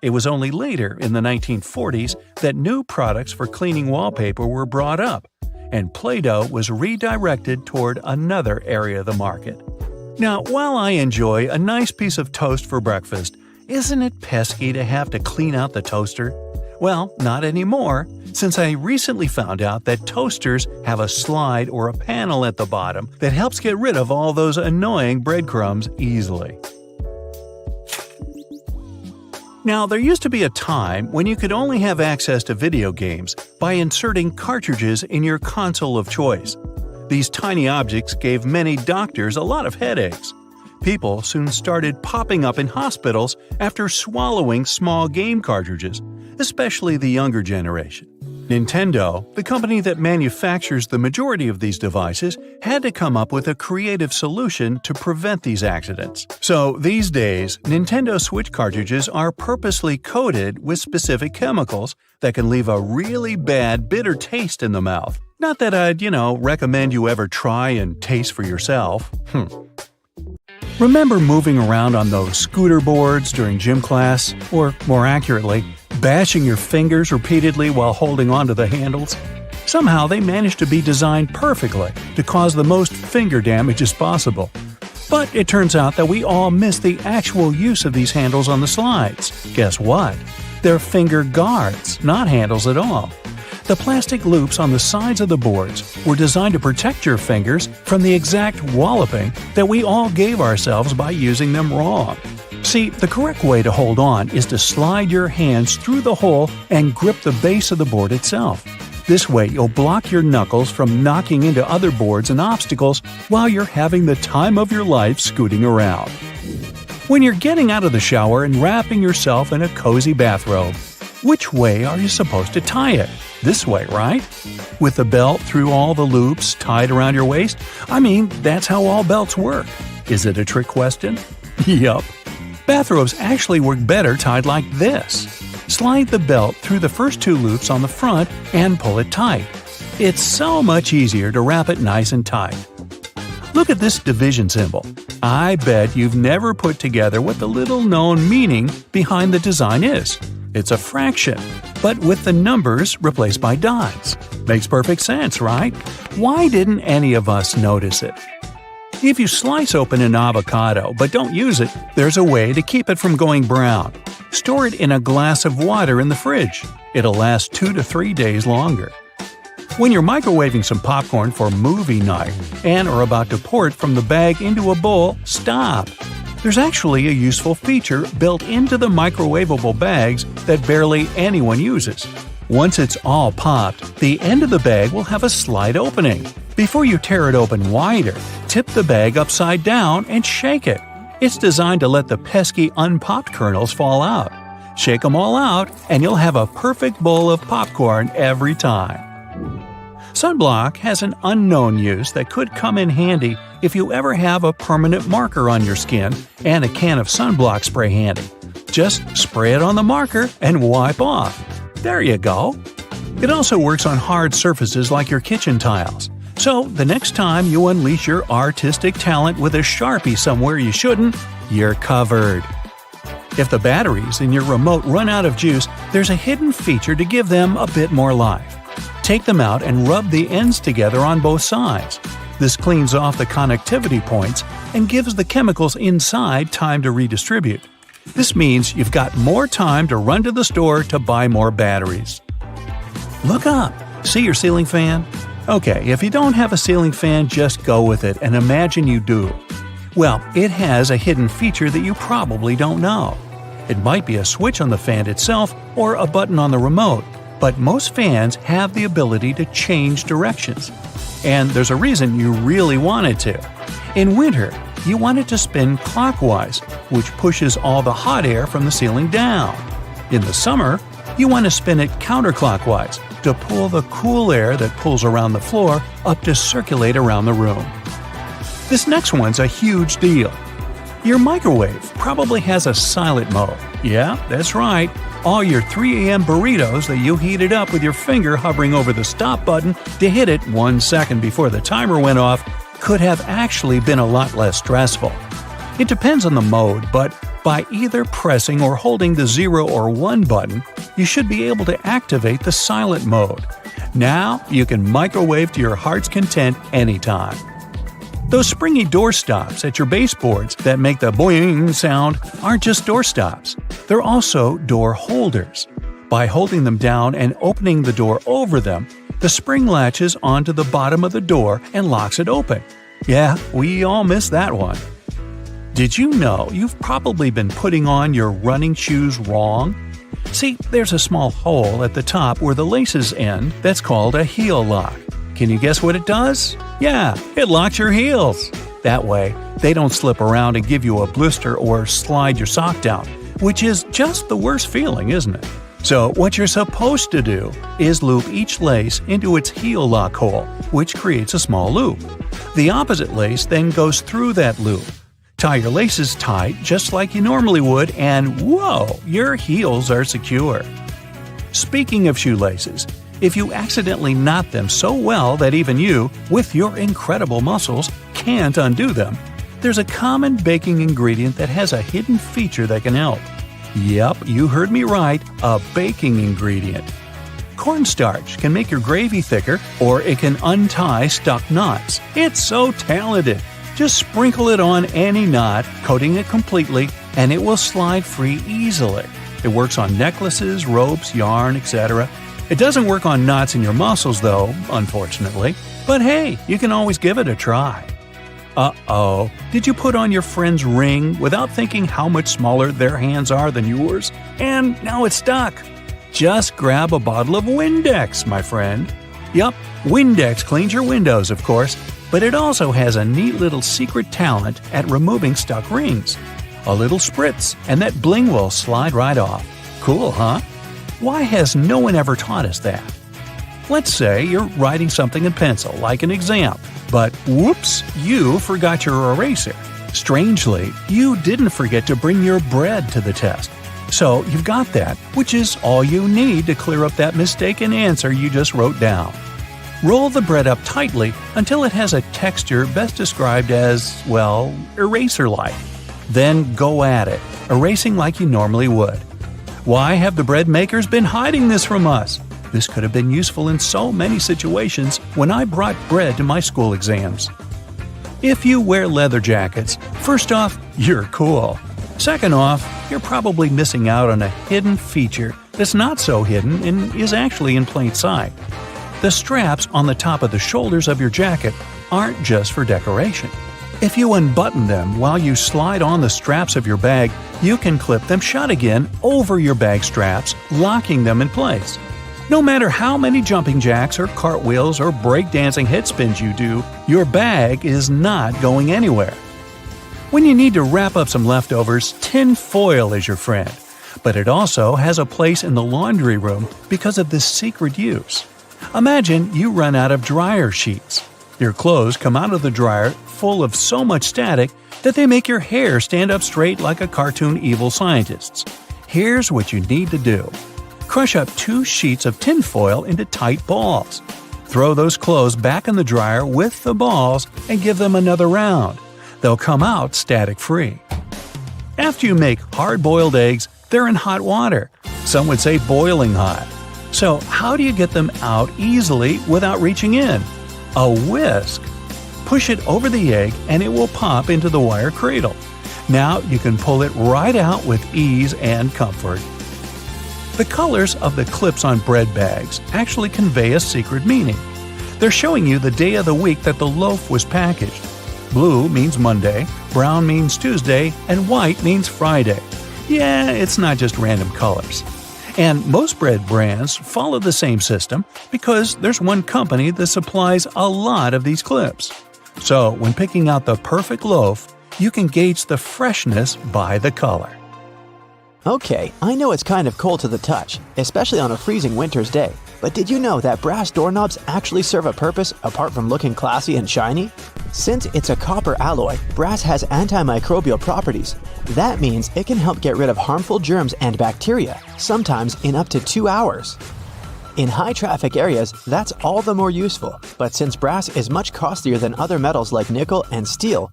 It was only later, in the 1940s, that new products for cleaning wallpaper were brought up, and Play-Doh was redirected toward another area of the market. Now, while I enjoy a nice piece of toast for breakfast, isn't it pesky to have to clean out the toaster? Well, not anymore, since I recently found out that toasters have a slide or a panel at the bottom that helps get rid of all those annoying breadcrumbs easily. Now, there used to be a time when you could only have access to video games by inserting cartridges in your console of choice. These tiny objects gave many doctors a lot of headaches. People soon started popping up in hospitals after swallowing small game cartridges, especially the younger generation. Nintendo, the company that manufactures the majority of these devices, had to come up with a creative solution to prevent these accidents. So these days, Nintendo Switch cartridges are purposely coated with specific chemicals that can leave a really bad bitter taste in the mouth. Not that I'd, recommend you ever try and taste for yourself. Remember moving around on those scooter boards during gym class? Or, more accurately, bashing your fingers repeatedly while holding onto the handles? Somehow they managed to be designed perfectly to cause the most finger damage as possible. But it turns out that we all miss the actual use of these handles on the slides. Guess what? They're finger guards, not handles at all. The plastic loops on the sides of the boards were designed to protect your fingers from the exact walloping that we all gave ourselves by using them wrong. See, the correct way to hold on is to slide your hands through the hole and grip the base of the board itself. This way, you'll block your knuckles from knocking into other boards and obstacles while you're having the time of your life scooting around. When you're getting out of the shower and wrapping yourself in a cozy bathrobe, which way are you supposed to tie it? This way, right? With the belt through all the loops tied around your waist? That's how all belts work. Is it a trick question? Yup. Bathrobes actually work better tied like this. Slide the belt through the first two loops on the front and pull it tight. It's so much easier to wrap it nice and tight. Look at this division symbol. I bet you've never put together what the little-known meaning behind the design is. It's a fraction, but with the numbers replaced by dots. Makes perfect sense, right? Why didn't any of us notice it? If you slice open an avocado but don't use it, there's a way to keep it from going brown. Store it in a glass of water in the fridge. It'll last 2 to 3 days longer. When you're microwaving some popcorn for movie night and are about to pour it from the bag into a bowl, stop. There's actually a useful feature built into the microwavable bags that barely anyone uses. Once it's all popped, the end of the bag will have a slight opening. Before you tear it open wider, tip the bag upside down and shake it. It's designed to let the pesky unpopped kernels fall out. Shake them all out, and you'll have a perfect bowl of popcorn every time. Sunblock has an unknown use that could come in handy if you ever have a permanent marker on your skin and a can of sunblock spray handy. Just spray it on the marker and wipe off. There you go. It also works on hard surfaces like your kitchen tiles. So the next time you unleash your artistic talent with a Sharpie somewhere you shouldn't, you're covered. If the batteries in your remote run out of juice, there's a hidden feature to give them a bit more life. Take them out and rub the ends together on both sides. This cleans off the connectivity points and gives the chemicals inside time to redistribute. This means you've got more time to run to the store to buy more batteries. Look up. See your ceiling fan? Okay, if you don't have a ceiling fan, just go with it and imagine you do. Well, it has a hidden feature that you probably don't know. It might be a switch on the fan itself or a button on the remote, but most fans have the ability to change directions. And there's a reason you really want it to. In winter, you want it to spin clockwise, which pushes all the hot air from the ceiling down. In the summer, you want to spin it counterclockwise to pull the cool air that pulls around the floor up to circulate around the room. This next one's a huge deal. Your microwave probably has a silent mode. Yeah, that's right. All your 3 a.m. burritos that you heated up with your finger hovering over the stop button to hit it 1 second before the timer went off could have actually been a lot less stressful. It depends on the mode, but by either pressing or holding the 0 or 1 button, you should be able to activate the silent mode. Now you can microwave to your heart's content anytime. Those springy door stops at your baseboards that make the boing sound aren't just door stops. They're also door holders. By holding them down and opening the door over them, the spring latches onto the bottom of the door and locks it open. Yeah, we all missed that one. Did you know you've probably been putting on your running shoes wrong? See, there's a small hole at the top where the laces end that's called a heel lock. Can you guess what it does? Yeah, it locks your heels. That way, they don't slip around and give you a blister or slide your sock down, which is just the worst feeling, isn't it? So what you're supposed to do is loop each lace into its heel lock hole, which creates a small loop. The opposite lace then goes through that loop. Tie your laces tight just like you normally would, and whoa, your heels are secure. Speaking of shoelaces, if you accidentally knot them so well that even you, with your incredible muscles, can't undo them. There's a common baking ingredient that has a hidden feature that can help. Yep, you heard me right, a baking ingredient. Cornstarch can make your gravy thicker, or it can untie stuck knots. It's so talented! Just sprinkle it on any knot, coating it completely, and it will slide free easily. It works on necklaces, ropes, yarn, etc. It doesn't work on knots in your muscles though, unfortunately. But hey, you can always give it a try. Uh-oh, did you put on your friend's ring without thinking how much smaller their hands are than yours? And now it's stuck. Just grab a bottle of Windex, my friend. Yup, Windex cleans your windows, of course, but it also has a neat little secret talent at removing stuck rings. A little spritz, and that bling will slide right off. Cool, huh? Why has no one ever taught us that? Let's say you're writing something in pencil, like an exam, but whoops, you forgot your eraser. Strangely, you didn't forget to bring your bread to the test. So you've got that, which is all you need to clear up that mistaken answer you just wrote down. Roll the bread up tightly until it has a texture best described as, well, eraser-like. Then go at it, erasing like you normally would. Why have the bread makers been hiding this from us? This could have been useful in so many situations when I brought bread to my school exams. If you wear leather jackets, first off, you're cool. Second off, you're probably missing out on a hidden feature that's not so hidden and is actually in plain sight. The straps on the top of the shoulders of your jacket aren't just for decoration. If you unbutton them while you slide on the straps of your bag, you can clip them shut again over your bag straps, locking them in place. No matter how many jumping jacks or cartwheels or breakdancing headspins you do, your bag is not going anywhere. When you need to wrap up some leftovers, tin foil is your friend. But it also has a place in the laundry room because of this secret use. Imagine you run out of dryer sheets. Your clothes come out of the dryer full of so much static that they make your hair stand up straight like a cartoon evil scientist's. Here's what you need to do. Crush up 2 sheets of tinfoil into tight balls. Throw those clothes back in the dryer with the balls and give them another round. They'll come out static-free. After you make hard-boiled eggs, they're in hot water. Some would say boiling hot. So how do you get them out easily without reaching in? A whisk. Push it over the egg and it will pop into the wire cradle. Now you can pull it right out with ease and comfort. The colors of the clips on bread bags actually convey a secret meaning. They're showing you the day of the week that the loaf was packaged. Blue means Monday, brown means Tuesday, and white means Friday. Yeah, it's not just random colors. And most bread brands follow the same system because there's one company that supplies a lot of these clips. So when picking out the perfect loaf, you can gauge the freshness by the color. Okay, I know it's kind of cold to the touch, especially on a freezing winter's day, but did you know that brass doorknobs actually serve a purpose apart from looking classy and shiny? Since it's a copper alloy, brass has antimicrobial properties. That means it can help get rid of harmful germs and bacteria, sometimes in up to 2 hours. In high-traffic areas, that's all the more useful, but since brass is much costlier than other metals like nickel and steel,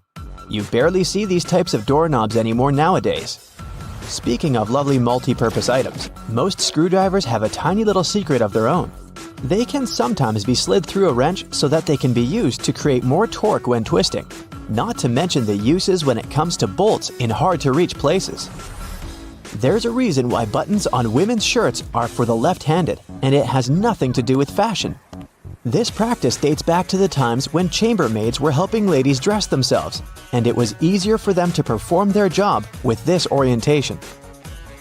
you barely see these types of doorknobs anymore nowadays. Speaking of lovely multi-purpose items, most screwdrivers have a tiny little secret of their own. They can sometimes be slid through a wrench so that they can be used to create more torque when twisting, not to mention the uses when it comes to bolts in hard-to-reach places. There's a reason why buttons on women's shirts are for the left-handed, and it has nothing to do with fashion. This practice dates back to the times when chambermaids were helping ladies dress themselves, and it was easier for them to perform their job with this orientation.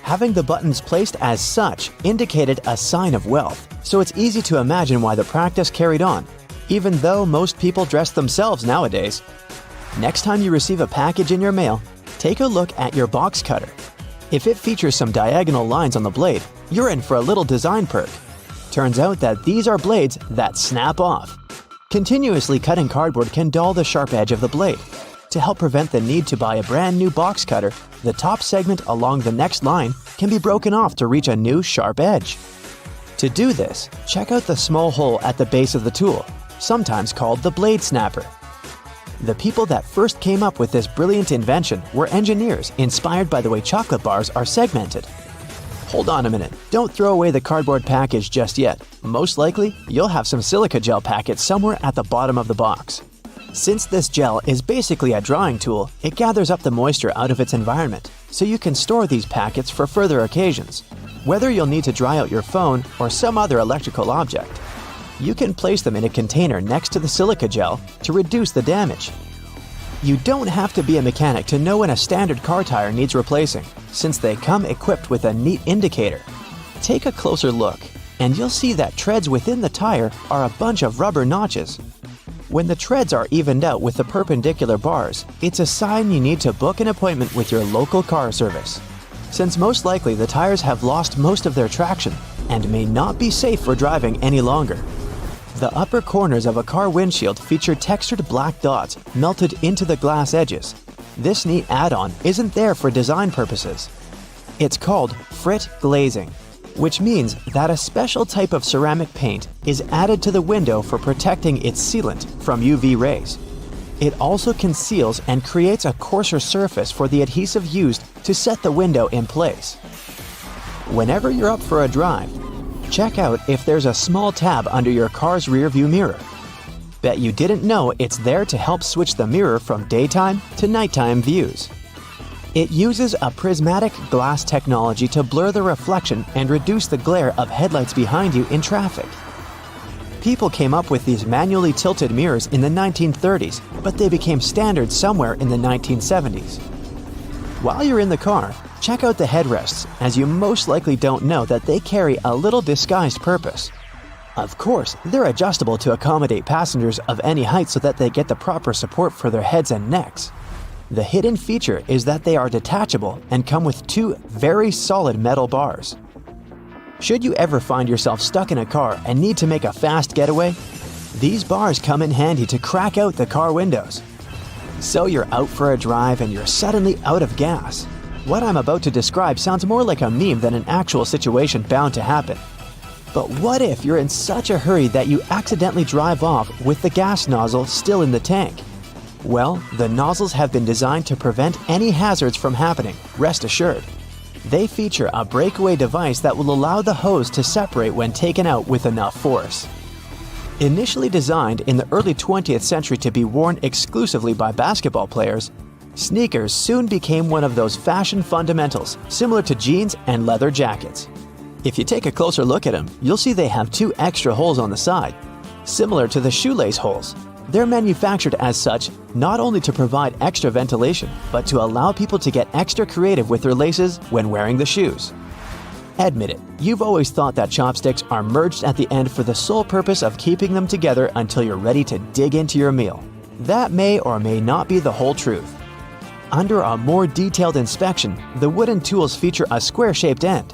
Having the buttons placed as such indicated a sign of wealth, so it's easy to imagine why the practice carried on, even though most people dress themselves nowadays. Next time you receive a package in your mail, take a look at your box cutter. If it features some diagonal lines on the blade, you're in for a little design perk. Turns out that these are blades that snap off. Continuously cutting cardboard can dull the sharp edge of the blade. To help prevent the need to buy a brand new box cutter, the top segment along the next line can be broken off to reach a new sharp edge. To do this, check out the small hole at the base of the tool, sometimes called the blade snapper. The people that first came up with this brilliant invention were engineers inspired by the way chocolate bars are segmented. Hold on a minute, don't throw away the cardboard package just yet. Most likely, you'll have some silica gel packets somewhere at the bottom of the box. Since this gel is basically a drying tool, it gathers up the moisture out of its environment, so you can store these packets for further occasions. Whether you'll need to dry out your phone or some other electrical object, you can place them in a container next to the silica gel to reduce the damage. You don't have to be a mechanic to know when a standard car tire needs replacing, since they come equipped with a neat indicator. Take a closer look, and you'll see that treads within the tire are a bunch of rubber notches. When the treads are evened out with the perpendicular bars, it's a sign you need to book an appointment with your local car service, since most likely the tires have lost most of their traction and may not be safe for driving any longer. The upper corners of a car windshield feature textured black dots melted into the glass edges. This neat add-on isn't there for design purposes. It's called frit glazing, which means that a special type of ceramic paint is added to the window for protecting its sealant from UV rays. It also conceals and creates a coarser surface for the adhesive used to set the window in place. Whenever you're up for a drive, check out if there's a small tab under your car's rearview mirror. Bet you didn't know it's there to help switch the mirror from daytime to nighttime views. It uses a prismatic glass technology to blur the reflection and reduce the glare of headlights behind you in traffic. People came up with these manually tilted mirrors in the 1930s, but they became standard somewhere in the 1970s. While you're in the car, check out the headrests, as you most likely don't know that they carry a little disguised purpose. Of course, they're adjustable to accommodate passengers of any height so that they get the proper support for their heads and necks. The hidden feature is that they are detachable and come with two very solid metal bars. Should you ever find yourself stuck in a car and need to make a fast getaway, these bars come in handy to crack out the car windows. So you're out for a drive and you're suddenly out of gas. What I'm about to describe sounds more like a meme than an actual situation bound to happen. But what if you're in such a hurry that you accidentally drive off with the gas nozzle still in the tank? Well, the nozzles have been designed to prevent any hazards from happening, rest assured. They feature a breakaway device that will allow the hose to separate when taken out with enough force. Initially designed in the early 20th century to be worn exclusively by basketball players, sneakers soon became one of those fashion fundamentals, similar to jeans and leather jackets. If you take a closer look at them, you'll see they have two extra holes on the side, similar to the shoelace holes. They're manufactured as such not only to provide extra ventilation, but to allow people to get extra creative with their laces when wearing the shoes. Admit it, you've always thought that chopsticks are merged at the end for the sole purpose of keeping them together until you're ready to dig into your meal. That may or may not be the whole truth. Under a more detailed inspection, the wooden tools feature a square-shaped end.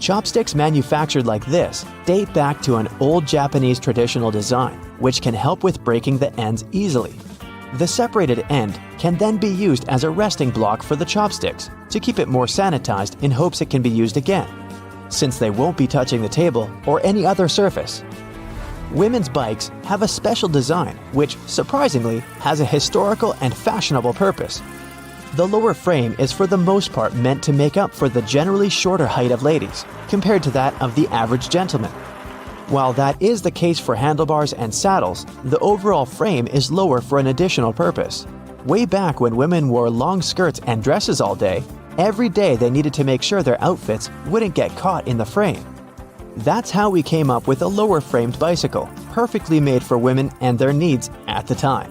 Chopsticks manufactured like this date back to an old Japanese traditional design, which can help with breaking the ends easily. The separated end can then be used as a resting block for the chopsticks to keep it more sanitized in hopes it can be used again, since they won't be touching the table or any other surface. Women's bikes have a special design which, surprisingly, has a historical and fashionable purpose. The lower frame is for the most part meant to make up for the generally shorter height of ladies, compared to that of the average gentleman. While that is the case for handlebars and saddles, the overall frame is lower for an additional purpose. Way back when women wore long skirts and dresses all day, every day they needed to make sure their outfits wouldn't get caught in the frame. That's how we came up with a lower-framed bicycle, perfectly made for women and their needs at the time.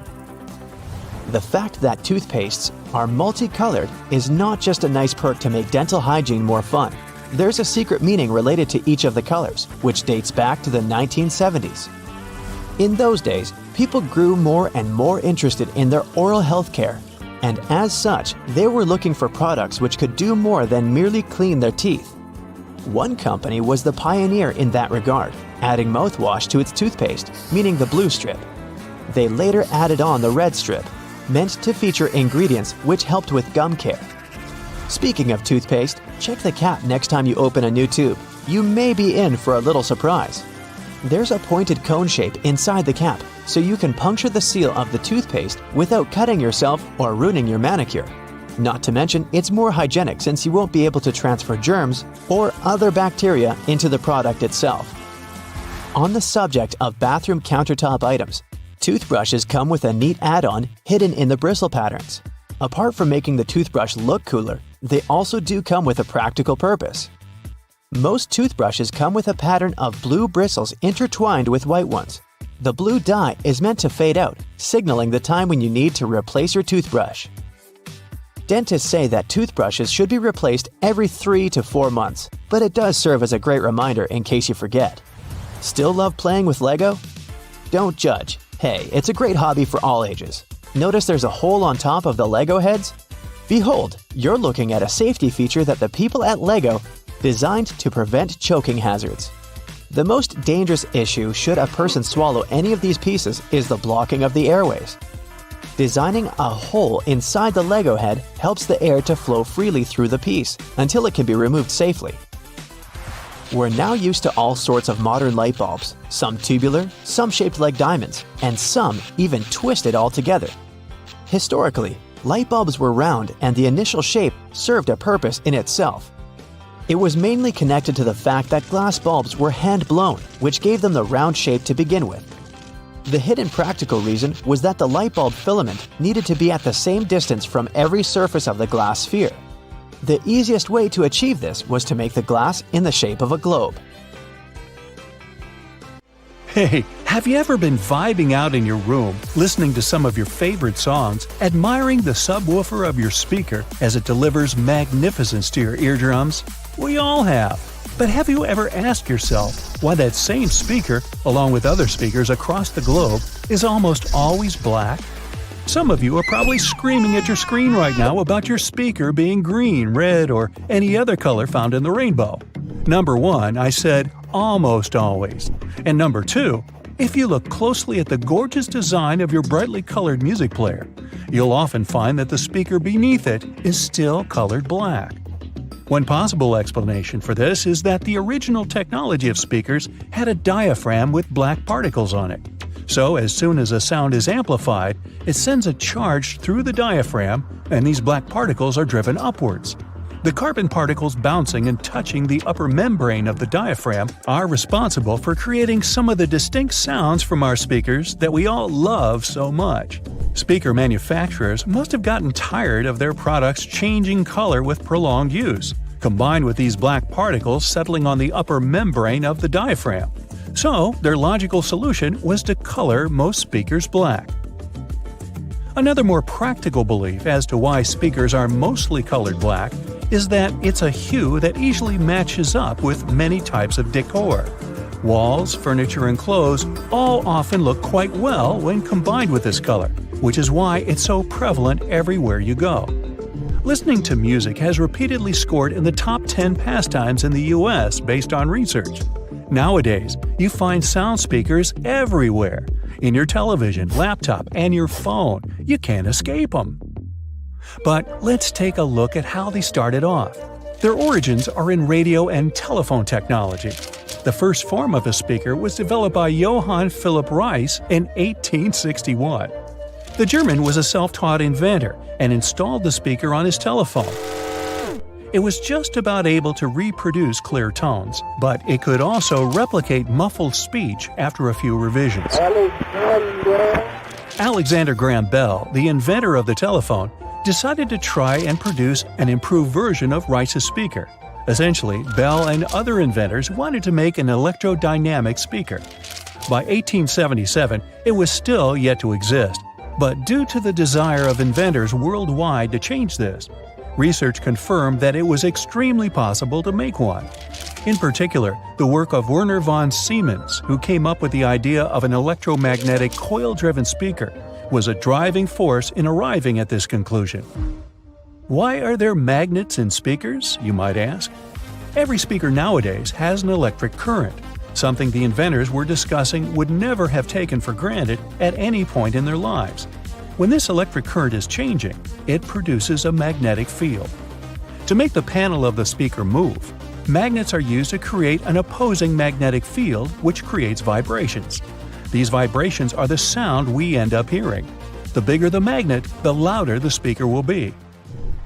The fact that toothpastes are multicolored is not just a nice perk to make dental hygiene more fun. There's a secret meaning related to each of the colors, which dates back to the 1970s. In those days, people grew more and more interested in their oral health care, and as such, they were looking for products which could do more than merely clean their teeth. One company was the pioneer in that regard, adding mouthwash to its toothpaste, meaning the blue strip. They later added on the red strip, meant to feature ingredients which helped with gum care. Speaking of toothpaste, check the cap next time you open a new tube. you may be in for a little surprise. There's a pointed cone shape inside the cap, so you can puncture the seal of the toothpaste without cutting yourself or ruining your manicure. Not to mention, it's more hygienic since you won't be able to transfer germs or other bacteria into the product itself. On the subject of bathroom countertop items, toothbrushes come with a neat add-on hidden in the bristle patterns. Apart from making the toothbrush look cooler, they also do come with a practical purpose. Most toothbrushes come with a pattern of blue bristles intertwined with white ones. The blue dye is meant to fade out, signaling the time when you need to replace your toothbrush. Dentists say that toothbrushes should be replaced every 3 to 4 months, but it does serve as a great reminder in case you forget. Still love playing with Lego? Don't judge. Hey, it's a great hobby for all ages. Notice there's a hole on top of the Lego heads? Behold, you're looking at a safety feature that the people at Lego designed to prevent choking hazards. The most dangerous issue should a person swallow any of these pieces is the blocking of the airways. Designing a hole inside the Lego head helps the air to flow freely through the piece until it can be removed safely. We're now used to all sorts of modern light bulbs, some tubular, some shaped like diamonds, and some even twisted altogether. Historically, light bulbs were round and the initial shape served a purpose in itself. It was mainly connected to the fact that glass bulbs were hand-blown, which gave them the round shape to begin with. The hidden practical reason was that the light bulb filament needed to be at the same distance from every surface of the glass sphere. The easiest way to achieve this was to make the glass in the shape of a globe. Hey, have you ever been vibing out in your room, listening to some of your favorite songs, admiring the subwoofer of your speaker as it delivers magnificence to your eardrums? We all have. But have you ever asked yourself why that same speaker, along with other speakers across the globe, is almost always black? Some of you are probably screaming at your screen right now about your speaker being green, red, or any other color found in the rainbow. Number 1, I said almost always. And number 2, if you look closely at the gorgeous design of your brightly colored music player, you'll often find that the speaker beneath it is still colored black. One possible explanation for this is that the original technology of speakers had a diaphragm with black particles on it. So as soon as a sound is amplified, it sends a charge through the diaphragm, and these black particles are driven upwards. The carbon particles bouncing and touching the upper membrane of the diaphragm are responsible for creating some of the distinct sounds from our speakers that we all love so much. Speaker manufacturers must have gotten tired of their products changing color with prolonged use, combined with these black particles settling on the upper membrane of the diaphragm. So, their logical solution was to color most speakers black. Another more practical belief as to why speakers are mostly colored black is that it's a hue that easily matches up with many types of decor. Walls, furniture, and clothes all often look quite well when combined with this color, which is why it's so prevalent everywhere you go. Listening to music has repeatedly scored in the top 10 pastimes in the US based on research. Nowadays, you find sound speakers everywhere. In your television, laptop, and your phone. You can't escape them. But let's take a look at how they started off. Their origins are in radio and telephone technology. The first form of a speaker was developed by Johann Philipp Reis in 1861. The German was a self-taught inventor and installed the speaker on his telephone. It was just about able to reproduce clear tones, but it could also replicate muffled speech after a few revisions. Alexander Graham Bell, the inventor of the telephone, decided to try and produce an improved version of Reis's speaker. Essentially, Bell and other inventors wanted to make an electrodynamic speaker. By 1877, it was still yet to exist, but due to the desire of inventors worldwide to change this, research confirmed that it was extremely possible to make one. In particular, the work of Werner von Siemens, who came up with the idea of an electromagnetic coil-driven speaker, was a driving force in arriving at this conclusion. Why are there magnets in speakers, you might ask? Every speaker nowadays has an electric current, something the inventors were discussing would never have taken for granted at any point in their lives. When this electric current is changing, it produces a magnetic field. To make the panel of the speaker move, Magnets are used to create an opposing magnetic field which creates vibrations. These vibrations are the sound we end up hearing. The bigger the magnet, the louder the speaker will be.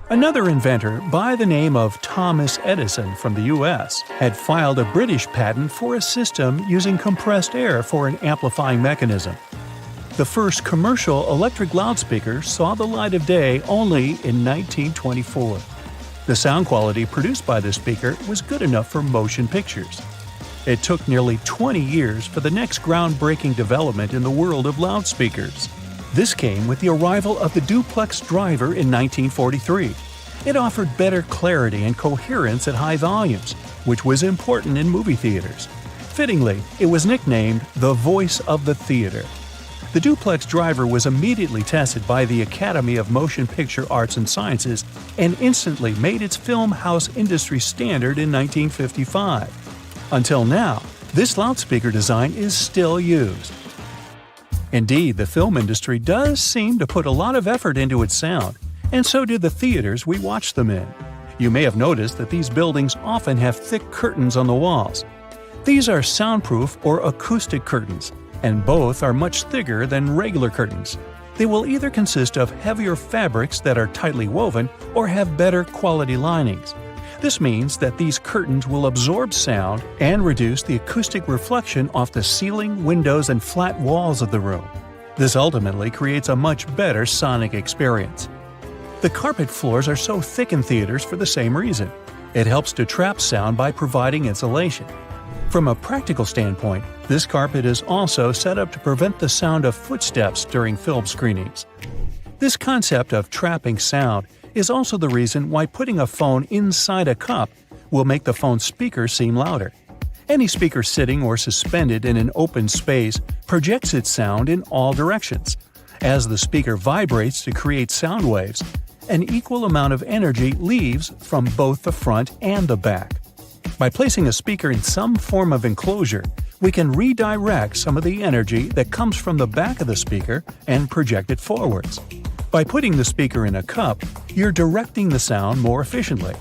Another inventor by the name of Thomas Edison from the US had filed a British patent for a system using compressed air for an amplifying mechanism. The first commercial electric loudspeaker saw the light of day only in 1924. The sound quality produced by this speaker was good enough for motion pictures. It took nearly 20 years for the next groundbreaking development in the world of loudspeakers. This came with the arrival of the duplex driver in 1943. It offered better clarity and coherence at high volumes, which was important in movie theaters. Fittingly, it was nicknamed the voice of the theater. The duplex driver was immediately tested by the Academy of Motion Picture Arts and Sciences and instantly made its film house industry standard in 1955. Until now, this loudspeaker design is still used. Indeed, the film industry does seem to put a lot of effort into its sound, and so do the theaters we watch them in. You may have noticed that these buildings often have thick curtains on the walls. These are soundproof or acoustic curtains, and both are much thicker than regular curtains. They will either consist of heavier fabrics that are tightly woven or have better quality linings. This means that these curtains will absorb sound and reduce the acoustic reflection off the ceiling, windows, and flat walls of the room. This ultimately creates a much better sonic experience. The carpet floors are so thick in theaters for the same reason. It helps to trap sound by providing insulation. From a practical standpoint, this carpet is also set up to prevent the sound of footsteps during film screenings. This concept of trapping sound is also the reason why putting a phone inside a cup will make the phone's speaker seem louder. Any speaker sitting or suspended in an open space projects its sound in all directions. As the speaker vibrates to create sound waves, an equal amount of energy leaves from both the front and the back. By placing a speaker in some form of enclosure, we can redirect some of the energy that comes from the back of the speaker and project it forwards. By putting the speaker in a cup, you're directing the sound more efficiently.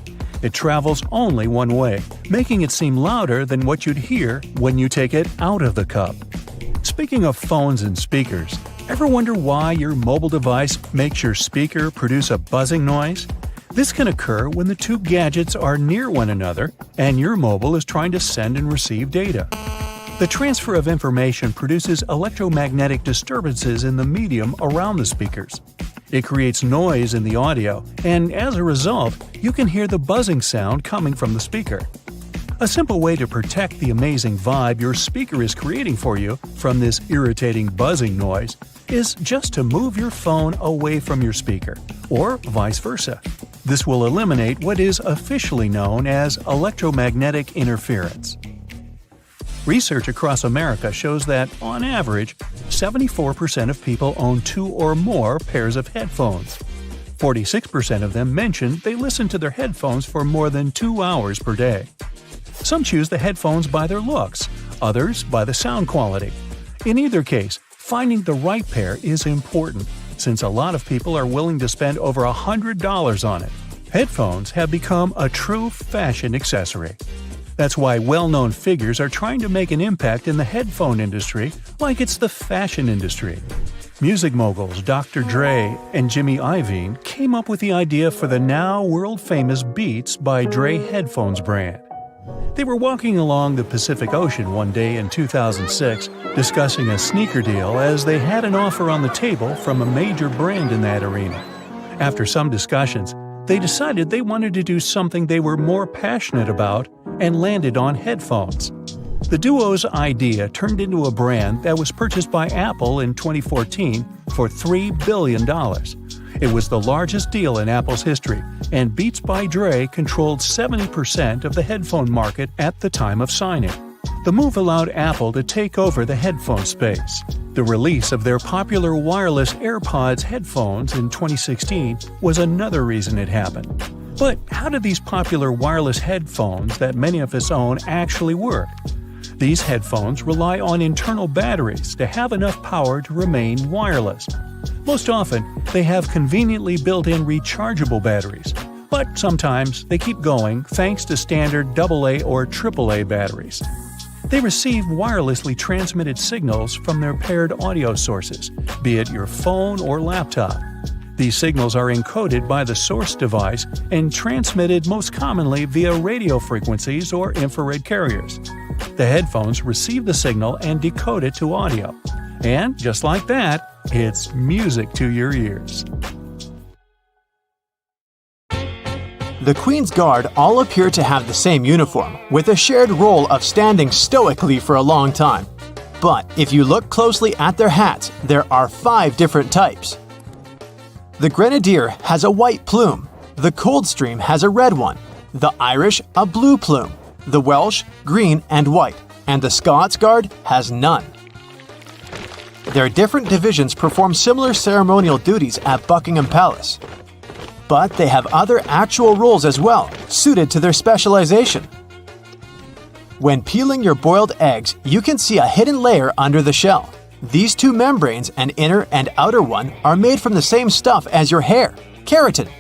It travels only one way, making it seem louder than what you'd hear when you take it out of the cup. Speaking of phones and speakers, ever wonder why your mobile device makes your speaker produce a buzzing noise? This can occur when the two gadgets are near one another and your mobile is trying to send and receive data. The transfer of information produces electromagnetic disturbances in the medium around the speakers. It creates noise in the audio, and as a result, you can hear the buzzing sound coming from the speaker. A simple way to protect the amazing vibe your speaker is creating for you from this irritating buzzing noise is just to move your phone away from your speaker, or vice versa. This will eliminate what is officially known as electromagnetic interference. Research across America shows that, on average, 74% of people own 2 or more pairs of headphones. 46% of them mention they listen to their headphones for more than 2 hours per day. Some choose the headphones by their looks, others by the sound quality. In either case, finding the right pair is important, since a lot of people are willing to spend over $100 on it. Headphones have become a true fashion accessory. That's why well-known figures are trying to make an impact in the headphone industry like it's the fashion industry. Music moguls Dr. Dre and Jimmy Iovine came up with the idea for the now world-famous Beats by Dre headphones brand. They were walking along the Pacific Ocean one day in 2006 discussing a sneaker deal as they had an offer on the table from a major brand in that arena. After some discussions, they decided they wanted to do something they were more passionate about and landed on headphones. The duo's idea turned into a brand that was purchased by Apple in 2014 for $3 billion. It was the largest deal in Apple's history, and Beats by Dre controlled 70% of the headphone market at the time of signing. The move allowed Apple to take over the headphone space. The release of their popular wireless AirPods headphones in 2016 was another reason it happened. But how do these popular wireless headphones that many of us own actually work? These headphones rely on internal batteries to have enough power to remain wireless. Most often, they have conveniently built-in rechargeable batteries, but sometimes they keep going thanks to standard AA or AAA batteries. They receive wirelessly transmitted signals from their paired audio sources, be it your phone or laptop. These signals are encoded by the source device and transmitted most commonly via radio frequencies or infrared carriers. The headphones receive the signal and decode it to audio. And just like that, it's music to your ears. The Queen's Guard all appear to have the same uniform, with a shared role of standing stoically for a long time. But if you look closely at their hats, there are 5 different types. The Grenadier has a white plume, the Coldstream has a red one, the Irish a blue plume, the Welsh green and white, and the Scots Guard has none. Their different divisions perform similar ceremonial duties at Buckingham Palace. But they have other actual roles as well, suited to their specialization. When peeling your boiled eggs, you can see a hidden layer under the shell. These 2 membranes, an inner and outer one, are made from the same stuff as your hair, keratin.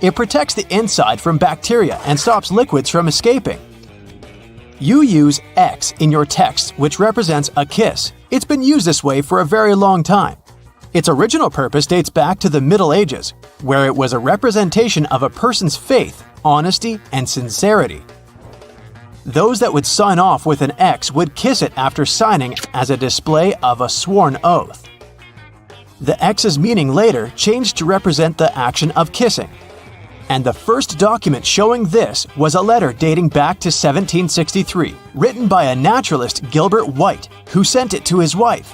It protects the inside from bacteria and stops liquids from escaping. You use X in your text, which represents a kiss. It's been used this way for a very long time. Its original purpose dates back to the Middle Ages, where it was a representation of a person's faith, honesty, and sincerity. Those that would sign off with an X would kiss it after signing as a display of a sworn oath. The X's meaning later changed to represent the action of kissing. And the first document showing this was a letter dating back to 1763, written by a naturalist, Gilbert White, who sent it to his wife.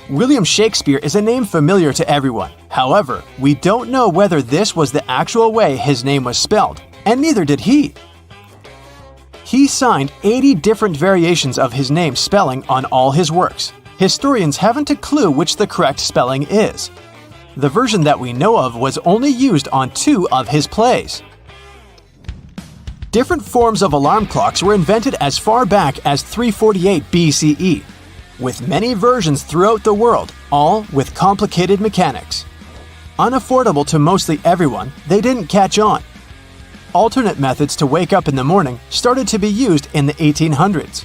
William Shakespeare is a name familiar to everyone. However, we don't know whether this was the actual way his name was spelled, and neither did he. He signed 80 different variations of his name spelling on all his works. Historians haven't a clue which the correct spelling is. The version that we know of was only used on 2 of his plays. Different forms of alarm clocks were invented as far back as 348 BCE, with many versions throughout the world, all with complicated mechanics. Unaffordable to mostly everyone, they didn't catch on. Alternate methods to wake up in the morning started to be used in the 1800s.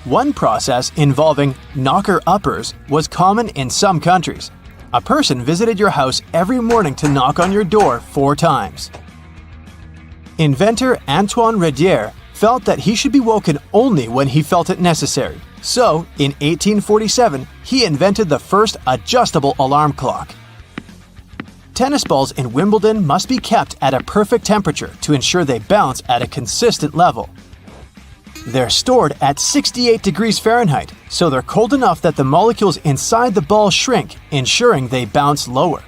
One process involving knocker-uppers was common in some countries. A person visited your house every morning to knock on your door 4 times. Inventor Antoine Redier felt that he should be woken only when he felt it necessary. So, in 1847, he invented the first adjustable alarm clock. Tennis balls in Wimbledon must be kept at a perfect temperature to ensure they bounce at a consistent level. They're stored at 68 degrees Fahrenheit, so they're cold enough that the molecules inside the ball shrink, ensuring they bounce lower.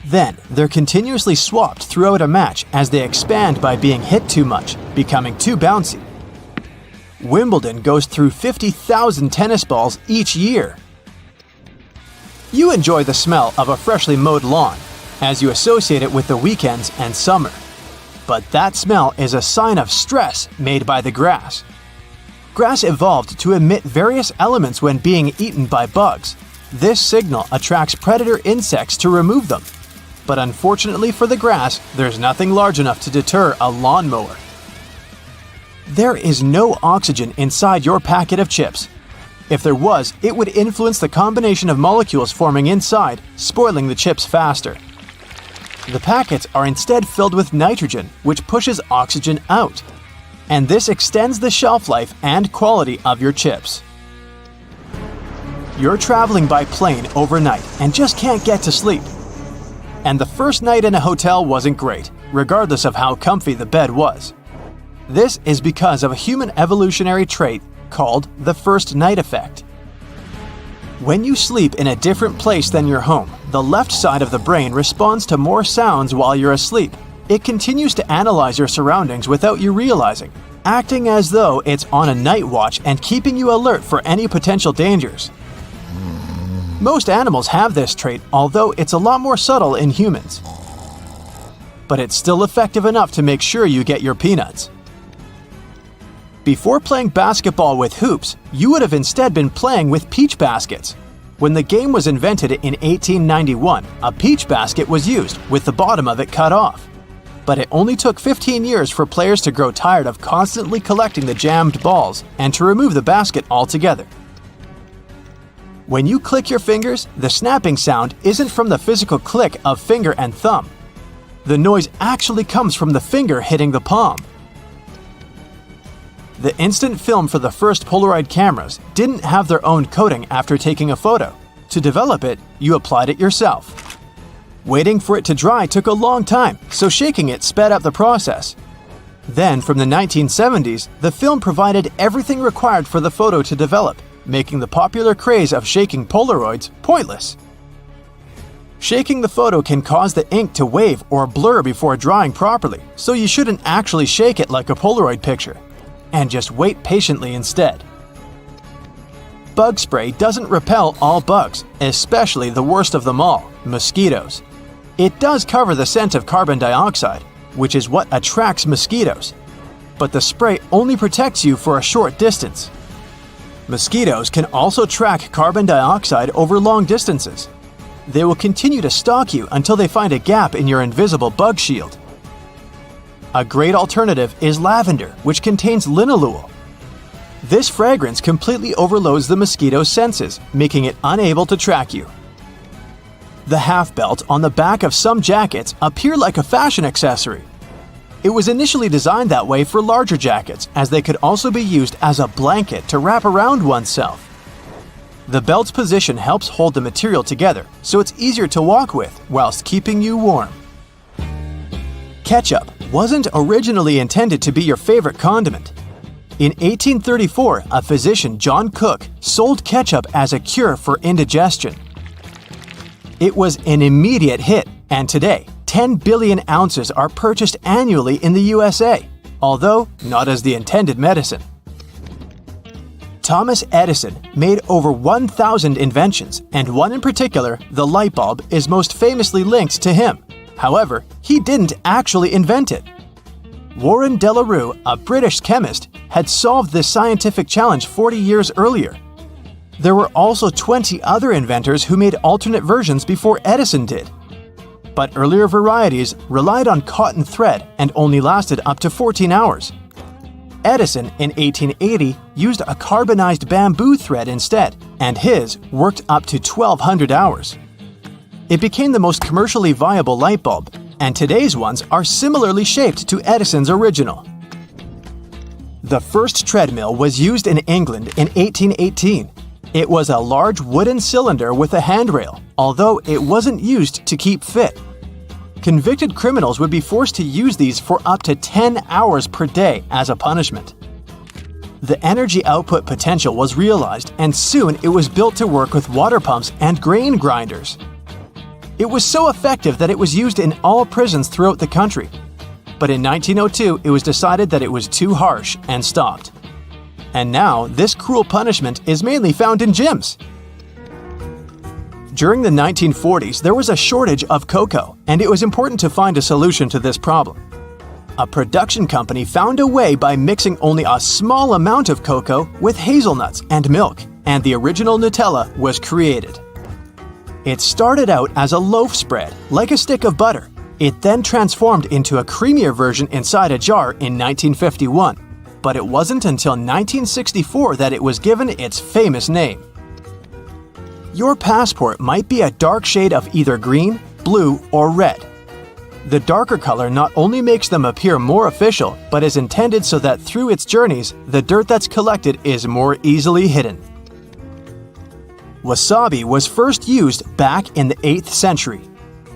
Then, they're continuously swapped throughout a match as they expand by being hit too much, becoming too bouncy. Wimbledon goes through 50,000 tennis balls each year. You enjoy the smell of a freshly mowed lawn, as you associate it with the weekends and summer. But that smell is a sign of stress made by the grass. Grass evolved to emit various elements when being eaten by bugs. This signal attracts predator insects to remove them. But unfortunately for the grass, there's nothing large enough to deter a lawnmower. There is no oxygen inside your packet of chips. If there was, it would influence the combination of molecules forming inside, spoiling the chips faster. The packets are instead filled with nitrogen, which pushes oxygen out. And this extends the shelf life and quality of your chips. You're traveling by plane overnight and just can't get to sleep. And the first night in a hotel wasn't great, regardless of how comfy the bed was. This is because of a human evolutionary trait called the first night effect. When you sleep in a different place than your home, the left side of the brain responds to more sounds while you're asleep. It continues to analyze your surroundings without you realizing, acting as though it's on a night watch and keeping you alert for any potential dangers. Most animals have this trait, although it's a lot more subtle in humans. But it's still effective enough to make sure you get your peanuts. Before playing basketball with hoops, you would have instead been playing with peach baskets. When the game was invented in 1891, a peach basket was used with the bottom of it cut off. But it only took 15 years for players to grow tired of constantly collecting the jammed balls and to remove the basket altogether. When you click your fingers, the snapping sound isn't from the physical click of finger and thumb. The noise actually comes from the finger hitting the palm. The instant film for the first Polaroid cameras didn't have their own coating after taking a photo. To develop it, you applied it yourself. Waiting for it to dry took a long time, so shaking it sped up the process. Then, from the 1970s, the film provided everything required for the photo to develop, making the popular craze of shaking Polaroids pointless. Shaking the photo can cause the ink to wave or blur before drying properly, so you shouldn't actually shake it like a Polaroid picture, and just wait patiently instead. Bug spray doesn't repel all bugs, especially the worst of them all, mosquitoes. It does cover the scent of carbon dioxide, which is what attracts mosquitoes, but the spray only protects you for a short distance. Mosquitoes can also track carbon dioxide over long distances. They will continue to stalk you until they find a gap in your invisible bug shield. A great alternative is lavender, which contains linalool. This fragrance completely overloads the mosquito's senses, making it unable to track you. The half belt on the back of some jackets appear like a fashion accessory. It was initially designed that way for larger jackets, as they could also be used as a blanket to wrap around oneself. The belt's position helps hold the material together, so it's easier to walk with whilst keeping you warm. Ketchup wasn't originally intended to be your favorite condiment. In 1834, a physician, John Cook, sold ketchup as a cure for indigestion. It was an immediate hit, and today, 10 billion ounces are purchased annually in the USA, although not as the intended medicine. Thomas Edison made over 1,000 inventions, and one in particular, the light bulb, is most famously linked to him. However, he didn't actually invent it. Warren de la Rue, a British chemist, had solved this scientific challenge 40 years earlier. There were also 20 other inventors who made alternate versions before Edison did. But earlier varieties relied on cotton thread and only lasted up to 14 hours. Edison, in 1880, used a carbonized bamboo thread instead, and his worked up to 1,200 hours. It became the most commercially viable light bulb, and today's ones are similarly shaped to Edison's original. The first treadmill was used in England in 1818. It was a large wooden cylinder with a handrail, although it wasn't used to keep fit. Convicted criminals would be forced to use these for up to 10 hours per day as a punishment. The energy output potential was realized, and soon it was built to work with water pumps and grain grinders. It was so effective that it was used in all prisons throughout the country. But in 1902, it was decided that it was too harsh and stopped. And now, this cruel punishment is mainly found in gyms. During the 1940s, there was a shortage of cocoa, and it was important to find a solution to this problem. A production company found a way by mixing only a small amount of cocoa with hazelnuts and milk, and the original Nutella was created. It started out as a loaf spread, like a stick of butter. It then transformed into a creamier version inside a jar in 1951. But it wasn't until 1964 that it was given its famous name. Your passport might be a dark shade of either green, blue, or red. The darker color not only makes them appear more official, but is intended so that through its journeys, the dirt that's collected is more easily hidden. Wasabi was first used back in the 8th century.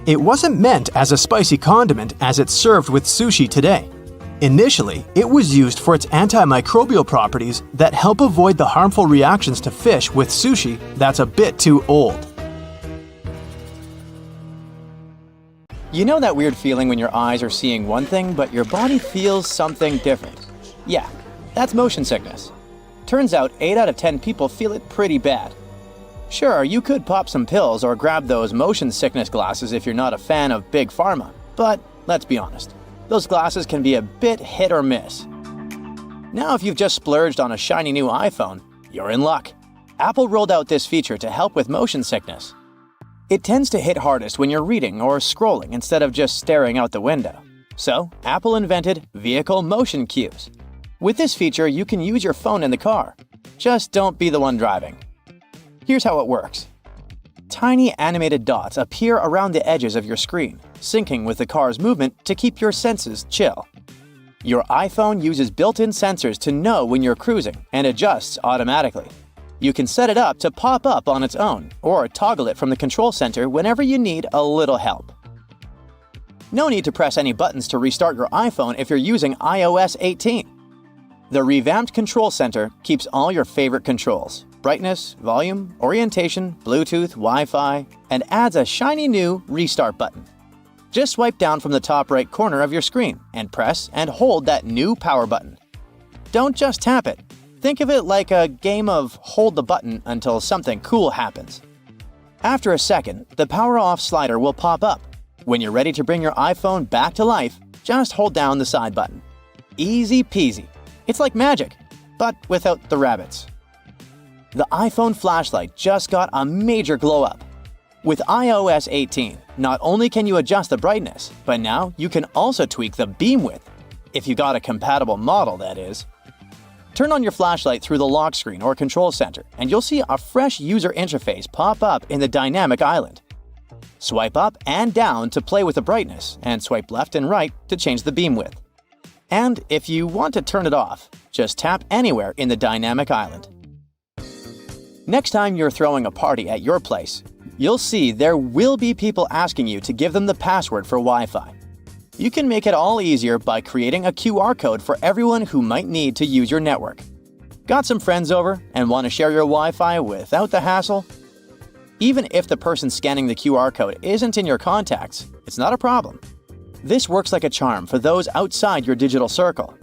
It wasn't meant as a spicy condiment as it's served with sushi today. Initially, it was used for its antimicrobial properties that help avoid the harmful reactions to fish with sushi that's a bit too old. You know that weird feeling when your eyes are seeing one thing, but your body feels something different? Yeah, that's motion sickness. Turns out 8 out of 10 people feel it pretty bad. Sure, you could pop some pills or grab those motion sickness glasses if you're not a fan of Big Pharma, but let's be honest. Those glasses can be a bit hit or miss. Now if you've just splurged on a shiny new iPhone, you're in luck. Apple rolled out this feature to help with motion sickness. It tends to hit hardest when you're reading or scrolling instead of just staring out the window. So, Apple invented vehicle motion cues. With this feature, you can use your phone in the car. Just don't be the one driving. Here's how it works. Tiny animated dots appear around the edges of your screen, syncing with the car's movement to keep your senses chill. Your iPhone uses built-in sensors to know when you're cruising and adjusts automatically. You can set it up to pop up on its own or toggle it from the control center whenever you need a little help. No need to press any buttons to restart your iPhone if you're using iOS 18. The revamped control center keeps all your favorite controls: brightness, volume, orientation, Bluetooth, Wi-Fi, and adds a shiny new restart button. Just swipe down from the top right corner of your screen and press and hold that new power button. Don't just tap it. Think of it like a game of hold the button until something cool happens. After a second, the power off slider will pop up. When you're ready to bring your iPhone back to life, just hold down the side button. Easy peasy. It's like magic, but without the rabbits. The iPhone flashlight just got a major glow up. With iOS 18, not only can you adjust the brightness, but now you can also tweak the beam width. If you got a compatible model, that is. Turn on your flashlight through the lock screen or control center, and you'll see a fresh user interface pop up in the dynamic island. Swipe up and down to play with the brightness, and swipe left and right to change the beam width. And if you want to turn it off, just tap anywhere in the dynamic island. Next time you're throwing a party at your place, you'll see there will be people asking you to give them the password for Wi-Fi. You can make it all easier by creating a QR code for everyone who might need to use your network. Got some friends over and want to share your Wi-Fi without the hassle? Even if the person scanning the QR code isn't in your contacts, it's not a problem. This works like a charm for those outside your digital circle.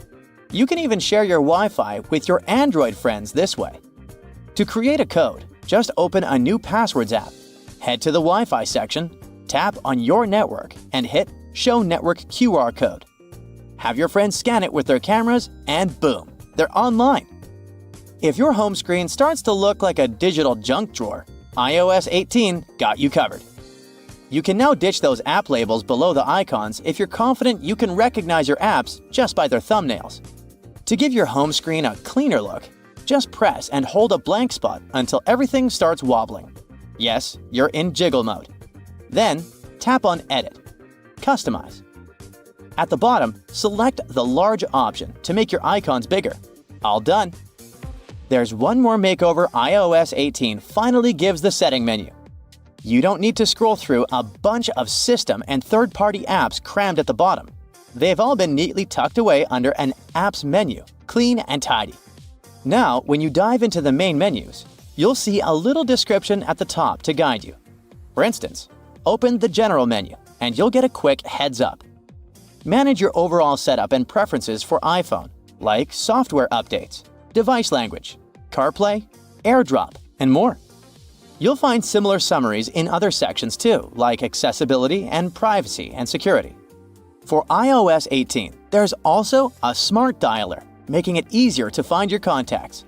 You can even share your Wi-Fi with your Android friends this way. To create a code, just open a new Passwords app. Head to the Wi-Fi section, tap on your network, and hit Show Network QR Code. Have your friends scan it with their cameras, and boom, they're online. If your home screen starts to look like a digital junk drawer, iOS 18 got you covered. You can now ditch those app labels below the icons if you're confident you can recognize your apps just by their thumbnails. To give your home screen a cleaner look, just press and hold a blank spot until everything starts wobbling. Yes, you're in jiggle mode. Then, tap on Edit. Customize. At the bottom, select the large option to make your icons bigger. All done. There's one more makeover iOS 18 finally gives the setting menu. You don't need to scroll through a bunch of system and third-party apps crammed at the bottom. They've all been neatly tucked away under an Apps menu, clean and tidy. Now, when you dive into the main menus, you'll see a little description at the top to guide you. For instance, open the General menu, and you'll get a quick heads up. Manage your overall setup and preferences for iPhone, like software updates, device language, CarPlay, AirDrop, and more. You'll find similar summaries in other sections too, like accessibility and privacy and security. For iOS 18, there's also a smart dialer, making it easier to find your contacts.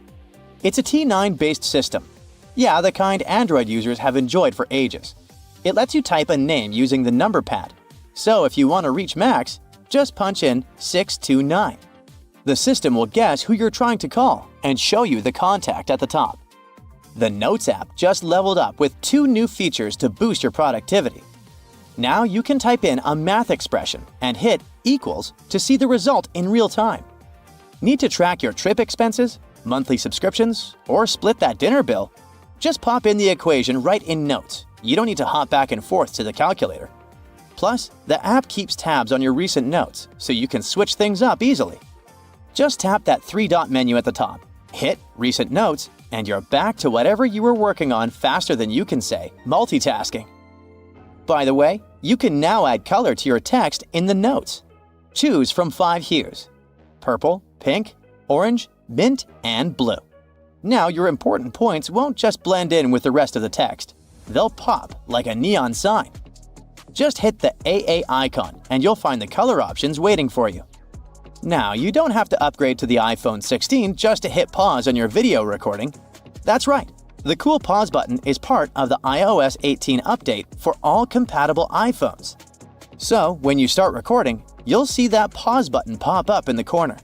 It's a T9-based system. Yeah, the kind Android users have enjoyed for ages. It lets you type a name using the number pad. So if you want to reach Max, just punch in 629. The system will guess who you're trying to call and show you the contact at the top. The Notes app just leveled up with 2 new features to boost your productivity. Now you can type in a math expression and hit equals to see the result in real time. Need to track your trip expenses, monthly subscriptions, or split that dinner bill? Just pop in the equation right in Notes. You don't need to hop back and forth to the calculator. Plus, the app keeps tabs on your recent notes, so you can switch things up easily. Just tap that 3-dot menu at the top, hit Recent Notes, and you're back to whatever you were working on faster than you can say multitasking. By the way, you can now add color to your text in the notes. Choose from 5 hues: purple, pink, orange, mint, and blue. Now your important points won't just blend in with the rest of the text. They'll pop like a neon sign. Just hit the AA icon and you'll find the color options waiting for you. Now, you don't have to upgrade to the iPhone 16 just to hit pause on your video recording. That's right, The cool pause button is part of the iOS 18 update for all compatible iPhones. So, when you start recording, you'll see that pause button pop up in the corner.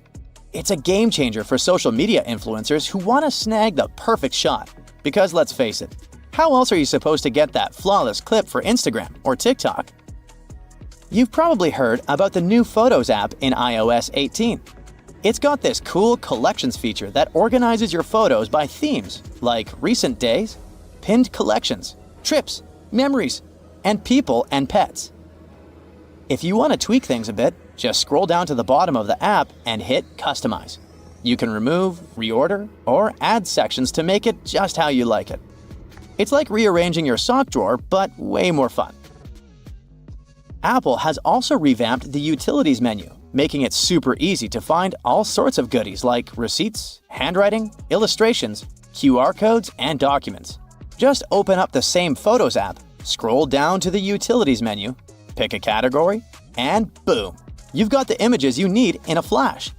It's a game changer for social media influencers who want to snag the perfect shot. Because let's face it, how else are you supposed to get that flawless clip for Instagram or TikTok? You've probably heard about the new Photos app in iOS 18. It's got this cool collections feature that organizes your photos by themes like recent days, pinned collections, trips, memories, and people and pets. If you want to tweak things a bit, just scroll down to the bottom of the app and hit Customize. You can remove, reorder, or add sections to make it just how you like it. It's like rearranging your sock drawer, but way more fun. Apple has also revamped the Utilities menu, making it super easy to find all sorts of goodies like receipts, handwriting, illustrations, QR codes, and documents. Just open up the same Photos app, scroll down to the Utilities menu, pick a category, and boom! You've got the images you need in a flash.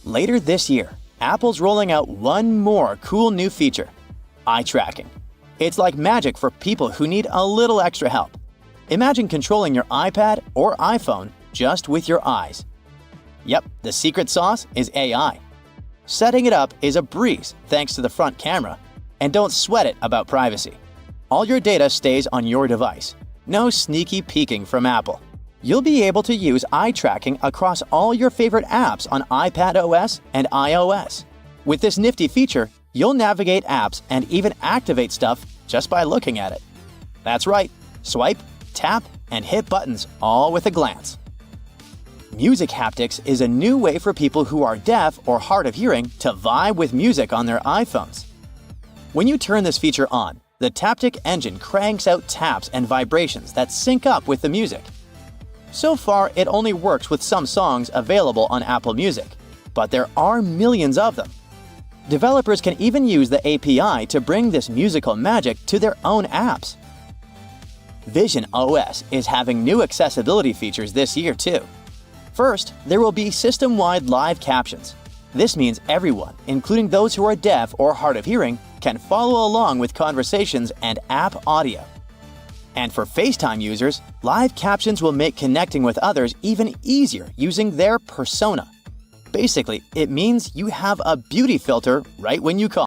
Later this year, Apple's rolling out one more cool new feature: eye tracking. It's like magic for people who need a little extra help. Imagine controlling your iPad or iPhone just with your eyes. Yep, the secret sauce is AI. Setting it up is a breeze thanks to the front camera, and don't sweat it about privacy. All your data stays on your device. No sneaky peeking from Apple. You'll be able to use eye tracking across all your favorite apps on iPadOS and iOS. With this nifty feature, you'll navigate apps and even activate stuff just by looking at it. That's right, swipe, tap, and hit buttons all with a glance. Music haptics is a new way for people who are deaf or hard of hearing to vibe with music on their iPhones. When you turn this feature on, the Taptic engine cranks out taps and vibrations that sync up with the music. So far, it only works with some songs available on Apple Music, but there are millions of them. Developers can even use the API to bring this musical magic to their own apps. Vision OS is having new accessibility features this year too. First, there will be system-wide live captions. This means everyone, including those who are deaf or hard of hearing, can follow along with conversations and app audio. And for FaceTime users, live captions will make connecting with others even easier using their persona. Basically, it means you have a beauty filter right when you call.